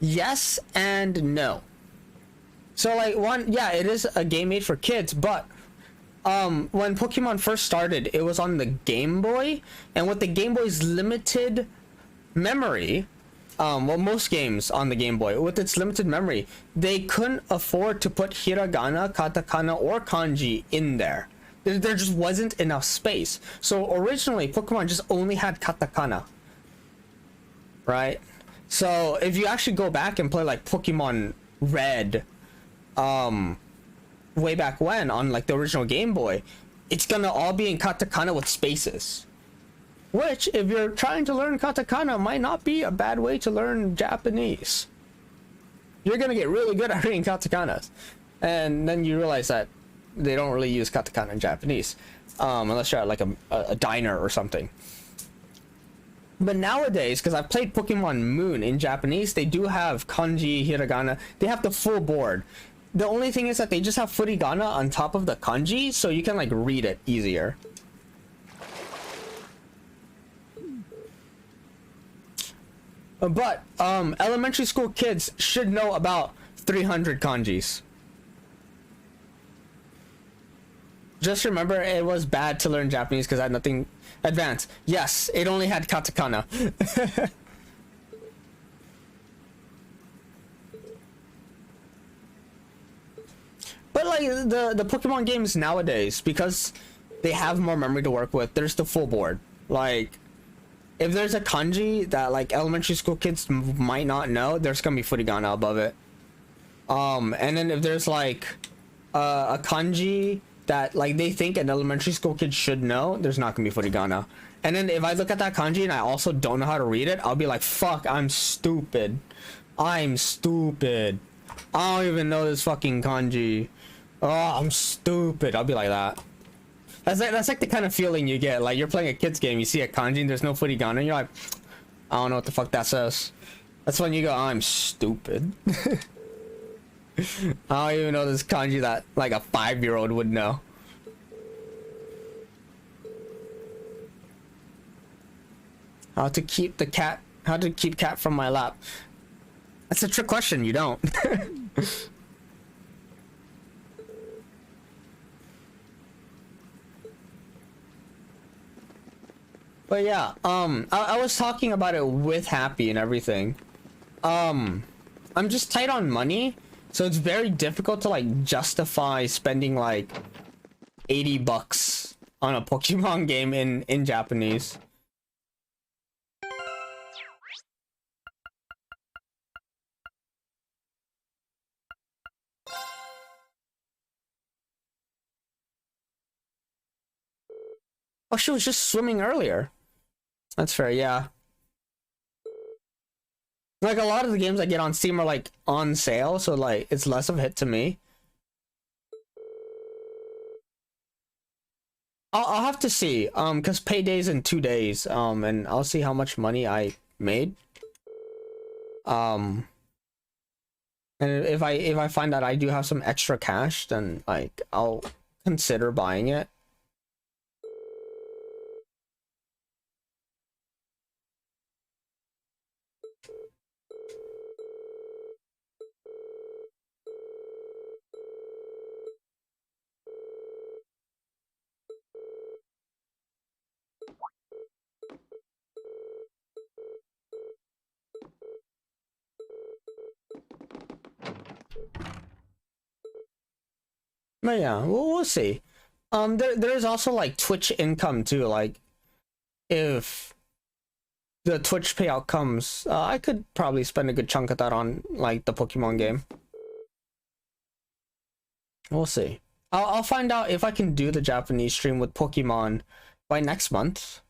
Yes and no. So like one, yeah, it is a game made for kids, but when Pokemon first started, it was on the Game Boy, and with the Game Boy's limited memory, well, most games on the Game Boy, with its limited memory, they couldn't afford to put hiragana, katakana, or kanji in there. There just wasn't enough space. So originally, Pokemon just only had katakana, right? So if you actually go back and play like Pokemon Red, way back when on like the original Game Boy, it's gonna all be in katakana with spaces. Which, if you're trying to learn katakana, might not be a bad way to learn Japanese. You're gonna get really good at reading katakana, and then you realize that they don't really use katakana in Japanese, unless you're at like a diner or something. But nowadays, because I've played Pokemon Moon in Japanese, they do have kanji, hiragana. They have the full board. The only thing is that they just have furigana on top of the kanji, so you can like read it easier. But elementary school kids should know about 300 kanjis. Just remember, it was bad to learn Japanese because I had nothing advanced. Yes, it only had katakana. But like the Pokemon games nowadays, because they have more memory to work with, there's the full board. Like, if there's a kanji that like elementary school kids might not know, there's gonna be furigana above it. And then if there's like a kanji that like they think an elementary school kid should know, there's not gonna be furigana. And then if I look at that kanji and I also don't know how to read it, I'll be like, fuck, I'm stupid. I'm stupid. I don't even know this fucking kanji. Oh, I'm stupid. I'll be like that. That's like the kind of feeling you get. Like, you're playing a kid's game, you see a kanji and there's no furigana, and you're like, I don't know what the fuck that says. That's when you go, I'm stupid. I don't even know this kanji that like a 5-year-old would know. How to keep cat from my lap. That's a trick question, you don't. But yeah, I was talking about it with Happy and everything. I'm just tight on money, so it's very difficult to like justify spending like $80 on a Pokemon game in Japanese. Oh, she was just swimming earlier. That's fair, yeah. Like, a lot of the games I get on Steam are like on sale, so like it's less of a hit to me. I'll have to see, because payday's in 2 days, and I'll see how much money I made. And if I find that I do have some extra cash, then like I'll consider buying it. But yeah, we'll see. There's also like Twitch income too. Like, if the Twitch payout comes, I could probably spend a good chunk of that on like the Pokemon game. We'll see. I'll find out if I can do the Japanese stream with Pokemon by next month.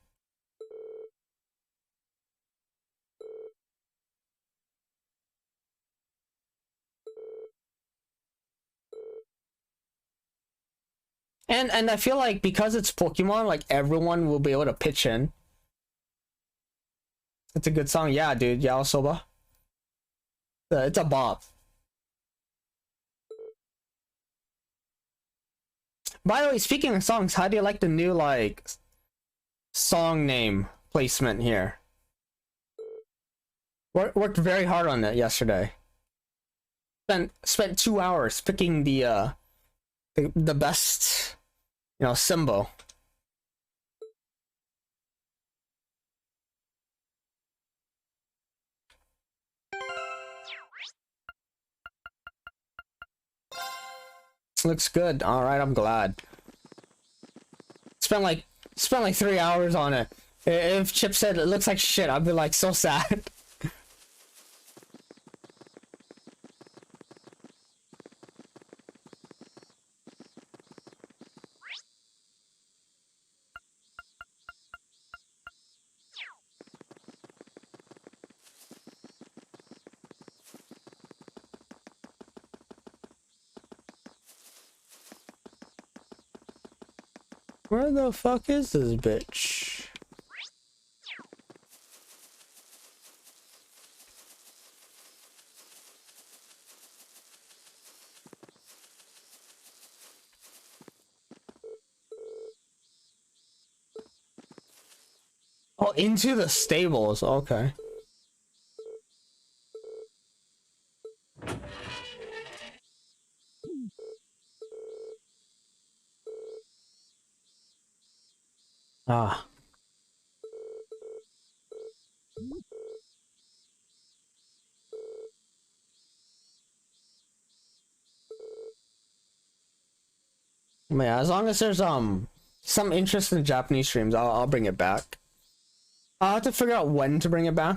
And I feel like because it's Pokemon, like everyone will be able to pitch in. It's a good song, yeah, dude. Yaosoba. It's a bop. By the way, speaking of songs, how do you like the new like song name placement here? Worked very hard on it yesterday. Spent 2 hours picking the best, you know, symbol. Looks good. All right, I'm glad. Spent like 3 hours on it. If Chip said it looks like shit, I'd be like so sad. Where the fuck is this bitch? Oh, into the stables. Okay. Ah. Yeah, as long as there's some interest in Japanese streams, I'll bring it back. I'll have to figure out when to bring it back.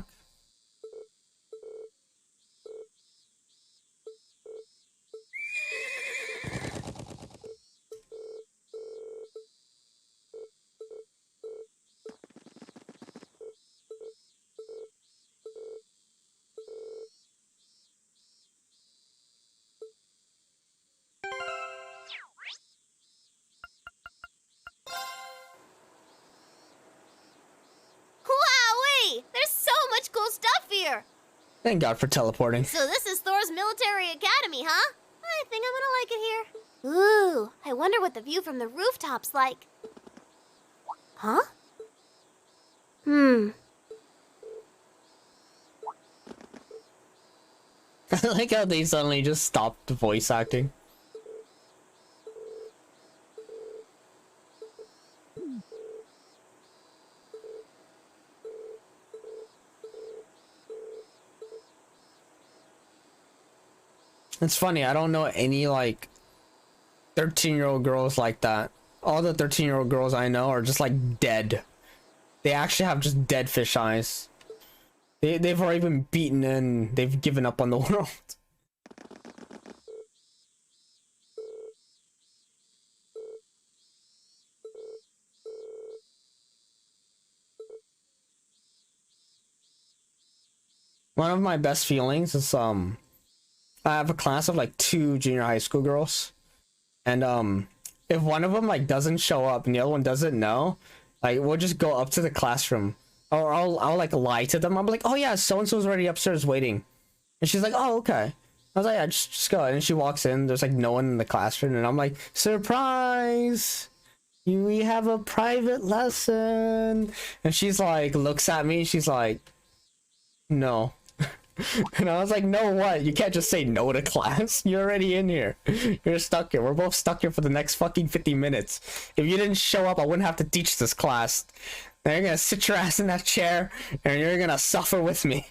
Wowee! There's so much cool stuff here! Thank God for teleporting. So this is Thor's military academy, huh? I think I'm gonna like it here. Ooh, I wonder what the view from the rooftop's like. Huh? I like how they suddenly just stopped voice acting. It's funny, I don't know any like 13-year-old girls like that. All the 13-year-old girls I know are just like dead. They actually have just dead fish eyes. They've already been beaten and they've given up on the world. One of my best feelings is I have a class of like 2 junior high school girls, and if one of them like doesn't show up and the other one doesn't know, like we'll just go up to the classroom, or I'll like lie to them. I'm like, oh yeah, so and so's already upstairs waiting, and she's like, oh okay. I was like, yeah, just go. And she walks in. There's like no one in the classroom, and I'm like, surprise! We have a private lesson. And she's like, looks at me. She's like, no. And I was like, no what? You can't just say no to class. You're already in here. You're stuck here. We're both stuck here for the next fucking 50 minutes. If you didn't show up, I wouldn't have to teach this class. Now you're gonna sit your ass in that chair and you're gonna suffer with me.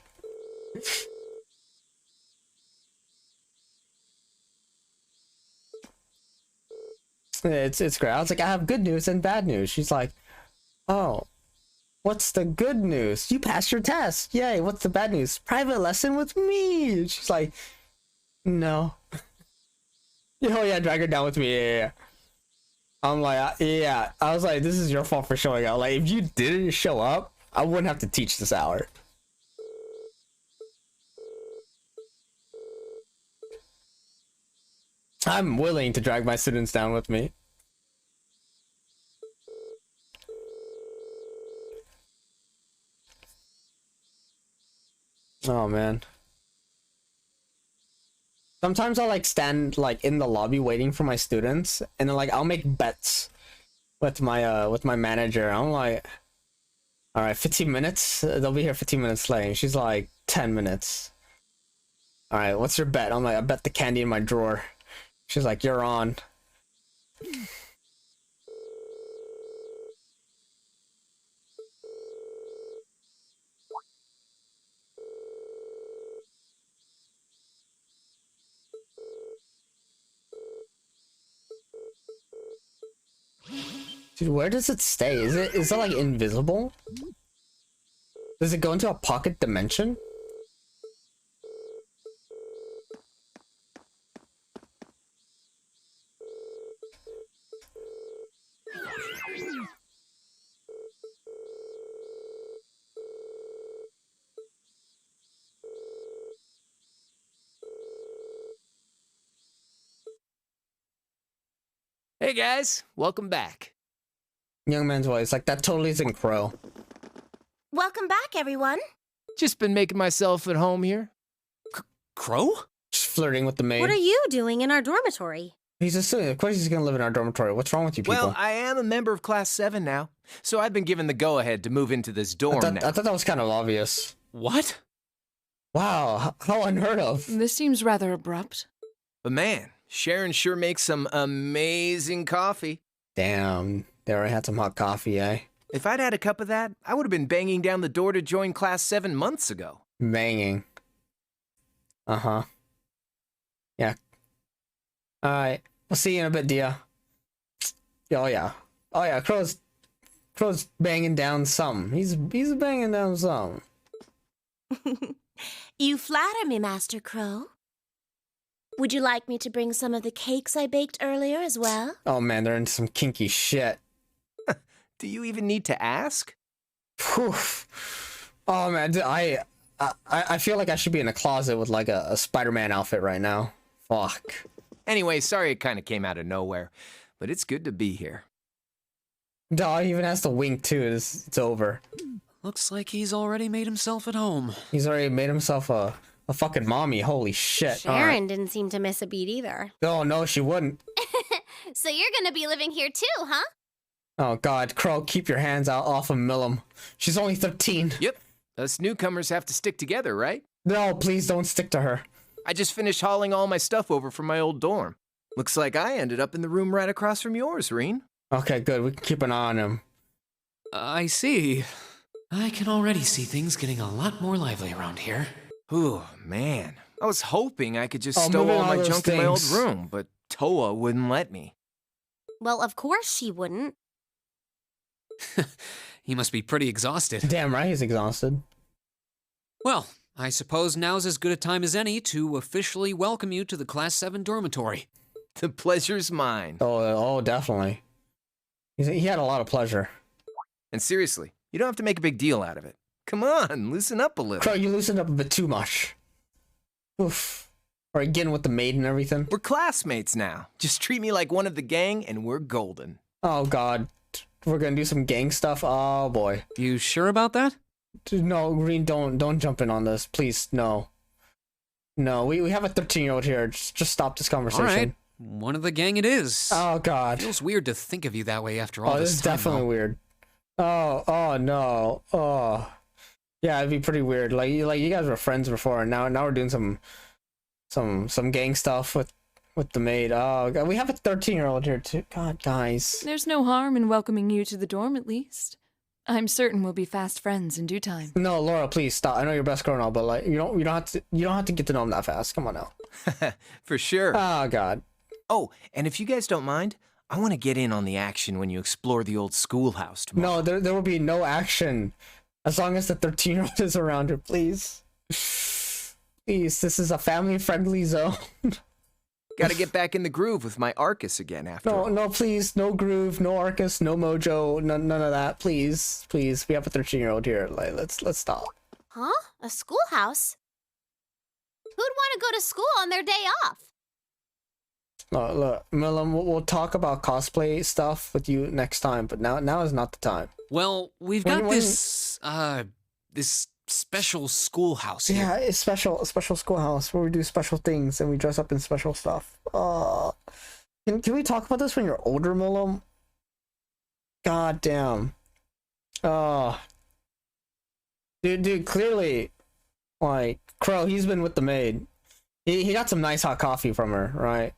It's great. I was like, I have good news and bad news. She's like, oh, what's the good news? You passed your test. Yay. What's the bad news? Private lesson with me. She's like, no. Oh yeah, drag her down with me. Yeah. I'm like, yeah. I was like, this is your fault for showing up. Like, if you didn't show up, I wouldn't have to teach this hour. I'm willing to drag my students down with me. Oh man. Sometimes I'll like stand like in the lobby waiting for my students, and then like I'll make bets with my manager. I'm like, all right, 15 minutes. They'll be here 15 minutes late. And she's like, 10 minutes. All right, what's your bet? I'm like, I bet the candy in my drawer. She's like, you're on. Dude, where does it stay? Is it like invisible? Does it go into a pocket dimension? Hey guys, welcome back. Young man's voice, like that totally isn't Crow. Welcome back, everyone. Just been making myself at home here. Crow? Just flirting with the maid. What are you doing in our dormitory? He's a student. Of course he's gonna live in our dormitory. What's wrong with you people? Well, I am a member of Class 7 now, so I've been given the go-ahead to move into this dorm now. I thought that was kind of obvious. What? Wow, how unheard of. This seems rather abrupt. But man, Sharon sure makes some amazing coffee. Damn, they already had some hot coffee, eh? If I'd had a cup of that, I would have been banging down the door to join Class 7 months ago. Banging. Uh-huh. Yeah. Alright, we'll see you in a bit, Dia. Oh yeah. Oh yeah, Crow's banging down something. He's banging down something. You flatter me, Master Crow. Would you like me to bring some of the cakes I baked earlier as well? Oh man, they're into some kinky shit. Do you even need to ask? Whew. Oh man, I feel like I should be in a closet with like a Spider-Man outfit right now. Fuck. Anyway, sorry it kind of came out of nowhere, but it's good to be here. Dog even has to wink too. It's over. Looks like he's already made himself at home. He's already made himself a fucking mommy. Holy shit. Sharon didn't seem to miss a beat either. Oh no, she wouldn't. So you're gonna be living here too, huh? Oh god, Crow, keep your hands out off of Millum. She's only 13. Yep. Us newcomers have to stick together, right? No, please don't stick to her. I just finished hauling all my stuff over from my old dorm. Looks like I ended up in the room right across from yours, Reen. Okay, good. We can keep an eye on him. I see. I can already see things getting a lot more lively around here. Ooh, man. I was hoping I could just stow moving all all my those junk in my old things. room, but Toa wouldn't let me. Well, of course she wouldn't. He must be pretty exhausted. Damn right he's exhausted. Well, I suppose now's as good a time as any to officially welcome you to the Class 7 dormitory. The pleasure's mine. Oh, definitely. He had a lot of pleasure. And seriously, you don't have to make a big deal out of it. Come on, loosen up a little. Crow, you loosened up a bit too much. Oof. Or again with the maid and everything. We're classmates now. Just treat me like one of the gang and we're golden. Oh god. We're gonna do some gang stuff? Oh boy. You sure about that? No, Green, don't jump in on this. Please, no. No, we have a 13-year-old here. Just stop this conversation. All right. One of the gang it is. Oh god. Feels weird to think of you that way after all this this is time, definitely though. weird. Oh no. Oh. Yeah, it'd be pretty weird. Like you guys were friends before, and now we're doing some gang stuff with the maid. Oh god, we have a 13-year-old here too. God, guys. There's no harm in welcoming you to the dorm, at least. I'm certain we'll be fast friends in due time. No, Laura, please stop. I know you're best girl and all, but like you don't have to get to know him that fast. Come on now. For sure. Oh god. Oh, and if you guys don't mind, I want to get in on the action when you explore the old schoolhouse tomorrow. No, there will be no action as long as the 13-year-old is around her, please. Please, this is a family-friendly zone. Gotta get back in the groove with my Arcus again after all. No, please, no groove, no Arcus, no mojo, none of that, please. Please, we have a 13-year-old here. Like, let's stop. Huh? A schoolhouse? Who'd want to go to school on their day off? Look, Millum, we'll talk about cosplay stuff with you next time, but now is not the time. Well, we've got this special schoolhouse here. Yeah, it's a special schoolhouse where we do special things and we dress up in special stuff. Can we talk about this when you're older, Millum? God damn. Dude, clearly, like, Crow, he's been with the maid. He got some nice hot coffee from her, right?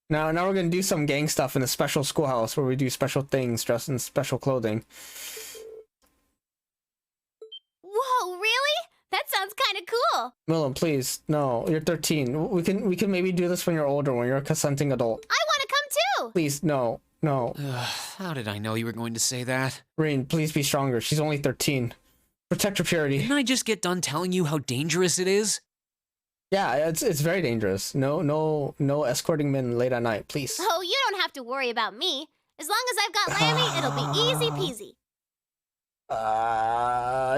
Now we're gonna do some gang stuff in a special schoolhouse where we do special things, dressed in special clothing. Whoa, really? That sounds kind of cool. Millum, please, no, you're 13. We can maybe do this when you're older, when you're a consenting adult. I want to come too. Please, no, No. How did I know you were going to say that? Rain, please be stronger. She's only 13. Protect her purity. Didn't I just get done telling you how dangerous it is? Yeah, it's very dangerous. No escorting men late at night, please. Oh, you don't have to worry about me. As long as I've got Lammy, it'll be easy peasy.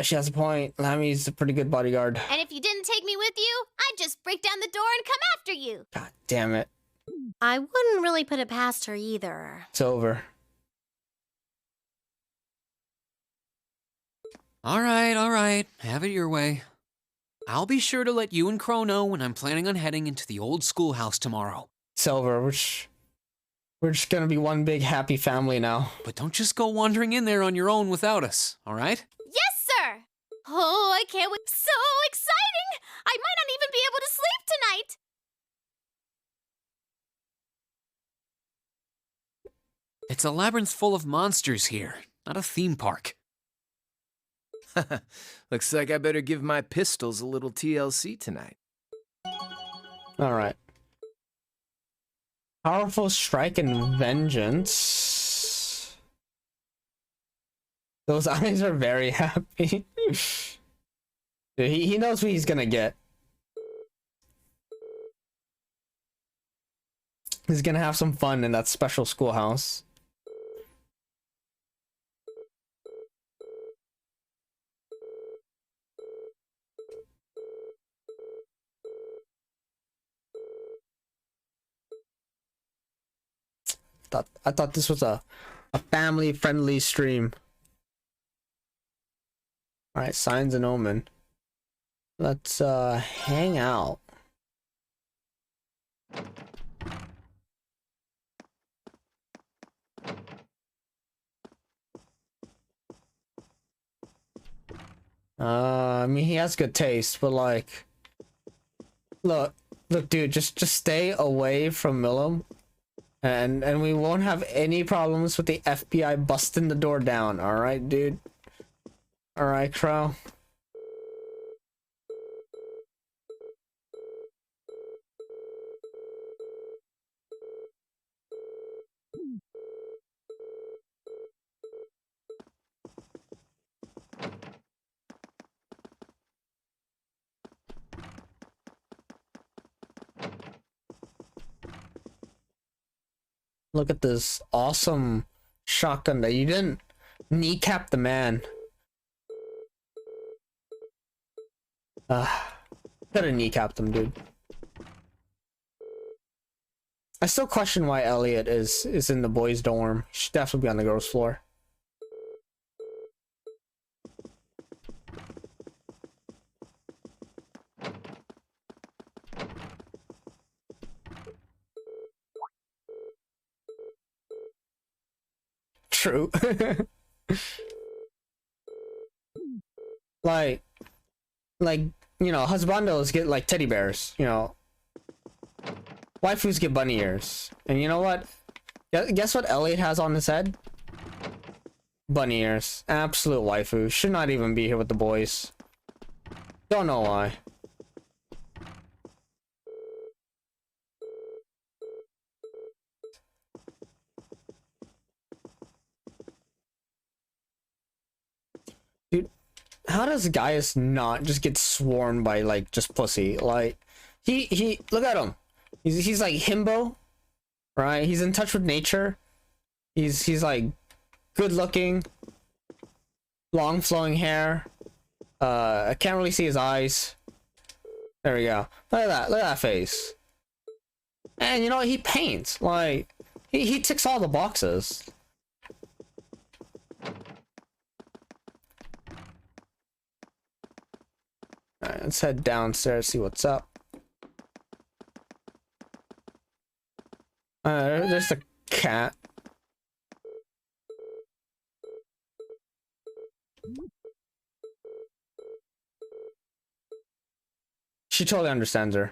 She has a point. Lammy's a pretty good bodyguard. And if you didn't take me with you, I'd just break down the door and come after you. God damn it. I wouldn't really put it past her either. It's over. All right. Have it your way. I'll be sure to let you and Crow know when I'm planning on heading into the old schoolhouse tomorrow. It's over. We're just gonna be one big happy family now. But don't just go wandering in there on your own without us, all right? Yes, sir! Oh, I can't wait. So exciting! I might not even be able to sleep tonight! It's a labyrinth full of monsters here, not a theme park. Looks like I better give my pistols a little TLC tonight. Alright. Powerful strike and vengeance. Those eyes are very happy. Dude, he knows what he's gonna get. He's gonna have some fun in that special schoolhouse. I thought this was a family-friendly stream. Alright, signs and omen. Let's hang out. I mean, he has good taste, but like, look, dude, just stay away from Millum. And we won't have any problems with the FBI busting the door down, alright, dude? Alright, Crow? Look at this awesome shotgun that you didn't kneecap the man. Could have kneecapped him, dude. I still question why Elliot is in the boys' dorm. He should definitely be on the girls' floor. True. like, you know, husbandos get like teddy bears, you know. Waifus get bunny ears. And you know what? Guess what Elliot has on his head? Bunny ears. Absolute waifu. Should not even be here with the boys. Don't know why. Dude, how does Gaius not just get swarmed by like just pussy? Like he look at him. He's like himbo, right? He's in touch with nature. He's like good looking, long flowing hair. I can't really see his eyes. There we go. Look at that face. And you know what? He paints. Like he ticks all the boxes. Alright, let's head downstairs, see what's up. There's the cat. She totally understands her.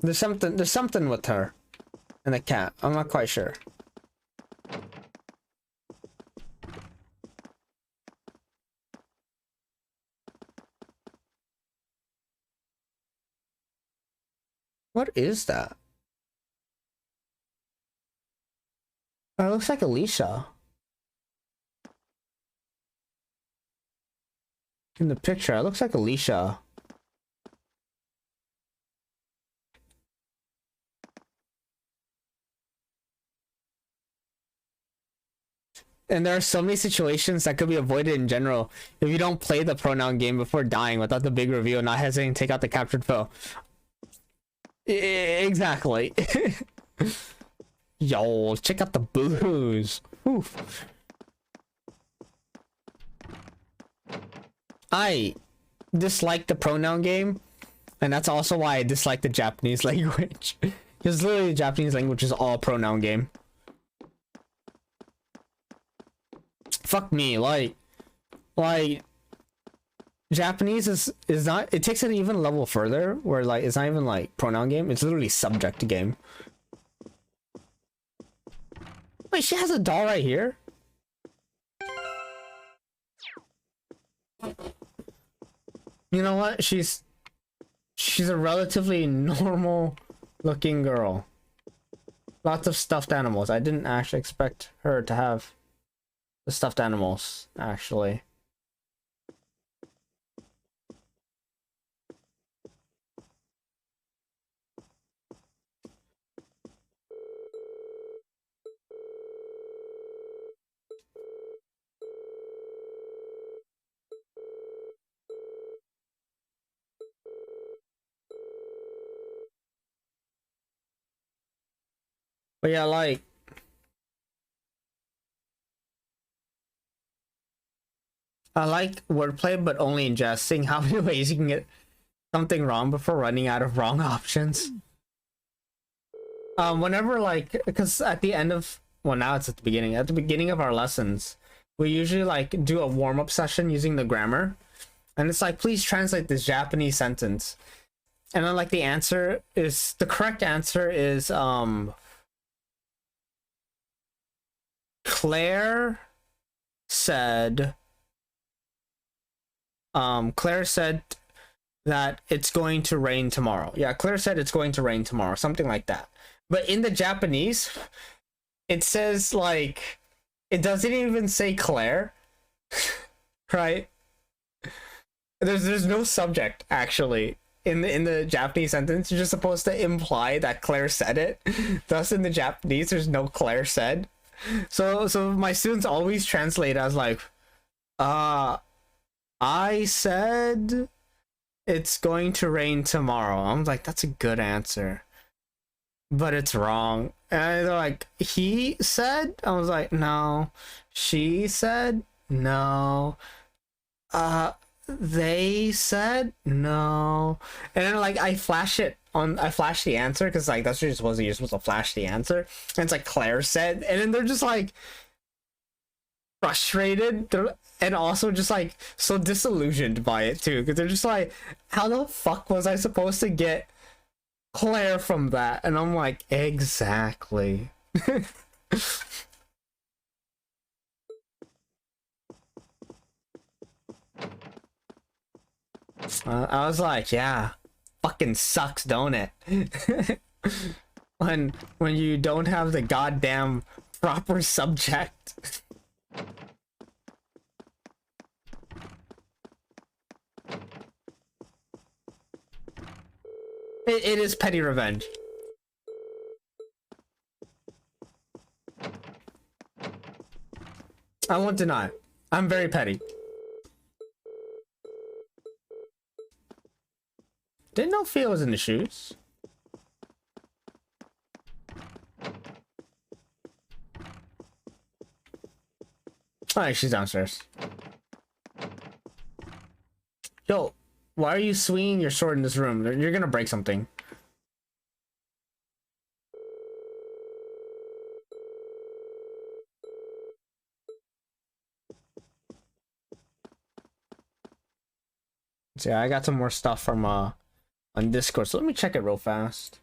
There's something with her and the cat. I'm not quite sure. What is that? looks like Alicia. In the picture, it looks like Alicia. And there are so many situations that could be avoided in general if you don't play the pronoun game before dying without the big reveal, not hesitating to take out the captured foe. Exactly. Yo, check out the booze. Oof. I dislike the pronoun game, and that's also why I dislike the Japanese language. Because literally the Japanese language is all pronoun game. Fuck me, like Japanese is not, it takes it even a level further where like it's not even like pronoun game, it's literally subject game. Wait, she has a doll right here? You know what? She's a relatively normal looking girl. Lots of stuffed animals. I didn't actually expect her to have the stuffed animals, actually. But yeah, like I like wordplay, but only in jest. Seeing how many ways you can get something wrong before running out of wrong options. Whenever like, because at the end of, well, now it's at the beginning. At the beginning of our lessons, we usually like do a warm-up session using the grammar, and it's like, please translate this Japanese sentence, and then like the correct answer is Claire said that it's going to rain tomorrow. Yeah, Claire said it's going to rain tomorrow, something like that. But in the Japanese, it says like, it doesn't even say Claire, right? There's no subject actually in the Japanese sentence. You're just supposed to imply that Claire said it. Thus, in the Japanese, there's no Claire said. So my students always translate as like, I said it's going to rain tomorrow. I'm like, that's a good answer, but it's wrong. And they're like, he said? I was like, no. She said? No. They said? No. And then like I flash the answer because like that's what you're supposed to flash the answer. And it's like Claire said, and then they're just like frustrated. And also just like so disillusioned by it too, because they're just like, how the fuck was I supposed to get Claire from that? And I'm like, exactly. I was like, yeah, fucking sucks, don't it? when you don't have the goddamn proper subject. It is petty revenge. I won't deny it. I'm very petty. Didn't know Fia was in the shoes. Alright, she's downstairs. Yo, why are you swinging your sword in this room? You're gonna break something. So yeah, I got some more stuff from on Discord, so let me check it real fast.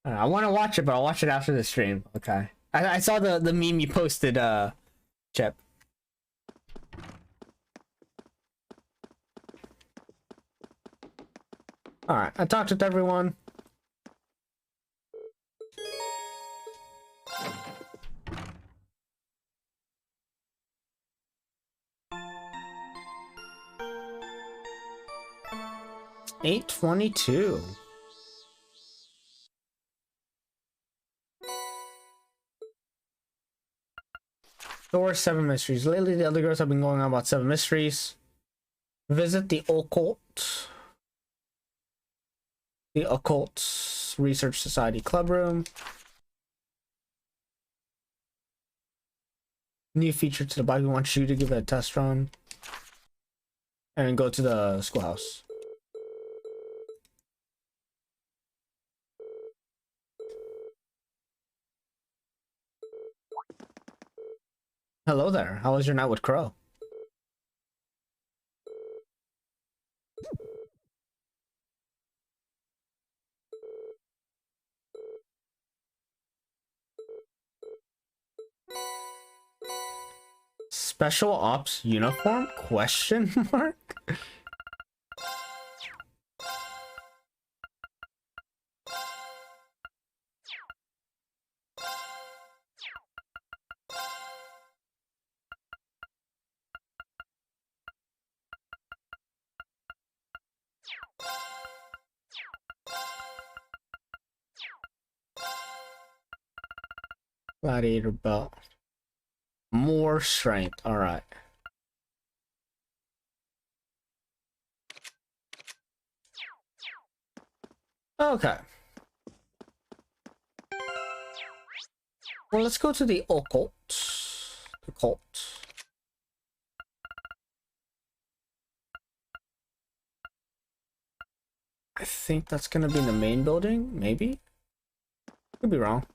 I want to watch it, but I'll watch it after the stream. Okay. I saw the meme you posted, Chip. Alright, I talked with everyone. $8.22. Door 7 mysteries. Lately, the other girls have been going on about 7 mysteries. Visit the occult. The Occult Research Society Club Room. New feature to the bike. We want you to give it a test run. And go to the schoolhouse. Hello there. How was your night with Crow? Special Ops uniform? Question mark? Gladiator belt. More strength. All right. Okay. Well, let's go to the occult. The cult. I think that's gonna be in the main building, maybe? Could be wrong.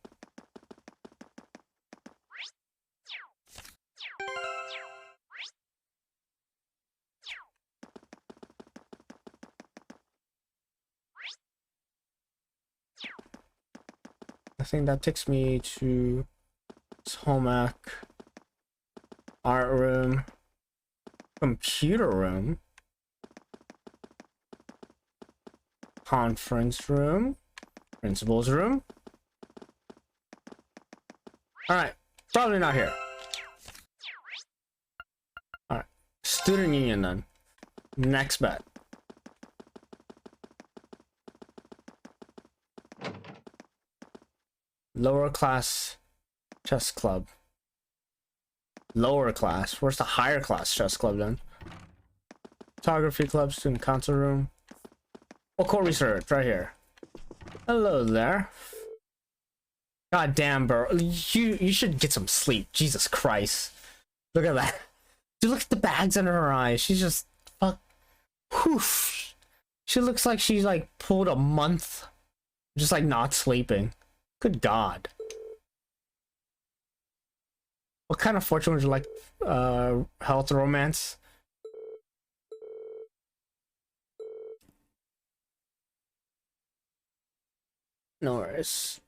I think that takes me to Tomac, art room, computer room, conference room, principal's room. Alright, probably not here. Alright, student union then. Next bet. Lower class chess club. Lower class? Where's the higher class chess club then? Photography club, student council room. Occult research, right here. Hello there. God damn, bro. You should get some sleep. Jesus Christ. Look at that. Dude, look at the bags under her eyes. She's just fuck. Whoosh. She looks like she's like pulled a month. Just like not sleeping. Good God. What kind of fortune would you like? Health, romance? No worries.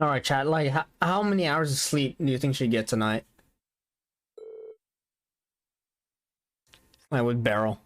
All right, chat. Like, how many hours of sleep do you think she get tonight? Like with Beryl.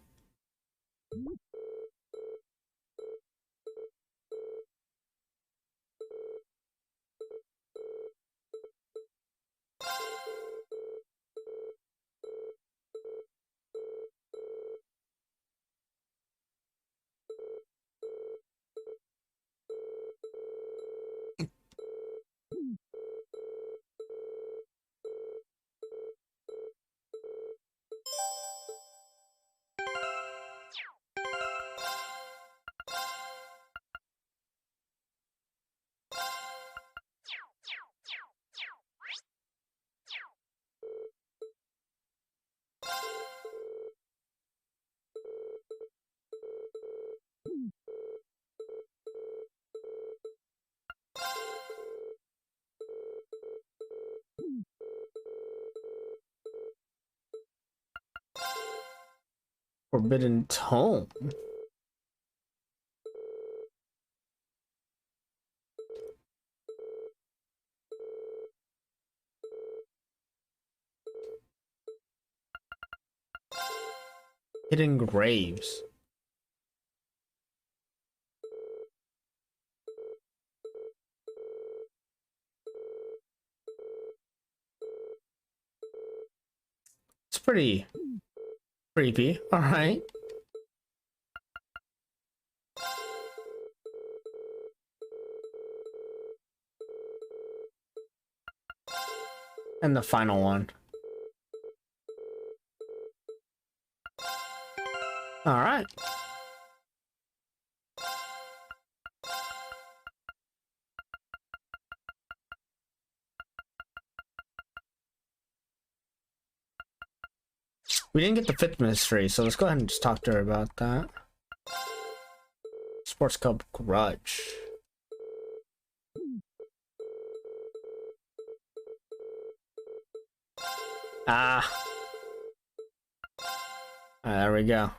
Forbidden Tome. Hidden Graves. It's pretty creepy. All right. And the final one. All right. We didn't get the 5th mystery, so let's go ahead and just talk to her about that. Sports Club Grudge. Ah. There we go.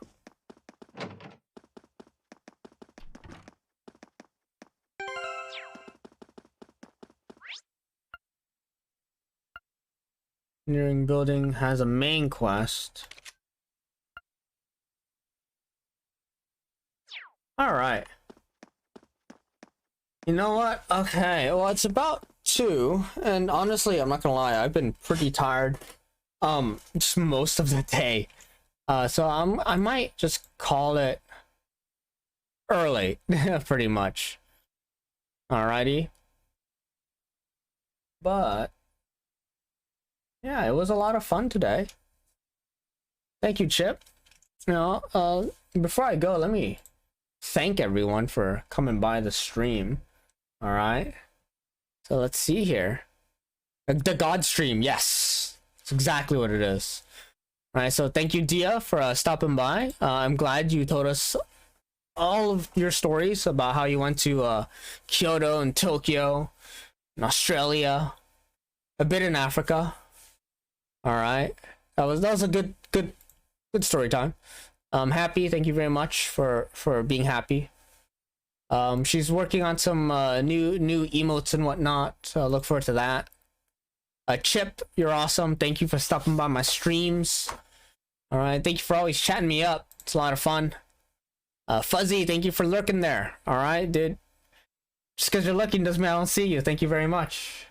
Engineering building has a main quest. Alright. You know what? Okay, well, it's about 2, and honestly, I'm not gonna lie, I've been pretty tired just most of the day. So I might just call it early, pretty much. Alrighty. But yeah, it was a lot of fun today. Thank you, Chip. You know, before I go, let me thank everyone for coming by the stream. All right. So let's see here. The God stream, yes, that's exactly what it is. All right. So thank you, Dia, for stopping by. I'm glad you told us all of your stories about how you went to Kyoto and Tokyo, and Australia, a bit in Africa. All right, that was a good story time. I'm happy. Thank you very much for being happy. She's working on some new emotes and whatnot, so look forward to that. Chip, you're awesome. Thank you for stopping by my streams. All right, thank you for always chatting me up. It's a lot of fun. Fuzzy, thank you for lurking there. All right, dude. Just because you're looking doesn't mean I don't see you. Thank you very much.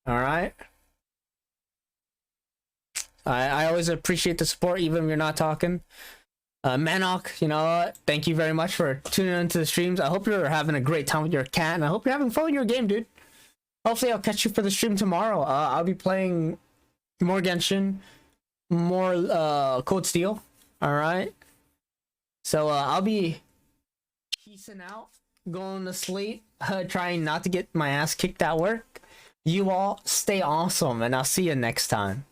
All right. I always appreciate the support, even when you're not talking. Manok, you know what? Thank you very much for tuning into the streams. I hope you're having a great time with your cat, and I hope you're having fun with your game, dude. Hopefully, I'll catch you for the stream tomorrow. I'll be playing more Genshin, more Cold Steel. All right. So I'll be peacing out, going to sleep, trying not to get my ass kicked at work. You all stay awesome, and I'll see you next time.